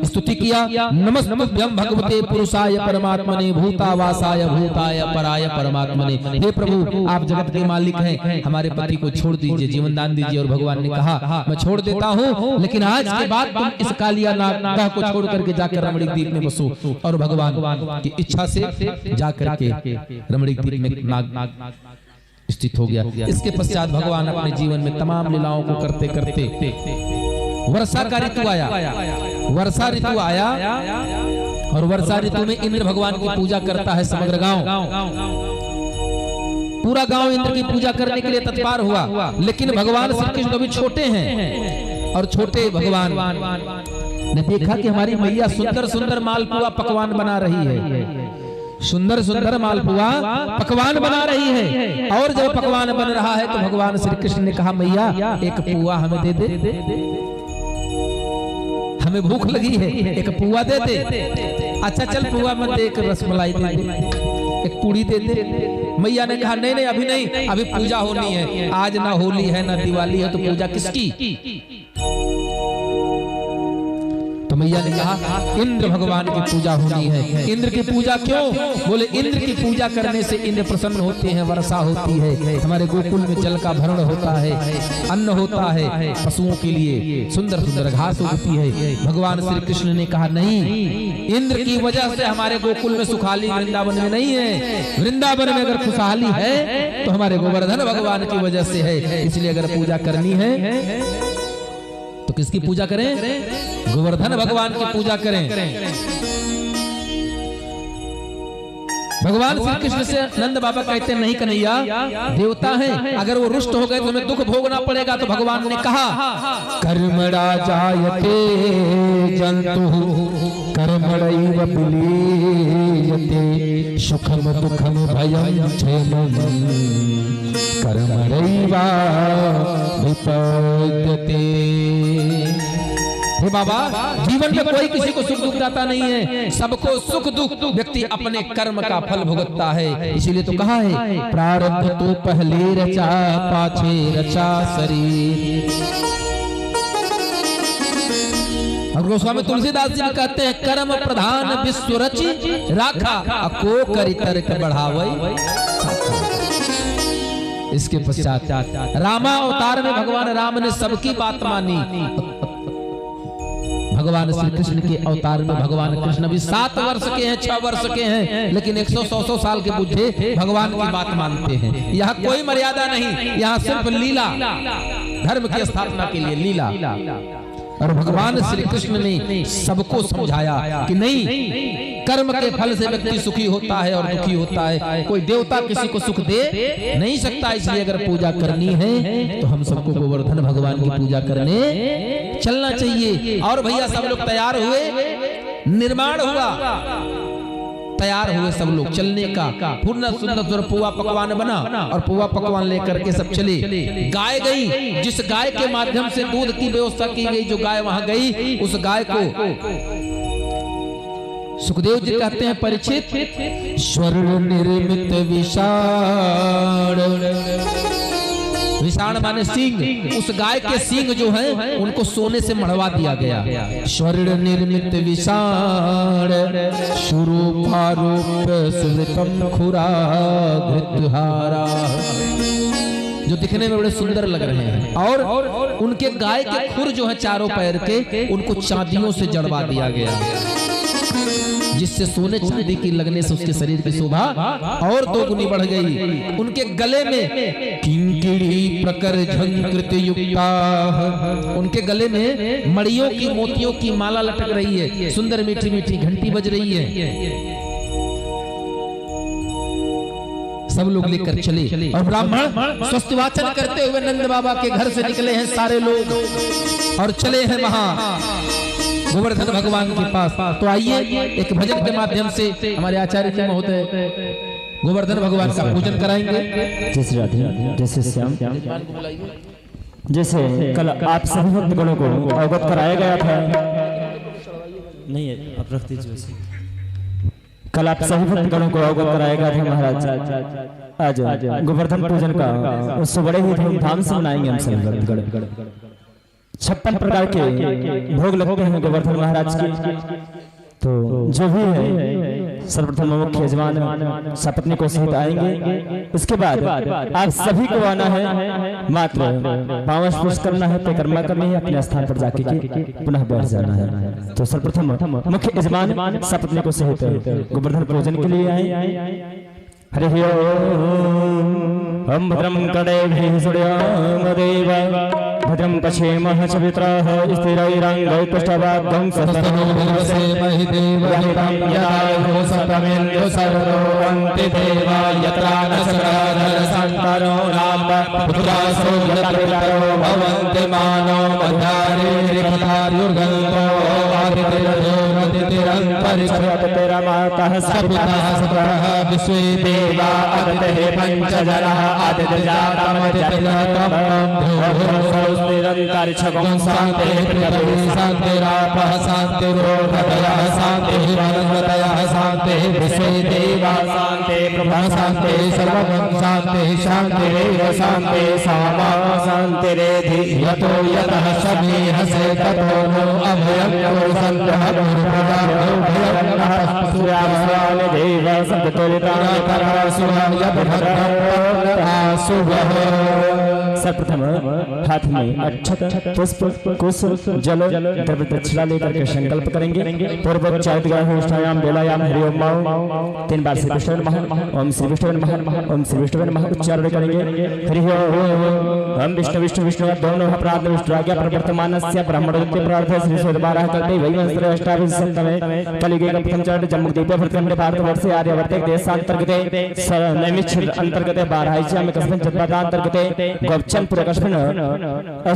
Speaker 1: स्तुति किया। नमस्तुभ्यं भगवते पुरुषाय परमात्मने। भूतावासाय भूताय पराय परमात्मने। हे प्रभु आप जगत के मालिक हैं, हमारे पति को छोड़ दीजिए, जीवन दान दीजिए। और भगवान ने कहा, मैं छोड़ देता हूँ, लेकिन आज के बाद तुम इस कालिया नाग को छोड़ करके जाकर रमणीक द्वीप में बसो। और भगवान की इच्छा से जाकर के रमणीक द्वीप में नाग स्थित हो गया। इसके पश्चात भगवान अपने जीवन में तमाम लीलाओं को करते करते वर्षा का ऋतु आया। वर्षा ऋतु आया और वर्षा ऋतु में इंद्र भगवान की पूजा करता है समग्र गांव। पूरा गांव इंद्र की पूजा करने के लिए तत्पर हुआ, लेकिन भगवान श्री कृष्ण अभी छोटे हैं और छोटे भगवान ने देखा कि हमारी मैया सुंदर सुंदर मालपुआ पकवान बना रही है, सुंदर सुंदर मालपुआ पकवान बना रही है। और जब पकवान बन रहा है तो भगवान श्री कृष्ण ने कहा, मैया एक पुआ हमें दे दे, हमें भूख लगी है, एक पुआ दे दे। अच्छा चल पुआ मत दे, एक रसमलाई दे दे, एक पूड़ी दे दे। मैया ने कहा नहीं नहीं अभी नहीं, अभी पूजा होनी है, आज ना होली है ना दिवाली है, तो पूजा किसकी? तो मैया ने कहा इंद्र भगवान की पूजा होनी है। इंद्र की पूजा क्यों? बोले इंद्र की पूजा करने से इंद्र प्रसन्न होते हैं, वर्षा होती है, हमारे गोकुल में जल का भरण होता है, अन्न होता है, पशुओं के लिए सुंदर सुंदर घास उगती है। भगवान श्री कृष्ण ने कहा नहीं, इंद्र की वजह से हमारे गोकुल में सुखाली वृंदावन में नहीं है, वृंदावन में अगर खुशहाली है तो हमारे गोवर्धन भगवान की वजह से है। इसलिए अगर पूजा करनी है तो किसकी पूजा करें? गोवर्धन भगवान की पूजा करें। भगवान श्री कृष्ण से नंद बाबा कहते नहीं कन्हैया, देवता हैं, अगर वो रुष्ट हो गए तो हमें दुख भोगना पड़ेगा। तो भगवान ने कहा कर्मणा जायते जंतु कर्मणैव विलीयते सुखम दुखम भयं क्षेमं कर्मणैवा विपद्यते। हे बाबा, जीवन में कोई किसी को सुख दुख दाता नहीं है, सबको सुख दुख व्यक्ति अपने कर्म का फल भुगतता है। इसीलिए तो कहा है प्रारब्ध तो पहले रचा पाछे रचा शरीर। और गोस्वामी तुलसीदास जी कहते हैं कर्म प्रधान विश्व रचि राखा को करि तर्क बढ़ावै। इसके पश्चात रामा अवतार में भगवान राम ने सबकी बात मानी। भगवान श्री कृष्ण के अवतार में भगवान कृष्ण अभी 7 वर्ष के हैं, 6 वर्ष के हैं, लेकिन 100-100 साल के बुढ़े भगवान की बात मानते हैं। यहाँ कोई मर्यादा नहीं, यहाँ सिर्फ लीला, धर्म की स्थापना के लिए लीला। और भगवान श्री कृष्ण ने सबको समझाया कि नहीं, कर्म के फल से व्यक्ति सुखी होता है और दुखी होता है, कोई देवता किसी को सुख दे नहीं सकता। इसलिए अगर पूजा करनी है तो हम सबको गोवर्धन भगवान की पूजा करने चलना चाहिए। और भैया सब लोग तैयार हुए, निर्माण हुआ, तैयार हुए सब लोग चलने का। पूर्ण सुंदर पुआ पकवान बना और पुआ पकवान लेकर के सब चले। गाय गई, जिस गाय के माध्यम से दूध की व्यवस्था की गई, जो गाय वहां गई, उस गाय को सुखदेव जी कहते हैं परीक्षित, स्वर्ण निर्मित विषाण, विषाण माने सींग, उस गाय के सींग जो है उनको सोने से मढ़वा दिया गया। स्वर्ण निर्मित विषाण शुरूपारूप सुलतम खुरा घृतहारा, जो दिखने में बड़े सुंदर लग रहे हैं। और उनके गाय के खुर जो है चारों पैर के, उनको चांदियों से जड़वा दिया गया, जिससे सोने चांदी की लगने से उसके शरीर की शोभा और 2 गुनी बढ़ गई। उनके गले में किंकिड़ी प्रकर झंकृत युक्ता, उनके गले में मड़ियों की मोतियों की माला लटक रही है, सुंदर मीठी मीठी घंटी बज रही है। सब लोग लेकर चले और ब्राह्मण स्वस्थ वाचन करते हुए नंद बाबा के घर से निकले हैं सारे लोग और चले हैं वहां गोवर्धन भगवान के पास। तो आइए एक भजन के माध्यम से हमारे आचार्य जी महोदय गोवर्धन भगवान का पूजन कराएंगे।
Speaker 3: जैसे राधे, जैसे श्याम, जैसे कल आप सभी भक्तगणों को अवगत कराया गया था, नहीं आप रख दीजिए, कल आप सभी भक्तगणों को अवगत कराया गया था महाराज। आज गोवर्धन पूजन का उत्सव बड़े ही धूमधाम से मनाएंगे हम सभी भक्तगण। 56 प्रकार के भोग लगते हैं गोवर्धन महाराज के। तो जो भी है सर्वप्रथम मुख्य यजमान सपत्नी को सहित आएंगे। उसके बाद आप सभी को आना है, मात्र पांव स्पर्श करना है, परिक्रमा करनी है, अपने स्थान पर जाके पुनः बैठ जाना है। तो सर्वप्रथम मुख्य यजमान सपत्नी को सहित गोवर्धन पूजन के लिए आए। हरि ओम भद्रं कर्णेभिः शृणुयाम देवा भद्रं पश्येमः च पितरः स्थिरैरङ्गैः पृष्ठभागं
Speaker 2: सस्तनोभिर्वसेमहि देवहितं यदायुः सप्तमेन्द्रो सर्वो वन्ति देवा यत्रा न सकराधरसन्तरो नाम पुत्रासो यतपितरो भवन्ति मानो मध्यारेरिपथार्युर्गन्धो आदितिरन्तरिक्षरमातः सपितः सतः विश्वे देवा अदितिः पञ्चजनः आदित्यजातमतिरतमं शान्तिः पृथिवी शान्तिरापः शान्तिरोधतयः शान्तिः वनस्पतयः शान्तिः विश्वे देवा शान्तिः ब्रह्म शान्तिः सर्वं शान्तिः शान्तिरेव शान्तिः सामा शान्तिरेधि यतो यतः समीहसे ततो नो अभयं यो सन्तः देव सर्वप्रथम हाथ में अक्षत पुष्प कुसुम जल द्रव्य दक्षिणा लेकर के संकल्प करेंगे। पूर्वोच्चारितयाम बेलायाम हरि ओम 3 बार श्री विष्णु नमः ओम श्री विष्णु नमः ओम श्री विष्णु नमः उच्चारण करेंगे। हरि ओम विष्णु विष्णु विष्णु दोनों प्रार्थ विष्णु आज्ञा प्रवर्तमानस्य ब्राह्मणोक्ति प्रार्थ श्री सूर्यबारः कल्पे वैवंश अष्टादश सप्तमे कलियुगे प्रथम चरण जम्बूद्वीप भरतखंड भारतवर्षे आर्यावर्ते देशांतर्गते नैमिष अंतर्गते बाराहिच्या में कस्मिन् जनपदांतर्गते गोपचंदपुर कस्मिन्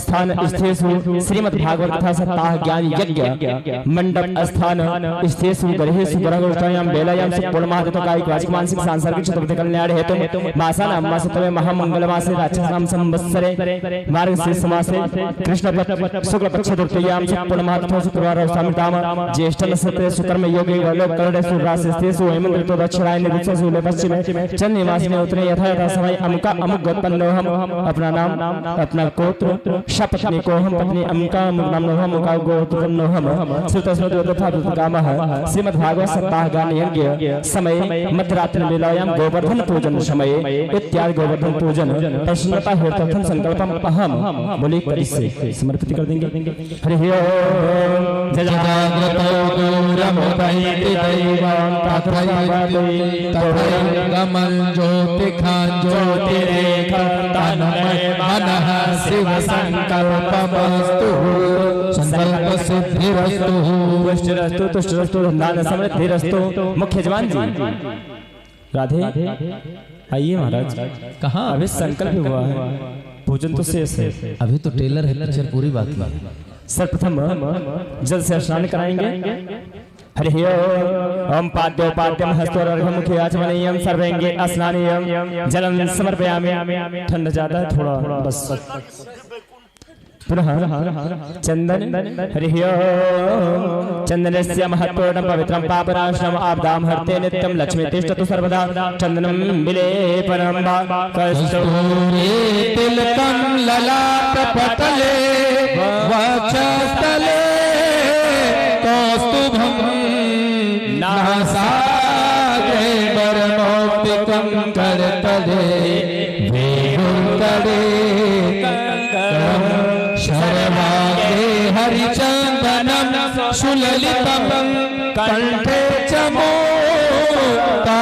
Speaker 2: स्थान स्थितेषु श्रीमद् भागवत कथा सप्ताह ज्ञान यज्ञ मंडप स्थान स्थितेषु गृहेषु ग्रहगोष्ठायां बेलायां पूर्णमादित्य कायिक वाचिक मानसिक सांसारिक चतुर्थ कल्याण हेतु मासानां मासत्वे महामंगलमासे राक्षसानां संवत्सरे मार्गशीर्ष मासे कृष्ण शुक्ल पक्ष तृतीयां पूर्णमादित्य शुक्रवार सामिताम ज्येष्ठ नक्षत्रे सुकर्म योगे लोक करणेषु राशिस्तेषु हेमंत ऋतु दक्षिणायने दिक्षु पश्चिमे चंद्र मास में उतरे यथा यथा समय अमुका अमुक गोत्पन्नो हम अपना नाम अपना गोत्र सपत्नी को हम पत्नी अमुका अमुक नाम हम अमुका गोत्रनो हम श्रुत श्रुत तथा कामः श्रीमद् भागवत सप्ताह गान यज्ञ समय मध्यरात्रि वेलायां गोवर्धन पूजन समय इत्यादि गोवर्धन पूजन प्रसन्नता हेतु संकल्पम अहम बोले करिष्ये समर्पित कर देंगे। हरि ओम जय जागृतो दूरमुपैति दैवं तथैवं ज्योतिखां ज्योतिरेखं तन्मय मनः शिव संकल्पमस्तु संकल्प सिद्धिरस्तु पुष्टिरस्तु तुष्टिरस्तु धन समृद्धिरस्तु। मुख्य जवान जी राधे आइए महाराज।
Speaker 1: कहाँ
Speaker 3: अभी संकल्प हुआ है पूजन तो शेष है
Speaker 1: अभी तो टेलर है पिक्चर पूरी बात है।
Speaker 3: सर्वप्रथम जल से स्नान कराएंगे। हरि ओम पाद्योपाद्यम हस्तोर्घमुखे आचमनीयं सर्वेंगे स्नानीयं जलं समर्पयामि। ठंड ज्यादा है थोड़ा बस। पुनः चंदन। हरि ओम चंदनस्य महत्वपूर्ण पवित्रं पापनाशनम् आपदां हर्ते नित्यं लक्ष्मी तिष्ठतु सर्वदा। चंदनं विलेपनं कस्तूरी
Speaker 2: तिलकं ललाटपटले वक्षस्थले कौस्तुभं नासाग्रे वरमौक्तिकं करतले वेणुतले शर्वाग्रे हरिचन्दनं सुललितं कंठे च मोक्तावली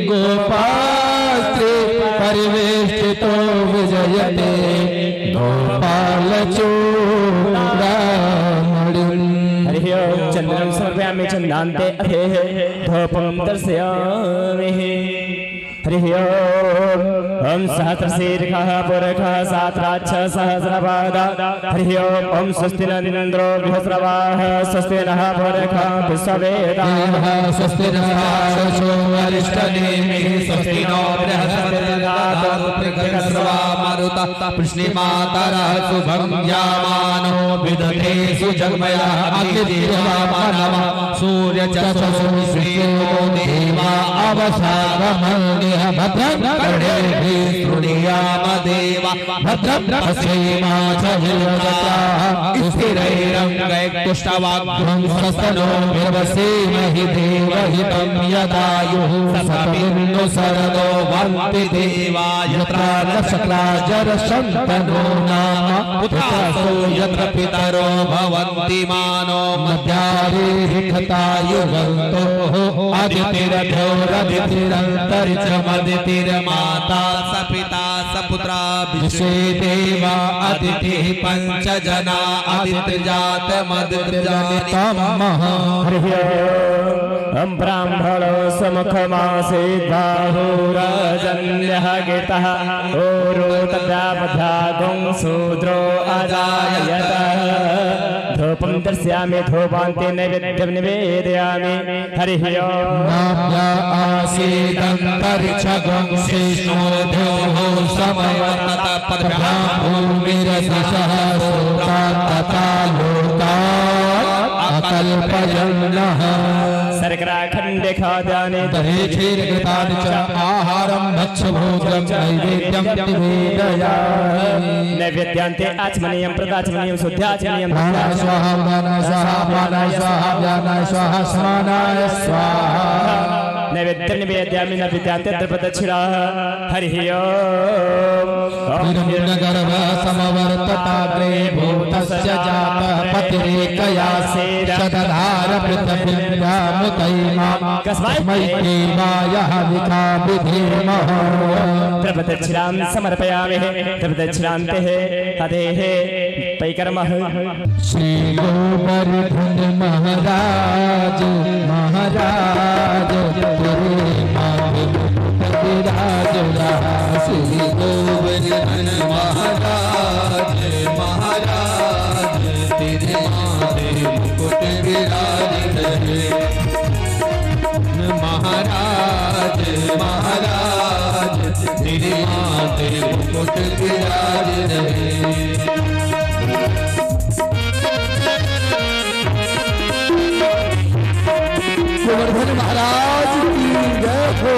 Speaker 2: गोपास्त्रे परिवेष्टितो विजयते गोपालचूडामणिम्।
Speaker 3: हरि ओम चंदनं समर्पयामि चंदान्ते अधेः धूपं दर्शयामि। हरि ओम ओम सहस्रशीर्षः पुरखः सात्राच्छ सहस्रपादा। हरि ओम स्वस्ति न इन्द्रो बृहस्रवाः स्वस्ति नः पुरखः विश्ववेदाः
Speaker 2: स्वस्ति नः शशो अरिष्टनेमिः स्वस्ति नो बृहस्पतिर्दधातु मारुतः पुष्णिमातरः शुभं यामानो विदधे सुजगमयः अग्निदेवानमः सूर्यचक्षुः श्रीयो देवा अवसागमनिः भद्रं कर्णेभिः शृणुयाम देवा भद्रं पश्येमाचभिर्यजत्राः स्थिरैरङ्गैस्तुष्टवाग्भ्रं स्वस्तनो विर्वसेमहि देवहितं यदायुः सतमिन्दु शरदो वन्ति देवा यत्र नक्षत्राजरशन्तनो नाम पुत्रासो यत्र पितरो भवन्ति मानो मध्यारेरिखतायुगन्तो आदितिरथोरदितिरन्तरिक्षमदितिर्माता सपिता सपुत्रा विश्वे देवा
Speaker 1: अदिति पंच जना आदित्य जात मदित्य जनितम
Speaker 2: हम ब्राह्मणो समुखमासे बाहुरजन्यः गितः ओरोतव्यापध्यागुं शूद्रो अजायत धूपं दर्शयामि धूपान्ते नैवेद्यं निवेदयामि हरिः ओम्
Speaker 1: आसीदन्तरिक्षगं शेषोधोः समवर्तत भूमिरसः तथा लोकात् अकल्पयन्नः
Speaker 2: शर्कराखण्डे खाद्यानि
Speaker 1: दहे क्षीरघृतानि च आहारं भक्ष्यभोजनं नैवेद्यं निवेदयामि
Speaker 2: नैवेद्यान्ते आचमनीयं प्रदाचमनीयं शुद्धाचमनीयं
Speaker 1: प्राणाय स्वाहा प्राणाय स्वाहा प्राणाय स्वाहा व्यानाय स्वाहा समानाय स्वाहा
Speaker 2: नैवेद्यं निवेदयामि नैवेद्यान्ते द्रव्यदक्षिणाः हरिः ओम्
Speaker 1: हिरण्यगर्भ समवर्तताग्रे भूतस्य जातः पतिरेकया शतधार पृथ्व्यामुतैमा कस्मै देवायः विकाभिधीमः
Speaker 2: द्रव्यदक्षिणां समर्पयामि द्रव्यदक्षिणान्ते हदेः पैकर्मः
Speaker 1: श्री गोवर्धन महाराज महाराज श्री गोवर्धन महाराज महाराज तेरे माथे मुकुट विराज रहे महाराज महाराज तेरे माथे मुकुट विराज रहे गोवर्धन महाराज की जय हो।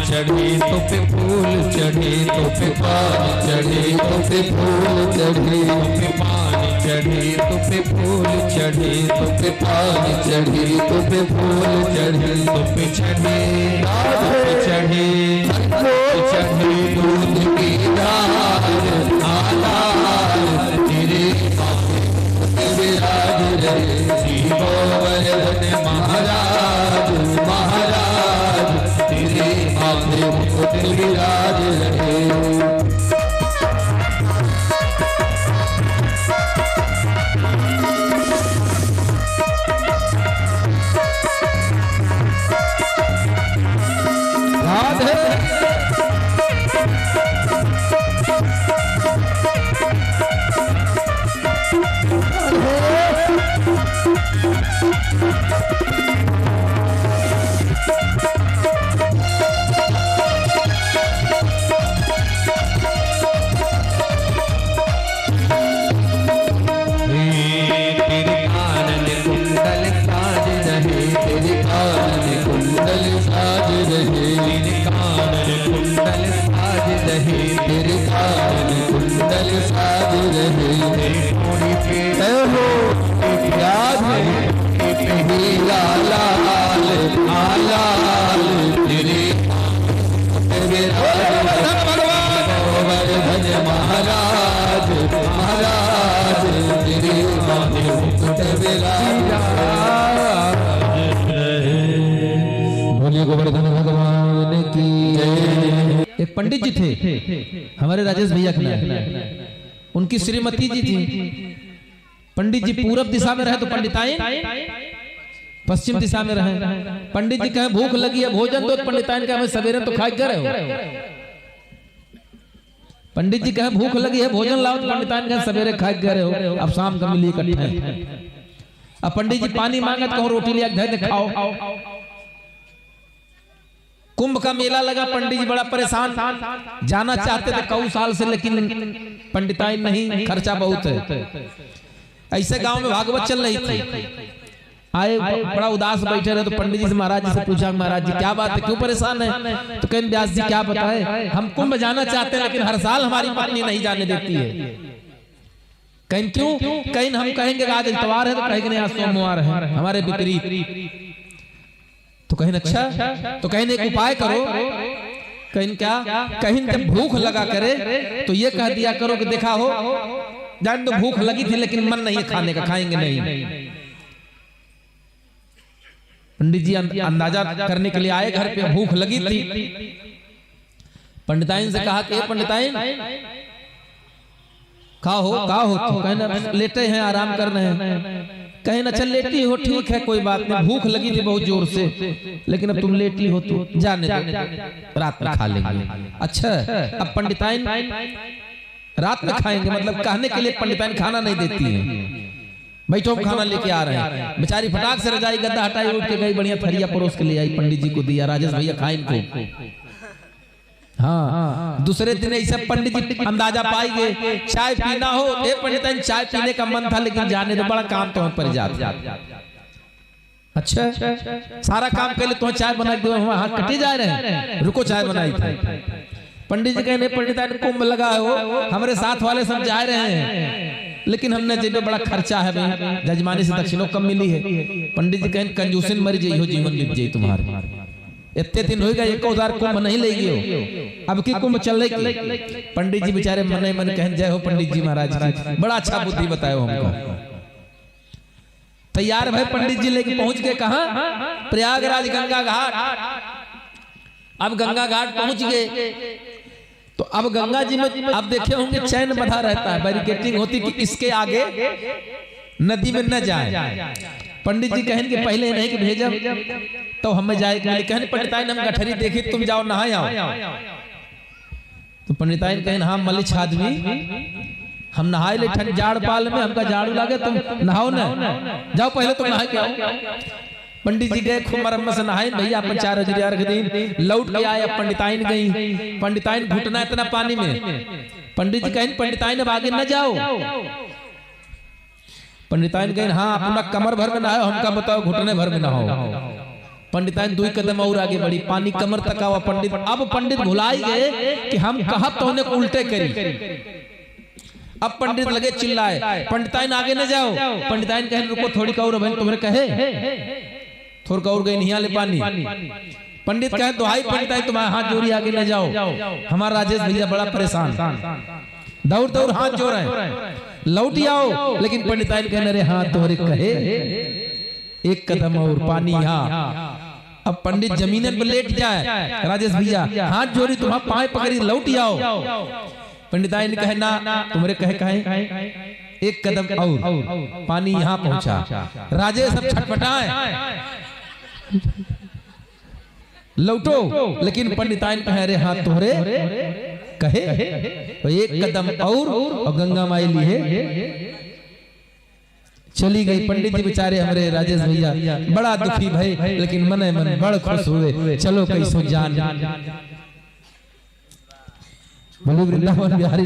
Speaker 1: चढ़े तो पे फूल चढ़े तो पे पानी चढ़े तो पे फूल चढ़े तो पे पानी चढ़े तो पे फूल चढ़े तो पे पानी चढ़े तो पे फूल चढ़े तो पे चढ़े चढ़े चढ़े दूध की धार आलाल तेरे विराज रहे श्री गोवर्धन महाराज महाराज तेरे माथे मुकुट विराज रहे राधे तेरे कान कुंडल साज रहे याद है लाल आलाल तेरे गोवर्धन महाराज महाराज तेरे मुकुट विराज बोलिए गोवर्धन भगवान की एक पंडित जी थे हमारे राजेश भैया के नाम उनकी श्रीमती जी थी पंडित जी पूरब दिशा में रहे तो पंडिताइन पश्चिम दिशा में रहे पंडित जी कहे भूख लगी है भोजन दो पंडिताइन कहे हमें सवेरे तो खाए गए पंडित जी कहे भूख लगी है भोजन लाओ तो पंडिताइन कहे सवेरे खाए गए हो अब शाम का मिली इकट्ठा अब पंडित जी पानी मांगे तो रोटी लिया घर खाओ कुंभ का मेला लगा पंडित जी बड़ा परेशान जाना चाहते थे कई साल से लेकिन पंडिताइन नहीं खर्चा बहुत है ऐसे गांव में भागवत चल रही थी आए बड़ा उदास बैठे रहे तो पंडित जी से महाराज जी से पूछा महाराज जी क्या बात है क्यों परेशान है तो कहें व्यास जी क्या बताए हम कुंभ जाना चाहते हैं लेकिन हर साल हमारी पत्नी नहीं जाने देती है कहीं क्यों, कहीं हम कहेंगे आज इतवार है तो कहेंगे नहीं आज सोमवार है, हमारे विपरीत। तो कहीं अच्छा, तो कहीं एक उपाय करो, कहीं क्या, कहीं जब भूख लगा करे तो ये कह दिया करो कि देखा हो जान तो भूख लगी थी लेकिन मन नहीं है खाने का, खाएंगे नहीं। पंडित जी अंदाजा करने के लिए आए, घर पे भूख लगी थी। पंडिताइन से कहा कि पंडिताइन का हो तो कहना लेटे हैं, आराम कर रहे हैं। कहीं ना चल लेटी हो, ठीक है कोई बात नहीं, भूख लगी थी बहुत जोर से लेकिन अब तुम लेटी हो तो जाने दो, रात में खा लेंगे। अच्छा, अब पंडिताइन रात में खाएंगे, मतलब कहने के लिए पंडिताइन खाना नहीं देती है। बैठो खाना लेके आ रहे हैं। बेचारी फटाक से रजाई गद्दा हटाई, उठ के गई, बढ़िया थरिया परोस के ले आई, पंडित जी को दिया, राजेश भैया खाए इनको। हाँ, दूसरे दिन ऐसे पंडित जी अंदाजा पाई गए चाय पीना हो, ए पंडिताइन चाय पीने का मन था लेकिन जाने दो, बड़ा काम तो पर जाता। अच्छा, सारा काम कर ले तो चाय बना दो, हम हाथ कटे जा रहे हैं, रुको चाय बनाई थी। पंडित जी कहने पंडिताइन कुंभ लगा हो, हमारे साथ वाले सब जा रहे हैं लेकिन हमने जिन्हें बड़ा खर्चा है भाई, जजमानी से दक्षिणों कम मिली है। पंडित जी कहें कंजूसिन मर जाइए, जीवन बीत जाइए तुम्हारे, इतने दिन होगा 1000 कुंभ नहीं ले गए, अब की कुंभ चल रही। पंडित जी बेचारे मने मन कहें जय हो पंडित जी महाराज की, बड़ा अच्छा बुद्धि बतायो हमको। तैयार भाई पंडित जी लेके पहुंच गए कहां, प्रयागराज गंगा घाट। अब गंगा घाट पहुंच गए तो अब गंगा जी में आप देखे होंगे चैन बंधा रहता है, बैरिकेटिंग होती कि इसके आगे नदी में न जाए। पंडित जी कहेंगे पहले नहीं कि भेजा तो हमें जाएगा, कहने पंडिताइन हम गठरी देखी, तुम जाओ नहाए आओ। तो पंडिताइन कहें हाँ मलिछ आदमी, हम नहाए ले ठंड जाड़ पाल में, हमका झाड़ू लागे, तुम नहाओ ना, जाओ पहले तुम नहा के आओ। पंडित जी गए, खूब मरम्मत से नहाए, भैया अपन 4000 रख दी, लौट के आए। पंडिताइन गई, पंडिताइन घुटना इतना पानी में। पंडित जी कहें पंडिताइन अब आगे न जाओ। पंडिताइन कहें हाँ अपना कमर भर में नहाओ, हमका बताओ घुटने भर में नहाओ। पंडिताइन 2 कदम और आगे बढ़ी, पानी कमर तक आवा। पंडित अब पंडित भुलाई गए कि हम कहब तो उन्हें उल्टे करी। अब पंडित लगे चिल्लाए, पंडिताइन आगे न जाओ। पंडिताइन कहें रुको थोड़ी का और बहन तुम्हारे कहे, थोड़ का और गई नहीं ले पानी। पंडित कहे दुहाई पंडिताइन तुम्हारे हाथ जोड़ी आगे न जाओ, हमारा राजेश भैया बड़ा परेशान, दौड़ दौड़ हाथ जोड़ रहे, लौट आओ। लेकिन पंडिताइन कहने रे हाथ तोहरे कहे, 1 कदम और पानी यहाँ। अब पंडित जमीन पर लेट जाए, राजेश भैया हाथ जोड़ी तुम्हारा पाए पकड़ी, लौट आओ। पंडिताइन कहे ना तुम्हारे कहे 1 कदम और पानी यहाँ पहुंचा। राजेश सब छटपटाए, लौटो। लेकिन पंडिताइन कहे रे हाथ तोहरे कहे, तो 1 कदम और गंगा माई लिए चली गई। पंडित जी बेचारे हमारे राजेश भैया बड़ा दुखी भाई, लेकिन मने मन बड़ खुश हुए, चलो कैसो जान। बोलो वृंदावन बिहारी।